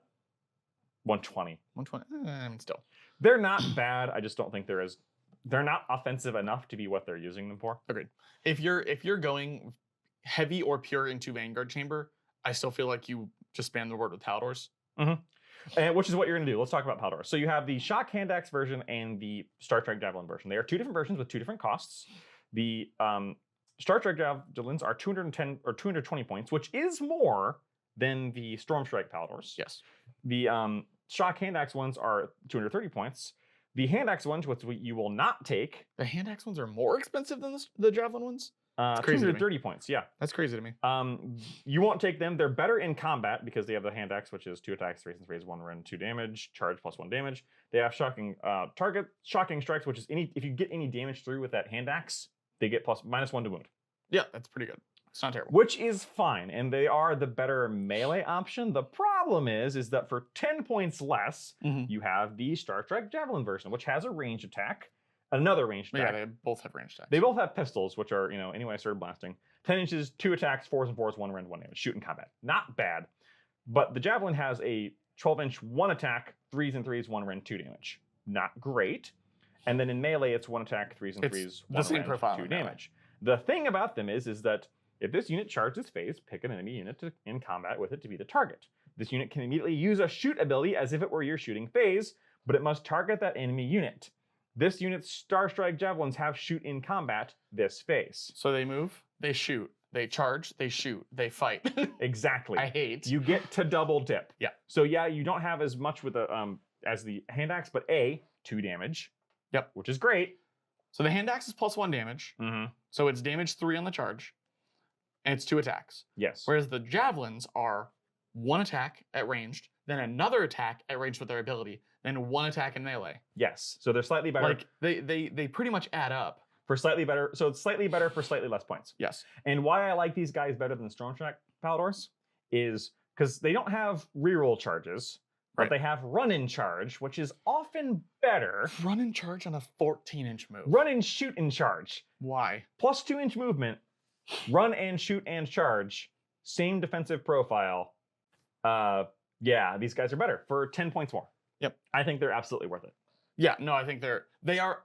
S1: 120.
S2: 120. Still,
S1: they're not bad. I just don't think they're not offensive enough to be what they're using them for.
S2: Agreed. If you're going heavy or pure into Vanguard Chamber, I still feel like you just spam the word with Paladors.
S1: Mm-hmm. And which is what you're going to do. Let's talk about Paladors. So you have the Shock Hand Axe version and the Star Trek Javelin version. They are 2 different versions with 2 different costs. The Star Trek Javelins are 210 or 220 points, which is more than the Storm Strike Paladors.
S2: Yes.
S1: The Shock Hand Axe ones are 230 points. The Hand Axe ones, which you will not take.
S2: The Hand Axe ones are more expensive than the Javelin ones?
S1: 230 points, yeah.
S2: That's crazy to me.
S1: You won't take them. They're better in combat because they have the Hand Axe, which is 2 attacks, 3 and 3 is 1 run, 2 damage, charge +1 damage. They have shocking strikes, which is if you get any damage through with that Hand Axe, they get -1 to wound.
S2: Yeah, that's pretty good. It's not terrible.
S1: Which is fine, and they are the better melee option. The problem is that for 10 points less, you have the Star Trek Javelin version, which has a range attack. Another ranged attack.
S2: Yeah, they both have ranged attacks.
S1: They both have pistols, which are, anyway, I started blasting. 10 inches, 2 attacks, 4s and 4s, 1 rend, 1 damage. Shoot in combat. Not bad. But the Javelin has a 12-inch, 1 attack, 3s and 3s, 1 rend, 2 damage. Not great. And then in melee, it's 1 attack, 3s and 3s, 1
S2: same
S1: rend,
S2: profile
S1: 2
S2: in melee.
S1: damage. The thing about them is that if this unit charges phase, pick an enemy unit in combat with it to be the target. This unit can immediately use a shoot ability as if it were your shooting phase, but it must target that enemy unit. This unit's Star Strike Javelins have shoot in combat this phase.
S2: So they move, they shoot, they charge, they shoot, they fight.
S1: Exactly.
S2: I hate.
S1: You get to double dip.
S2: Yeah.
S1: So yeah, you don't have as much with the as the Hand Axe, but 2 damage.
S2: Yep.
S1: Which is great.
S2: So the Hand Axe is +1 damage. So it's damage 3 on the charge, and it's 2 attacks.
S1: Yes.
S2: Whereas the Javelins are 1 attack at ranged, then another attack at ranged with their ability, then 1 attack in melee.
S1: Yes. So they're slightly better.
S2: Like they pretty much add up.
S1: For slightly better. So it's slightly better for slightly less points.
S2: Yes.
S1: And why I like these guys better than Storm Strike Paladors is because they don't have reroll charges, but they have run and charge, which is often better.
S2: Run and charge on a 14-inch move.
S1: Run and shoot and charge.
S2: Why?
S1: Plus 2-inch movement. Run and shoot and charge. Same defensive profile. Yeah, these guys are better for 10 points more.
S2: Yep.
S1: I think they're absolutely worth it.
S2: Yeah, no, I think they are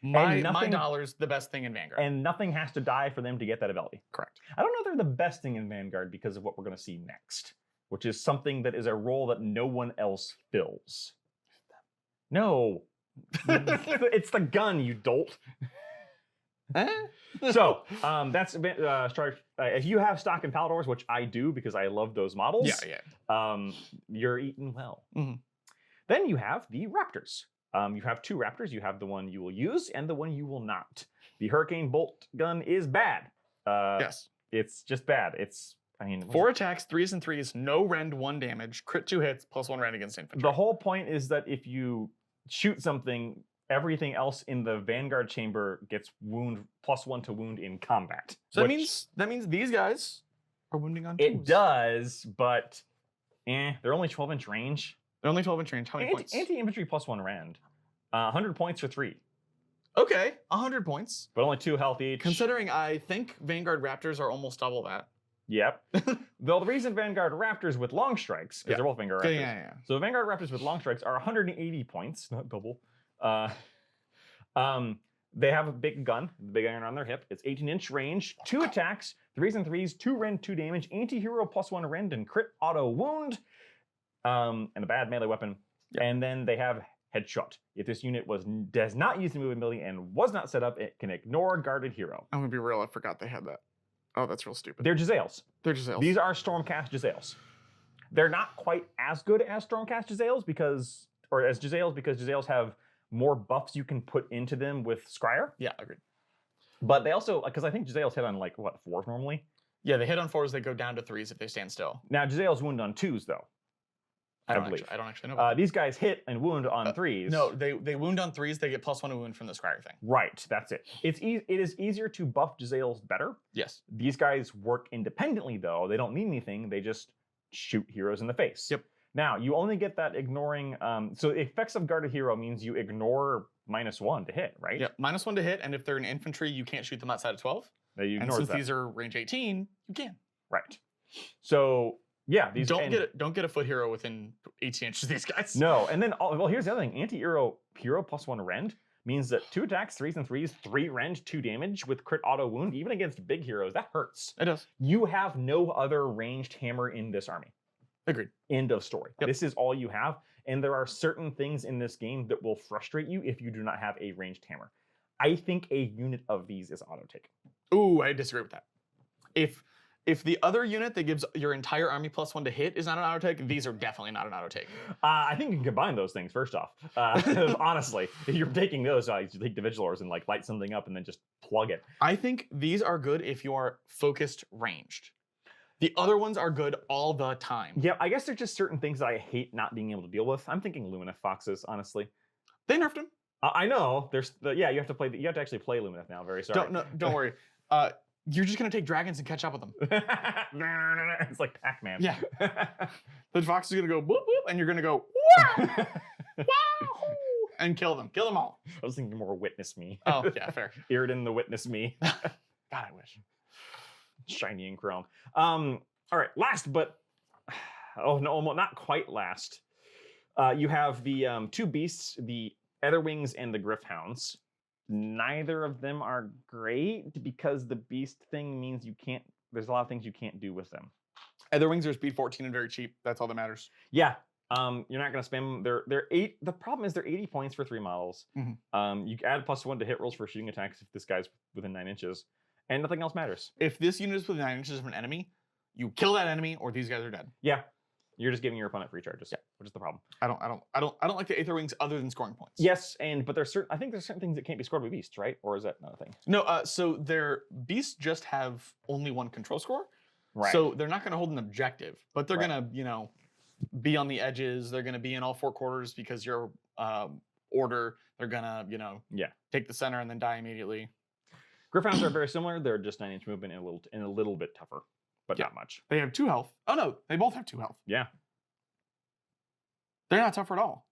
S2: my dollars the best thing in Vanguard.
S1: And nothing has to die for them to get that ability.
S2: Correct.
S1: I don't know if they're the best thing in Vanguard because of what we're going to see next, which is something that is a role that no one else fills. No. It's the gun, you dolt. So that's if you have stock in Paladors, which I do because I love those models.
S2: Yeah.
S1: You're eating well.
S2: Mm-hmm.
S1: Then you have the Raptors. You have 2 raptors. You have the one you will use and the one you will not. The Hurricane Bolt gun is bad.
S2: Yes.
S1: It's just bad. It's, I mean...
S2: 4 attacks, 3s and 3s, no rend, 1 damage, crit 2 hits, +1 rend against infantry.
S1: The whole point is that if you shoot something, everything else in the Vanguard chamber gets wound +1 to wound in combat.
S2: So that means these guys are wounding on 2s.
S1: It does, but they're only 12-inch range.
S2: They're only 12-inch range. How many points?
S1: Anti-infantry +1 rend. 100 points for 3.
S2: Okay, 100 points.
S1: But only 2 health each.
S2: Considering I think Vanguard Raptors are almost double that.
S1: Yep. Though the reason Vanguard Raptors with long strikes, because they're both Vanguard Raptors.
S2: Yeah.
S1: So Vanguard Raptors with long strikes are 180 points, not double. They have a big gun, the big iron on their hip. It's 18-inch range, 2 attacks, 3s and 3s, 2 rend, 2 damage, anti-hero +1 rend, and crit auto wound, and a bad melee weapon.
S2: Yep.
S1: And then they have headshot. If this unit does not use the movement ability and was not set up, it can ignore guarded hero.
S2: I'm gonna be real, I forgot they had that. Oh, that's real stupid.
S1: They're Giselles.
S2: They're Giselles.
S1: These are Stormcast Giselles. They're not quite as good as Stormcast Giselles because Giselles have more buffs you can put into them with Scryer.
S2: Yeah, agreed.
S1: But they also, because I think Giselles hit on like, what, 4 normally?
S2: Yeah, they hit on 4s, they go down to 3s if they stand still.
S1: Now, Giselles wound on 2s, though.
S2: I don't actually know. About
S1: these guys hit and wound on 3s.
S2: No, they wound on 3s, they get +1 to wound from the Scryer thing.
S1: Right, that's it. It is easier to buff Giselles better.
S2: Yes.
S1: These guys work independently, though. They don't need anything. They just shoot heroes in the face.
S2: Yep.
S1: Now, you only get that ignoring... so effects of guarded hero means you ignore -1 to hit, right?
S2: Yep, -1 to hit, and if they're in infantry, you can't shoot them outside of 12.
S1: You
S2: and since these are range 18, you can.
S1: Right. So, yeah. These
S2: don't get a foot hero within 18 inches of these guys.
S1: No, and then, well, here's the other thing. Anti-hero +1 rend means that 2 attacks, 3s and 3s, 3 rend, 2 damage with crit auto wound, even against big heroes, that hurts.
S2: It does.
S1: You have no other ranged hammer in this army.
S2: Agreed.
S1: End of story.
S2: Yep.
S1: This is all you have, and there are certain things in this game that will frustrate you if you do not have a ranged hammer. I think a unit of these is auto-take.
S2: Ooh, I disagree with that. If the other unit that gives your entire army +1 to hit is not an auto-take, these are definitely not an auto-take.
S1: I think you can combine those things, first off. Honestly, if you're taking those, you take the Vigilors and like light something up and then just plug it.
S2: I think these are good if you are focused ranged. The other ones are good all the time.
S1: Yeah, I guess there's just certain things that I hate not being able to deal with. I'm thinking Lumineth Foxes, honestly.
S2: They nerfed them.
S1: I know. You have to actually play Lumineth now. Very sorry.
S2: Don't worry. You're just gonna take dragons and catch up with them.
S1: It's like Pac-Man.
S2: Yeah. The fox is gonna go boop boop, and you're gonna go wow, wow, and kill them. Kill them all.
S1: I was thinking more Witness Me.
S2: Oh yeah, fair.
S1: Irridin the Witness Me.
S2: God, I wish.
S1: Shiny and chrome. All right, last but not quite last. You have the 2 beasts, the Etherwings and the Gryph-hounds. Neither of them are great because the beast thing means there's a lot of things you can't do with them.
S2: Etherwings are speed 14 and very cheap. That's all that matters.
S1: Yeah. You're not going to spam them. They're 8. The problem is they're 80 points for 3 models.
S2: Mm-hmm.
S1: You add +1 to hit rolls for shooting attacks if this guy's within 9 inches. And nothing else matters.
S2: If this unit is within 9 inches of an enemy, you kill that enemy or these guys are dead.
S1: Yeah. You're just giving your opponent free charges.
S2: Yeah.
S1: Which is the problem.
S2: I don't like the Aetherwings other than scoring points.
S1: Yes, but I think there's certain things that can't be scored by beasts, right? Or is that not a thing?
S2: No, so their beasts just have only 1 control score.
S1: Right.
S2: So they're not gonna hold an objective, but they're gonna, be on the edges, they're gonna be in all 4 quarters because your order, they're gonna, take the center and then die immediately.
S1: Gryph-hounds are very similar. They're just 9-inch movement and a little bit tougher, but not much.
S2: They have 2 health. Oh no, they both have 2 health.
S1: Yeah.
S2: They're not tougher at all.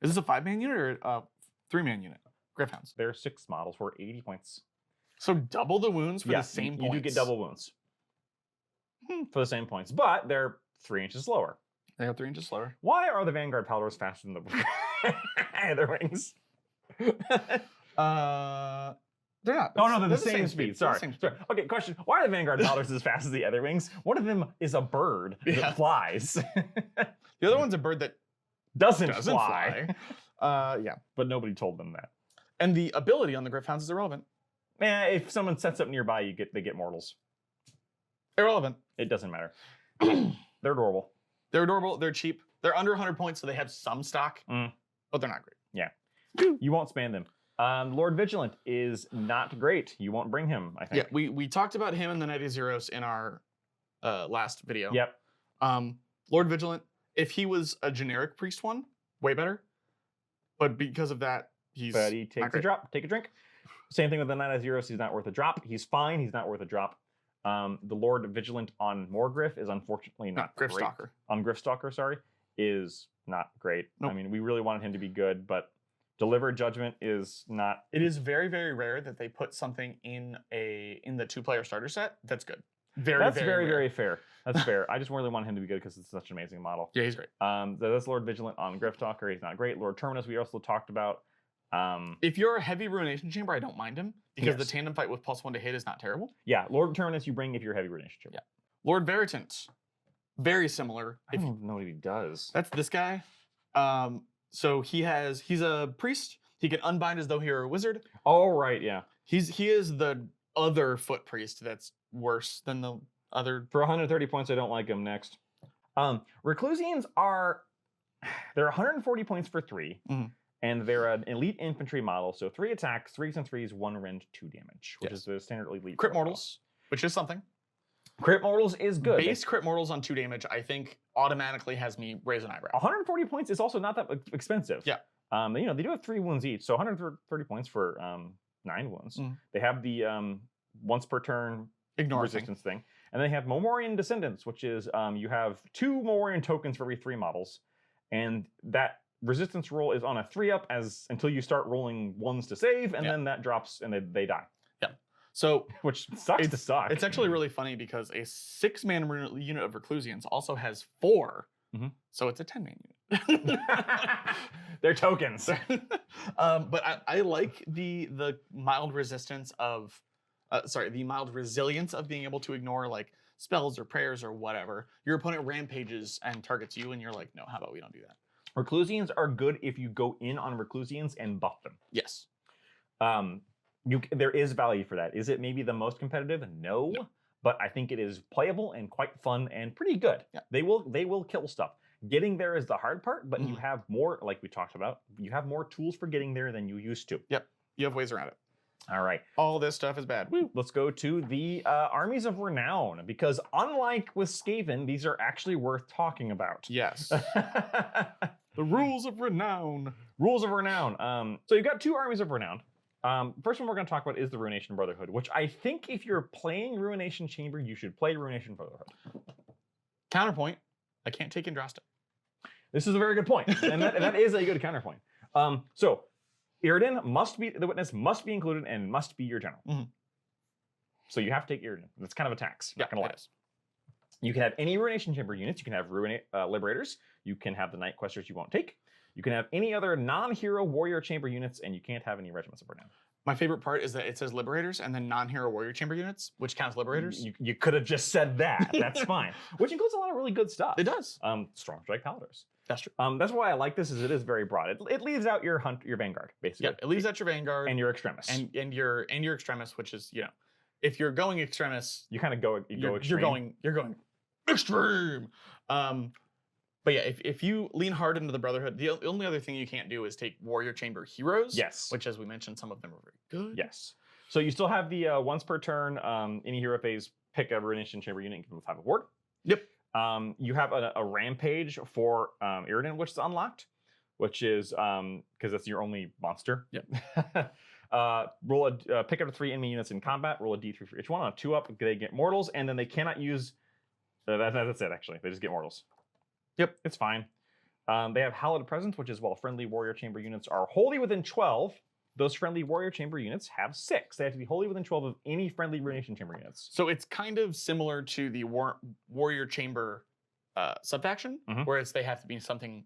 S2: Is this a 5-man unit or a 3-man unit? Gryph-hounds.
S1: They're 6 models for 80 points.
S2: So double the wounds for the same points.
S1: You do get double wounds for the same points, but they're 3 inches slower.
S2: They are 3 inches slower.
S1: Why are the Vanguard Paladors faster than the Etherwings?
S2: They're not.
S1: Oh, no, they're the same speed. Sorry. Okay, question. Why are the Vanguard Paladors as fast as the Etherwings? One of them is a bird that flies.
S2: The other one's a bird that
S1: doesn't fly.
S2: Yeah.
S1: But nobody told them that.
S2: And the ability on the Gryph-hounds is irrelevant.
S1: If someone sets up nearby, they get mortals.
S2: Irrelevant.
S1: It doesn't matter. They're adorable.
S2: They're adorable. They're cheap. They're under 100 points, so they have some stock, but they're not great.
S1: Yeah. You won't span them. Lord Vigilant is not great. You won't bring him, I think.
S2: Yeah, we talked about him and the Knight of Zeros in our last video.
S1: Yep.
S2: Lord Vigilant, if he was a generic priest one, way better. But because of that,
S1: But he takes a drop. Take a drink. Same thing with the Knight of Zeros. He's not worth a drop. He's fine. He's not worth a drop. The Lord Vigilant on Morgriff is unfortunately not great.
S2: Griffstalker.
S1: On Griffstalker, sorry, is not great.
S2: Nope.
S1: I mean, we really wanted him to be good, but Delivered Judgment is not.
S2: It is very, very rare that they put something in the 2-player starter set that's good.
S1: That's very,
S2: rare.
S1: very fair. That's fair. I just really want him to be good because it's such an amazing model.
S2: Yeah, he's great.
S1: That's Lord Vigilant on Griffstalker. He's not great. Lord Terminus, we also talked about.
S2: If you're a heavy Ruination Chamber, I don't mind him because the tandem fight with +1 to hit is not terrible.
S1: Yeah, Lord Terminus you bring if you're heavy Ruination Chamber.
S2: Yeah. Lord Veritant, very similar.
S1: I don't even know what he does.
S2: That's this guy. So he's a priest. He can unbind as though he were a wizard.
S1: Oh right, yeah.
S2: He is the other foot priest that's worse than the other.
S1: For 130 points, I don't like him. Next, Reclusians they're 140 points for 3.
S2: Mhm.
S1: And they're an elite infantry model, so 3 attacks, 3s and 3s, 1 rend, 2 damage, which is the standard elite.
S2: Crit mortals, which is something.
S1: Crit mortals is good.
S2: Base crit mortals on 2 damage, I think, automatically has me raise an eyebrow.
S1: 140 points is also not that expensive.
S2: Yeah.
S1: They do have 3 wounds each, so 130 points for 9 wounds.
S2: Mhm.
S1: They have the once per turn
S2: Ignore
S1: resistance thing. And they have Momorian Descendants, which is you have 2 Momorian tokens for every 3 models. And that resistance roll is on a 3-up until you start rolling 1s to save, and then that drops and they die.
S2: Yeah. So
S1: which sucks to suck.
S2: It's actually really funny because a 6-man unit of Reclusians also has 4.
S1: Mhm.
S2: So it's a 10-man unit.
S1: They're tokens.
S2: But I like the mild resistance of the mild resilience of being able to ignore like spells or prayers or whatever. Your opponent rampages and targets you, and you're like, no, how about we don't do that?
S1: Reclusians are good if you go in on Reclusians and buff them.
S2: Yes.
S1: There is value for that. Is it maybe the most competitive? No. But I think it is playable and quite fun and pretty good.
S2: Yeah.
S1: They will kill stuff. Getting there is the hard part, but you have more, like we talked about, you have more tools for getting there than you used to.
S2: Yep. You have ways around it.
S1: All right.
S2: All this stuff is bad. Woo.
S1: Let's go to the Armies of Renown, because unlike with Skaven, these are actually worth talking about.
S2: Yes. The rules of renown.
S1: Rules of Renown. So you've got 2 Armies of Renown. First one we're going to talk about is the Ruination Brotherhood, which I think if you're playing Ruination Chamber, you should play Ruination Brotherhood.
S2: Counterpoint, I can't take Andraste.
S1: This is a very good point, and that is a good counterpoint. So Irridan the witness must be included and must be your general.
S2: Mhm.
S1: So you have to take Irridan. That's kind of a tax.
S2: Yeah,
S1: Not gonna lie.
S2: it is.
S1: You can have any Ruination Chamber units. You can have Liberators. You can have the Night Questers you won't take. You can have any other non-hero Warrior Chamber units, and you can't have any Regiments of Renown.
S2: My favorite part is that it says Liberators and then non-hero Warrior Chamber units, which counts Liberators.
S1: You could have just said that. That's fine. Which includes a lot of really good stuff.
S2: It does.
S1: Strong Strike Paladars.
S2: That's true.
S1: That's why I like this, is it is very broad. It leaves out your Vanguard, basically.
S2: Yeah, it leaves out your Vanguard
S1: And your Extremis.
S2: and your Extremis, which is, if you're going Extremis,
S1: you kind of go extreme.
S2: you're going extreme. But yeah, if you lean hard into the Brotherhood, the only other thing you can't do is take Warrior Chamber heroes.
S1: Yes.
S2: Which, as we mentioned, some of them are very good.
S1: Yes. So you still have the once per turn, any hero phase, pick a Ruination Chamber unit and give them 5 award.
S2: Yep.
S1: You have a Rampage for Irridan, which is unlocked, which is because that's your only monster.
S2: Yep.
S1: Roll a pick up to 3 enemy units in combat. Roll a d3 for each one. On a 2-up, they get mortals, and then they cannot use. That's it. Actually, they just get mortals. Yep, it's fine. They have Hallowed Presence, which is while friendly Warrior Chamber units are wholly within 12. Those friendly Warrior Chamber units have 6. They have to be wholly within 12 of any friendly Ruination Chamber units.
S2: So it's kind of similar to the Warrior Chamber subfaction,
S1: Mhm.
S2: whereas they have to be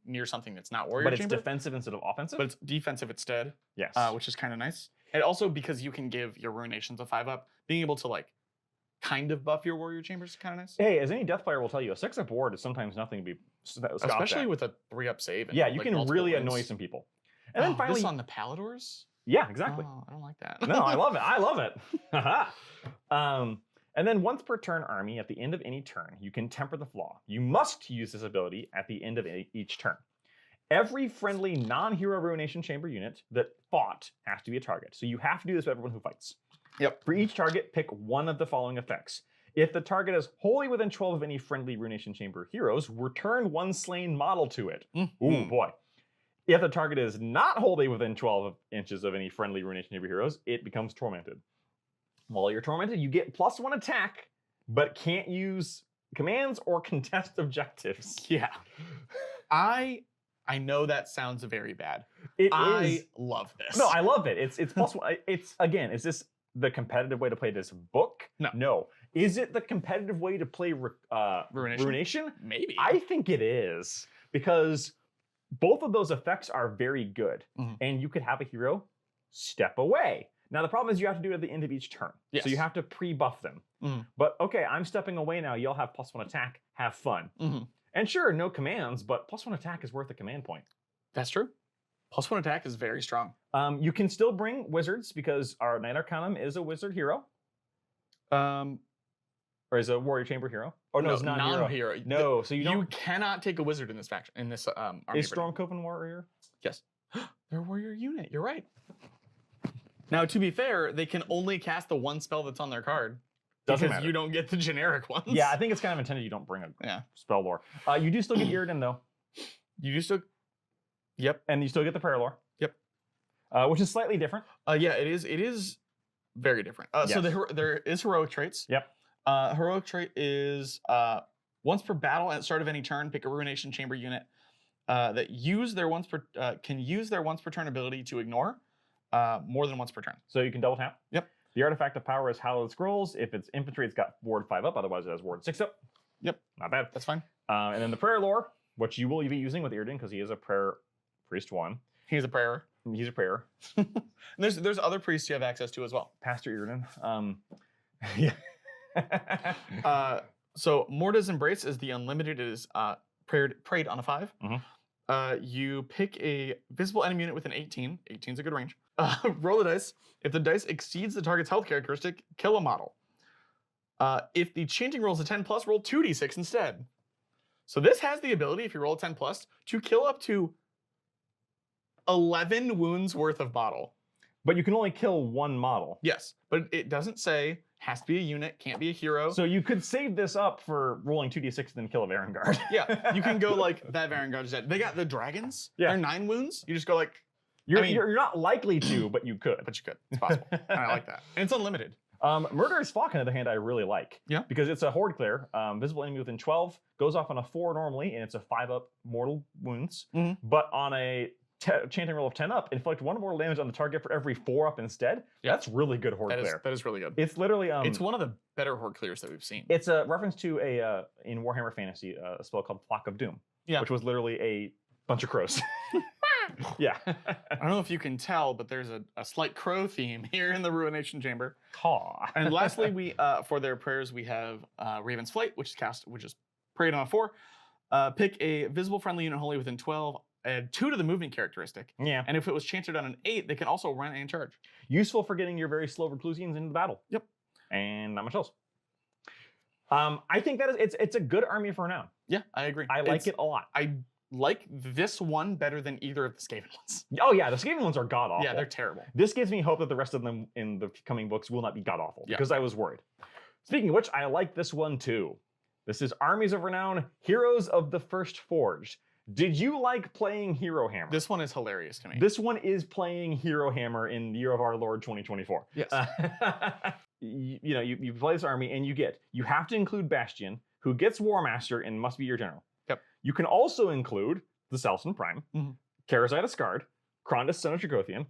S2: near something that's not Warrior
S1: But it's
S2: Chamber.
S1: defensive instead of offensive.
S2: But it's defensive instead,
S1: yes.
S2: which is kind of nice. And also because you can give your Ruinations a 5-up, being able to kind of buff your Warrior Chambers is kind of nice.
S1: Hey, as any Death player will tell you, a 6-up ward is sometimes nothing to be scoffed
S2: Especially
S1: at.
S2: with a 3-up save. And
S1: Yeah, you can
S2: multiple
S1: really
S2: wins.
S1: annoy some people. And then finally,
S2: this on the Paladors?
S1: yeah, exactly.
S2: Oh, I don't like that.
S1: No, I love it. I love it. Haha. And then once per turn army, at the end of any turn, you can temper the flaw. You must use this ability at the end of each turn. Every friendly non-hero Ruination Chamber unit that fought has to be a target. So you have to do this with everyone who fights.
S2: Yep.
S1: For each target, pick one of the following effects. If the target is wholly within 12 of any friendly Ruination Chamber heroes, return one slain model to it. Ooh, boy. If the target is not wholly within 12 inches of any friendly Ruination Chamber heroes, it becomes tormented. While you're tormented, you get +1 attack, but can't use commands or contest objectives.
S2: Yeah. I know that sounds very bad.
S1: I
S2: love this.
S1: No, I love it. It's +1. It's again, is this the competitive way to play this book? No. Is it the competitive way to play Ruination?
S2: Maybe.
S1: I think it is, because both of those effects are very good, and you could have a hero step away. Now, the problem is you have to do it at the end of each turn.
S2: Yes.
S1: So you have to pre-buff them. But okay, I'm stepping away now. You'll have +1 attack. Have fun. And sure, no commands, but +1 attack is worth a command point.
S2: That's true. +1 attack is very strong.
S1: You can still bring wizards because our Knight Arcanum is a wizard hero. Or is a warrior chamber hero? Oh no, it's not
S2: non-hero.
S1: No, so you
S2: cannot take a wizard in this faction. In this army.
S1: Is Stormcoven warrior?
S2: Yes. They're a warrior unit. You're right. Now, to be fair, they can only cast the one spell that's on their card.
S1: Doesn't
S2: because
S1: matter.
S2: you don't get the generic ones.
S1: Yeah, I think it's kind of intended you don't bring a spell lore. You do still get Irridan though.
S2: You do still. Yep.
S1: And you still get the prayer lore.
S2: Yep.
S1: Which is slightly different.
S2: Yeah, it is. It is very different. So there is heroic traits.
S1: Yep.
S2: Heroic trait is once per battle at the start of any turn, pick a Ruination Chamber unit that can use their once per turn ability to ignore more than once per turn.
S1: So you can double tap.
S2: Yep.
S1: The artifact of power is Hallowed Scrolls. If it's infantry, it's got ward 5 up. Otherwise, it has ward 6 up.
S2: Yep.
S1: Not bad.
S2: That's fine.
S1: And then the prayer lore, which you will be using with Irridan because he is a prayer priest 1.
S2: He's a prayer.
S1: He's a prayer.
S2: And there's other priests you have access to as well.
S1: Pastor Irridan. Yeah.
S2: So Morta's Embrace is the unlimited. It is prayed on a 5. You pick a visible enemy unit with an 18. 18 is a good range. Roll the dice. If the dice exceeds the target's health characteristic, kill a model. If the chanting roll is a 10+, roll 2d6 instead. So this has the ability, if you roll a 10+, to kill up to 11 wounds worth of model.
S1: But you can only kill one model.
S2: Yes, but it doesn't say has to be a unit, can't be a hero.
S1: So you could save this up for rolling 2d6 and then kill a Varangard.
S2: Yeah, you can go like, that Varangard is dead. They got the dragons.
S1: Yeah.
S2: They're 9 wounds. You just go like...
S1: You're not likely to, but you could.
S2: But you could. It's possible. And I like that. And it's unlimited.
S1: Murderous Flock, on the other hand, I really like.
S2: Yeah.
S1: Because it's a horde clear. Visible enemy within 12. Goes off on a 4 normally, and it's a 5 up mortal wounds. But on a chanting roll of 10 up, inflict 1 mortal damage on the target for every 4 up instead. Yeah. That's really good horde clear.
S2: That is really good.
S1: It's literally...
S2: it's one of the better horde clears that we've seen.
S1: It's a reference to in Warhammer Fantasy, a spell called Flock of Doom.
S2: Yeah.
S1: Which was literally a bunch of crows. Yeah.
S2: I don't know if you can tell, but there's a slight crow theme here in the Ruination Chamber.
S1: Caw.
S2: And lastly, we for their prayers, we have Raven's Flight, which is prayed on a 4. Pick a visible friendly unit wholly within 12, add 2 to the movement characteristic.
S1: Yeah.
S2: And if it was chanted on an 8, they can also run and charge.
S1: Useful for getting your very slow Reclusians into the battle.
S2: Yep.
S1: And not much else. I think that it's a good army for renown.
S2: Yeah, I agree.
S1: I like it a lot.
S2: I like this one better than either of the Skaven ones.
S1: Oh yeah, the Skaven ones are god awful.
S2: Yeah, they're terrible.
S1: This gives me hope that the rest of them in the coming books will not be god awful, because I was worried. Speaking of which, I like this one too. This is Armies of Renown, Heroes of the First Forged. Did you like playing Hero Hammer?
S2: This one is hilarious to me.
S1: This one is playing Hero Hammer in the year of our Lord 2024.
S2: Yes.
S1: You play this army and you have to include Bastion, who gets War Master and must be your general.
S2: Yep.
S1: You can also include the Selson Prime, Karazite Ascard, Krondus, Son of Dragothian,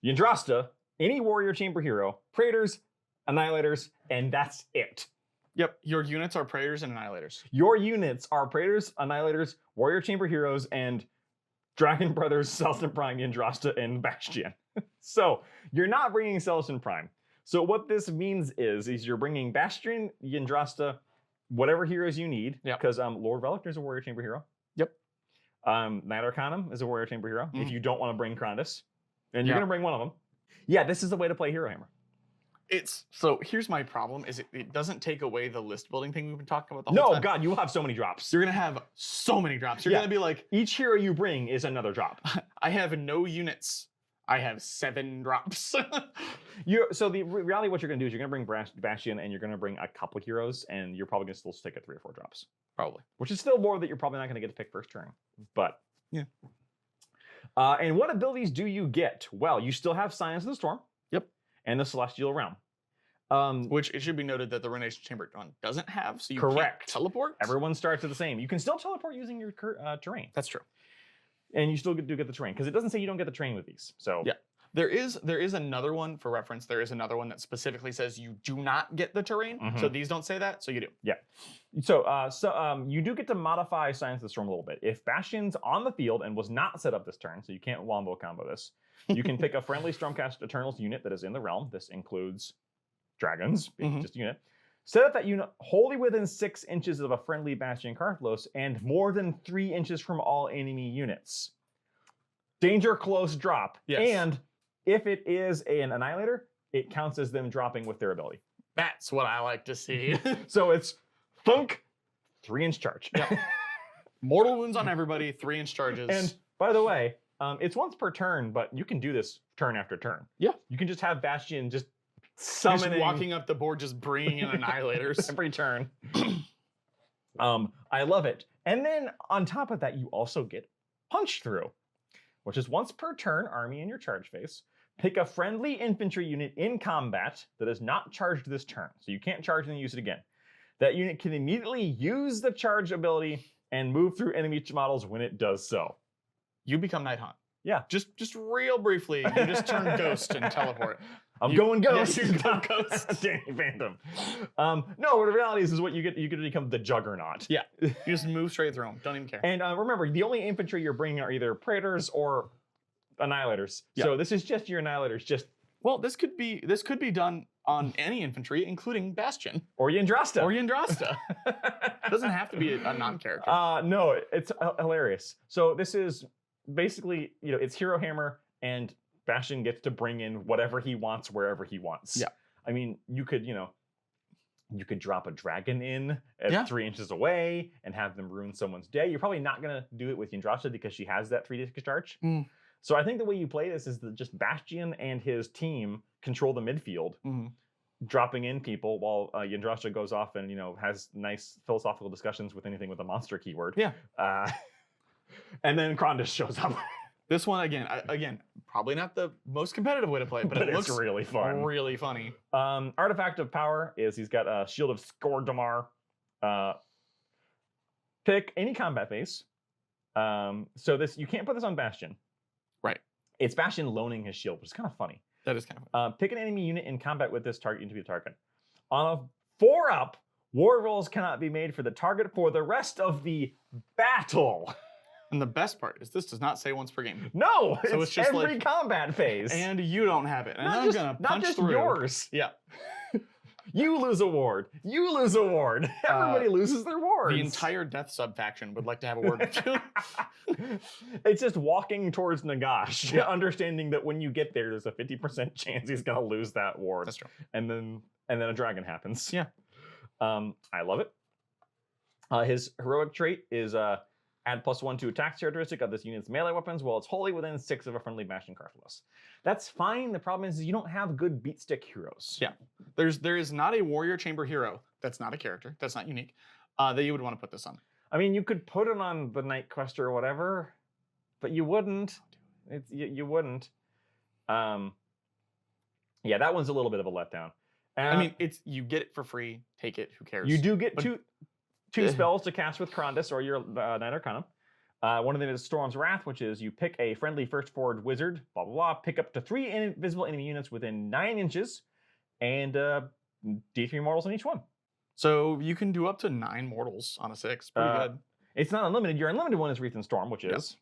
S1: Yndrasta, any Warrior Chamber hero, Praetors, Annihilators, and that's it.
S2: Yep, your units are Praetors and Annihilators.
S1: Your units are Praetors, Annihilators, Warrior Chamber heroes, and Dragon Brothers, Selson Prime, Yndrasta, and Bastion. So you're not bringing Selson Prime. So what this means is you're bringing Bastion, Yndrasta, whatever heroes you need, because Lord Relictor is a Warrior Chamber hero.
S2: Yep.
S1: Knight Arcanum is a Warrior Chamber hero. If you don't want to bring Krondus, and you're going to bring one of them. Yeah, this is the way to play Hero Hammer.
S2: So here's my problem: is it doesn't take away the list building thing we've been talking about the whole
S1: No,
S2: time.
S1: God, you will have so many drops.
S2: You're gonna have so many drops. You're
S1: Yeah.
S2: gonna be like,
S1: Each hero you bring is another drop.
S2: I have no units. I have 7 drops.
S1: So the reality of what you're going to do is you're going to bring Bastion and you're going to bring a couple heroes, and you're probably going to still stick at 3 or 4 drops.
S2: Probably.
S1: Which is still more that you're probably not going to get to pick first turn. But
S2: yeah.
S1: And what abilities do you get? Well, you still have Science of the Storm.
S2: Yep.
S1: And the Celestial Realm.
S2: Which it should be noted that the Ruination Chamber one doesn't have, so you
S1: Correct.
S2: can't teleport.
S1: Everyone starts at the same. You can still teleport using your terrain.
S2: That's true.
S1: And you still do get the terrain, because it doesn't say you don't get the terrain with these. So
S2: yeah. There is another one, for reference, there is another one that specifically says you do not get the terrain. So these don't say that, so you do.
S1: Yeah. So you do get to modify Science of the Storm a little bit. If Bastion's on the field and was not set up this turn, so you can't wombo combo this, you can pick a friendly Stormcast Eternals unit that is in the realm. This includes dragons, being just a unit. Set up that unit wholly within 6 inches of a friendly Bastion Karthlos and more than 3 inches from all enemy units. Danger close drop.
S2: Yes.
S1: And if it is an Annihilator, it counts as them dropping with their ability.
S2: That's what I like to see.
S1: So it's thunk, 3-inch charge.
S2: Yeah. Mortal wounds on everybody, 3-inch charges.
S1: And by the way, it's once per turn, but you can do this turn after turn.
S2: Yeah.
S1: You can just have Bastion just summoning.
S2: Just walking up the board, just bringing in Annihilators.
S1: Every turn. I love it. And then on top of that, you also get Punch Through, which is once per turn, army in your charge phase. Pick a friendly infantry unit in combat that is not charged this turn. So you can't charge and then use it again. That unit can immediately use the charge ability and move through enemy models when it does so.
S2: You become Night Hunt.
S1: Yeah.
S2: Just real briefly, you just turn Ghost and teleport.
S1: I'm going Ghost.
S2: Yes, you go Ghost.
S1: Danny Phantom. No, the reality is what you get to become the Juggernaut.
S2: Yeah. You just move straight through them. Don't even care.
S1: And remember, the only infantry you're bringing are either Praetors or Annihilators.
S2: Yeah.
S1: So this is just your Annihilators.
S2: Well, this could be done on any infantry, including Bastion.
S1: Or Yndrasta.
S2: Or Yndrasta. It doesn't have to be a non-character.
S1: No, it's hilarious. So this is basically, it's Hero Hammer, and Bastion gets to bring in whatever he wants wherever he wants.
S2: Yeah.
S1: I mean, you could drop a dragon in at 3 inches away and have them ruin someone's day. You're probably not going to do it with Yndrasta because she has that 3 charge. So I think the way you play this is that just Bastion and his team control the midfield, dropping in people while Yndrasta goes off and has nice philosophical discussions with anything with a monster keyword.
S2: Yeah.
S1: And then Krondys shows up.
S2: This one again, probably not the most competitive way to play, but it looks
S1: really fun,
S2: really funny.
S1: Artifact of Power is he's got a Shield of Skordamar. Pick any combat phase. So this you can't put this on Bastion.
S2: Right.
S1: It's Bastion loaning his shield, which is kind of funny.
S2: That is kind of funny.
S1: Pick an enemy unit in combat with this target into the target. On a 4-up, war rolls cannot be made for the target for the rest of the battle.
S2: And the best part is this does not say once per game.
S1: No,
S2: so
S1: it's
S2: just
S1: every combat phase.
S2: And you don't have it. And I'm gonna punch
S1: just
S2: through.
S1: Yours.
S2: Yeah.
S1: You lose a ward. You lose a ward. Everybody loses their wards.
S2: The entire Death sub-faction would like to have a word with you.
S1: It's just walking towards Nagash, understanding that when you get there's a 50% chance he's gonna lose that ward.
S2: That's true.
S1: And then a dragon happens.
S2: Yeah.
S1: I love it. His heroic trait is add +1 to attacks characteristic of this unit's melee weapons while it's wholly within 6 of a friendly Bastion Karthlos. That's fine. The problem is you don't have good beat stick heroes.
S2: Yeah. There is not a warrior chamber hero that's not a character, that's not unique, that you would want to put this on.
S1: I mean, you could put it on the Night Quester or whatever, but you wouldn't. You wouldn't. Yeah, that one's a little bit of a letdown.
S2: I mean, you get it for free. Take it. Who cares?
S1: You do get two spells to cast with Krondys or your Knight Arcana. One of them is Storm's Wrath, which is you pick a friendly first forward wizard, blah, blah, blah, pick up to 3 invisible enemy units within 9 inches, and D3 mortals on each one.
S2: So you can do up to 9 mortals on a 6. Pretty good.
S1: It's not unlimited. Your unlimited one is Wreath and Storm, which is...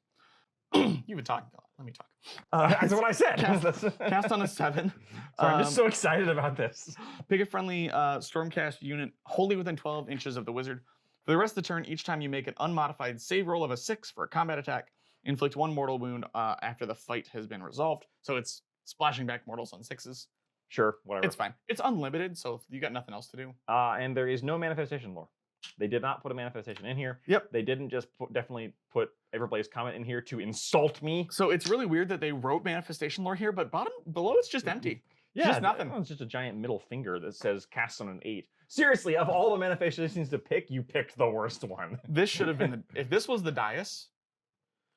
S2: You've been talking a lot. Let me talk.
S1: That's what I said.
S2: Cast on a 7.
S1: Sorry, I'm just so excited about this.
S2: Pick a friendly Stormcast unit wholly within 12 inches of the wizard. For the rest of the turn, each time you make an unmodified save roll of a 6 for a combat attack, inflict 1 mortal wound after the fight has been resolved. So it's splashing back mortals on 6s.
S1: Sure, whatever.
S2: It's fine. It's unlimited, so if you got nothing else to do.
S1: And there is no manifestation lore. They did not put a manifestation in here.
S2: Yep.
S1: They didn't just definitely put Everblaze comment in here to insult me.
S2: So it's really weird that they wrote manifestation lore here, but below it's just empty.
S1: Yeah,
S2: just nothing.
S1: It's just a giant middle finger that says cast on an 8. Seriously, of all the manifestations to pick, you picked the worst one.
S2: This should have been if this was the dais,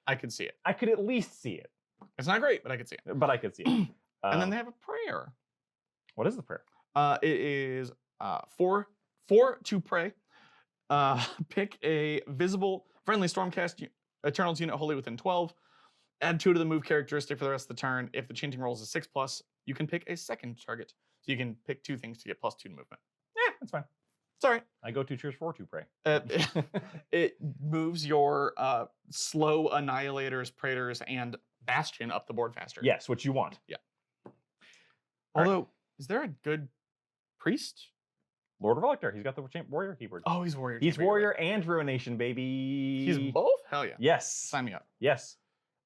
S2: I could see it.
S1: I could at least see it.
S2: It's not great, but I could see it.
S1: But I could see it.
S2: And then they have a prayer.
S1: What is the prayer?
S2: It is four to pray. Pick a visible friendly Stormcast Eternals unit wholly within 12. Add 2 to the move characteristic for the rest of the turn. If the chanting roll is a 6+, you can pick a second target. So you can pick 2 things to get +2 to movement.
S1: Yeah, that's fine.
S2: It's all right.
S1: I go to Cheers 4 to pray.
S2: It moves your slow Annihilators, Praetors, and Bastion up the board faster.
S1: Yes, what you want.
S2: Yeah.
S1: All
S2: is there a good priest?
S1: Lord of Elector. He's got the warrior keyboard.
S2: Oh, he's warrior.
S1: He's warrior and ruination, baby.
S2: He's both? Hell yeah.
S1: Yes.
S2: Sign me up.
S1: Yes.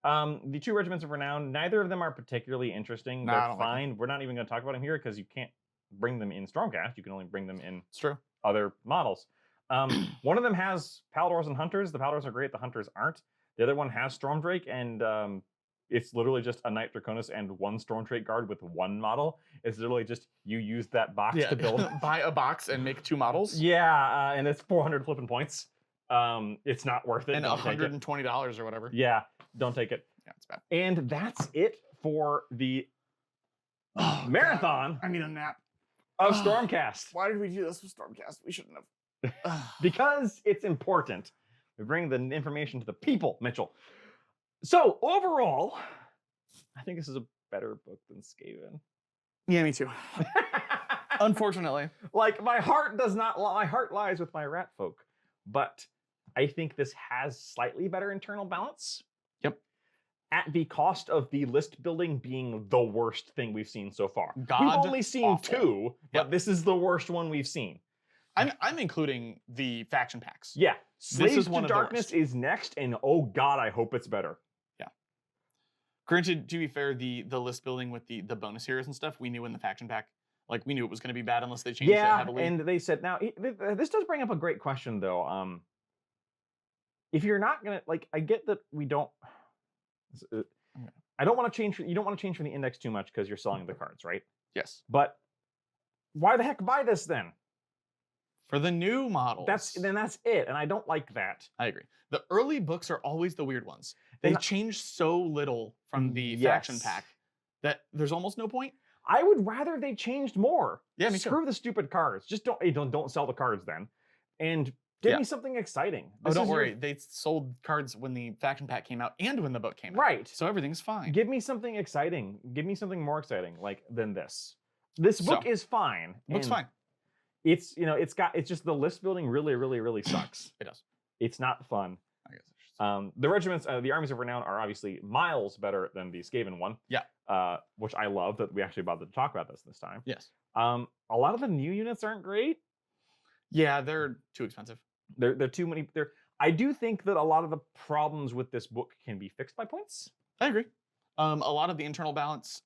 S1: The 2 regiments of renown, neither of them are particularly interesting.
S2: Nah, I
S1: They're
S2: don't like
S1: fine. We're not even going to talk about them here because you can't bring them in Stormcast. You can only bring them in
S2: It's true.
S1: other models. One of them has Paladors and Hunters. The Paladors are great. The Hunters aren't. The other one has Stormdrake, and it's literally just a Knight Draconis and 1 Stormdrake guard with 1 model. It's literally just you use that box to build.
S2: Buy a box and make 2 models.
S1: Yeah, and it's 400 flipping points. It's not worth it.
S2: And $120 or whatever.
S1: Yeah, don't take it.
S2: Yeah, it's bad.
S1: And that's it for the marathon
S2: God. I need a nap.
S1: of Stormcast.
S2: Why did we do this with Stormcast? We shouldn't have.
S1: Because it's important. We bring the information to the people, Mitchell. So overall, I think this is a better book than Skaven.
S2: Yeah, me too. Unfortunately.
S1: Like my heart does not lie. My heart lies with my rat folk. But I think this has slightly better internal balance.
S2: Yep.
S1: At the cost of the list building being the worst thing we've seen so far. We've
S2: God
S1: only seen
S2: awful.
S1: 2, but
S2: Yep.
S1: this is the worst one we've seen.
S2: I'm including the faction packs.
S1: Yeah. Slaves
S2: is one
S1: to
S2: of the
S1: Darkness
S2: worst.
S1: is next, and oh god, I hope it's better.
S2: Granted, to be fair, the list building with the bonus heroes and stuff, we knew in the faction pack, like we knew it was going to be bad unless they changed it heavily.
S1: And they said now this does bring up a great question though. If you're not gonna I get that we don't. I don't want to change. You don't want to change from the index too much because you're selling the cards, right?
S2: Yes.
S1: But why the heck buy this then?
S2: For the new models.
S1: That's it, and I don't like that.
S2: I agree. The early books are always the weird ones. They change so little from the faction pack that there's almost no point.
S1: I would rather they changed more.
S2: Yeah, me too.
S1: Screw the stupid cards. Just don't sell the cards then, and give me something exciting.
S2: Oh, don't worry. They sold cards when the faction pack came out and when the book came out.
S1: Right.
S2: So everything's fine.
S1: Give me something exciting. Give me something more exciting than this. This book is fine.
S2: Book's fine.
S1: It's it's just the list building really sucks.
S2: It does.
S1: It's not fun.
S2: I guess.
S1: The regiments, the armies of renown are obviously miles better than the Skaven one.
S2: Yeah.
S1: Which I love that we actually bothered to talk about this time.
S2: Yes.
S1: A lot of the new units aren't great.
S2: Yeah, they're too expensive.
S1: They're too many. I do think that a lot of the problems with this book can be fixed by points.
S2: I agree. A lot of the internal balance.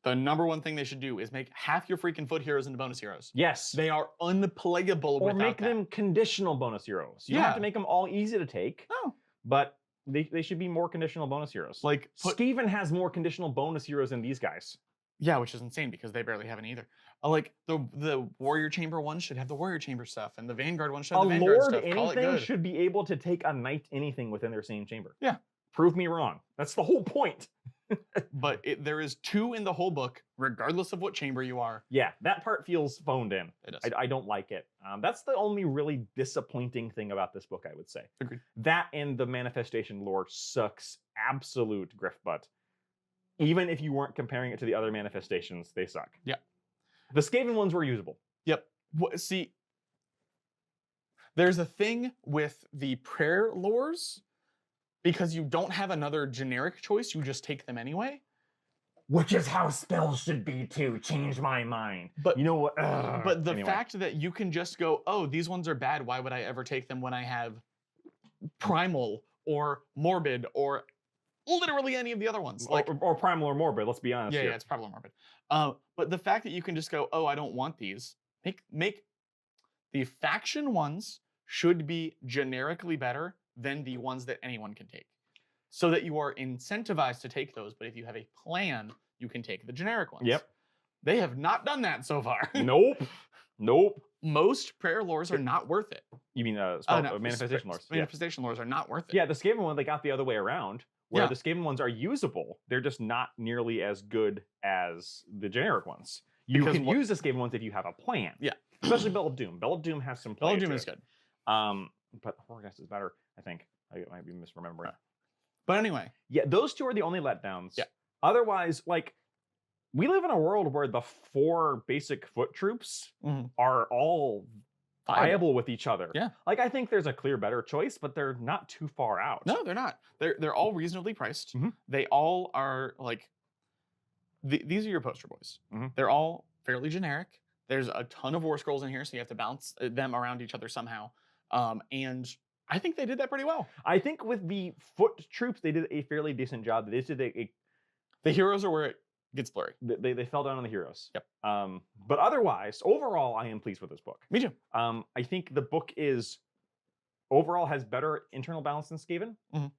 S2: The number one thing they should do is make half your freaking foot heroes into bonus heroes.
S1: Yes.
S2: They are unplayable
S1: or
S2: without
S1: make
S2: that.
S1: them conditional bonus heroes. You don't have to make them all easy to take.
S2: No.
S1: But they should be more conditional bonus heroes.
S2: Like
S1: Skaven has more conditional bonus heroes than these guys.
S2: Yeah, which is insane because they barely have any either. Like the Warrior Chamber one should have the Warrior Chamber stuff, and the Vanguard one should have the Vanguard
S1: Lord
S2: stuff. Call it
S1: anything
S2: good.
S1: should be able to take a knight anything within their same chamber.
S2: Yeah.
S1: Prove me wrong. That's the whole point.
S2: But there is 2 in the whole book, regardless of what chamber you are.
S1: Yeah, that part feels phoned in.
S2: It does.
S1: I don't like it. That's the only really disappointing thing about this book, I would say.
S2: Agreed.
S1: That and the manifestation lore sucks absolute griff butt. Even if you weren't comparing it to the other manifestations, they suck.
S2: Yeah.
S1: The Skaven ones were usable.
S2: Yep. See, there's a thing with the prayer lores. Because you don't have another generic choice, you just take them anyway.
S1: Which is how spells should be too. Change my mind.
S2: But
S1: you know what?
S2: But the fact that you can just go, oh, these ones are bad. Why would I ever take them when I have Primal or Morbid or literally any of the other ones. Like,
S1: or primal or morbid. Let's be honest.
S2: yeah,
S1: here.
S2: yeah, it's probably morbid. But the fact that you can just go, oh, I don't want these. Make the faction ones should be generically better than the ones that anyone can take, so that you are incentivized to take those. But if you have a plan, you can take the generic ones.
S1: Yep.
S2: They have not done that so far.
S1: Nope. Nope.
S2: Most prayer lores are not worth it.
S1: You mean
S2: No,
S1: manifestation lores? Yeah.
S2: Manifestation lores are not worth it.
S1: Yeah, the Skaven one they got the other way around, where
S2: Yeah.
S1: the Skaven ones are usable. They're just not nearly as good as the generic ones. You
S2: Because
S1: can use the Skaven ones if you have a plan.
S2: Yeah.
S1: Especially Bell of Doom. Bell of Doom has some play.
S2: Belgium
S1: to
S2: is
S1: it.
S2: good.
S1: But Horgast is better, I think. I might be misremembering.
S2: But anyway,
S1: Yeah, those two are the only letdowns.
S2: Yeah.
S1: Otherwise, like, we live in a world where the 4 basic foot troops
S2: Mhm.
S1: are all viable with each other.
S2: Yeah.
S1: Like, I think there's a clear better choice, but they're not too far out.
S2: no, they're not. They're all reasonably priced.
S1: Mhm.
S2: They all are like these are your poster boys.
S1: Mhm.
S2: They're all fairly generic. There's a ton of war scrolls in here, so you have to bounce them around each other somehow. And I think they did that pretty well.
S1: I think with the foot troops, they did a fairly decent job. They did
S2: The heroes are where it gets blurry.
S1: they fell down on the heroes.
S2: Yep.
S1: But otherwise, overall, I am pleased with this book.
S2: Me too.
S1: I think the book is overall has better internal balance than Skaven,
S2: Mhm.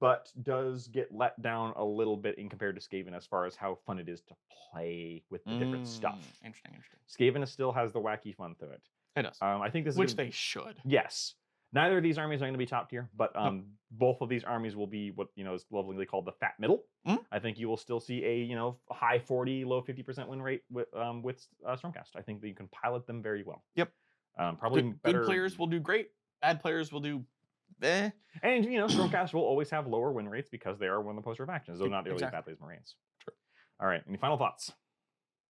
S1: but does get let down a little bit in compared to Skaven as far as how fun it is to play with the different stuff.
S2: Interesting.
S1: Skaven still has the wacky fun to it.
S2: It does.
S1: I think this is
S2: Which
S1: gonna-
S2: they should.
S1: Yes. Neither of these armies are going to be top tier, but both of these armies will be what is lovingly called the fat middle.
S2: Mhm.
S1: I think you will still see a high 40, low 50% win rate with Stormcast. I think that you can pilot them very well.
S2: Yep.
S1: Probably
S2: Good
S1: better.
S2: players will do great. Bad players will do eh.
S1: And Stormcast will always have lower win rates because they are one of the poster factions, though not nearly as
S2: Exactly.
S1: badly as Marines.
S2: True.
S1: All right. Any final thoughts?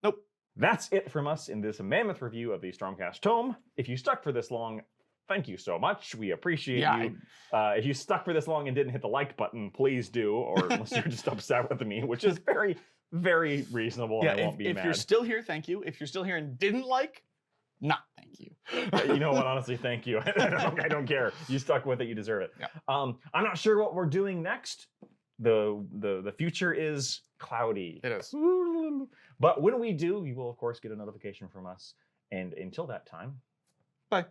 S2: Nope.
S1: That's it from us in this mammoth review of the Stormcast Tome. If you stuck for this long, thank you so much. We appreciate you. If you stuck for this long and didn't hit the like button, please do, or unless you're just upset with me, which is very, very reasonable, and I won't be
S2: if
S1: mad.
S2: you're still here, thank you. If you're still here and didn't like, not thank you.
S1: You know what? Honestly, thank you. I don't care. You stuck with it. You deserve it.
S2: Yeah.
S1: I'm not sure what we're doing next. The future is cloudy.
S2: It is.
S1: But when we do, you will of course get a notification from us. And until that time,
S2: Bye.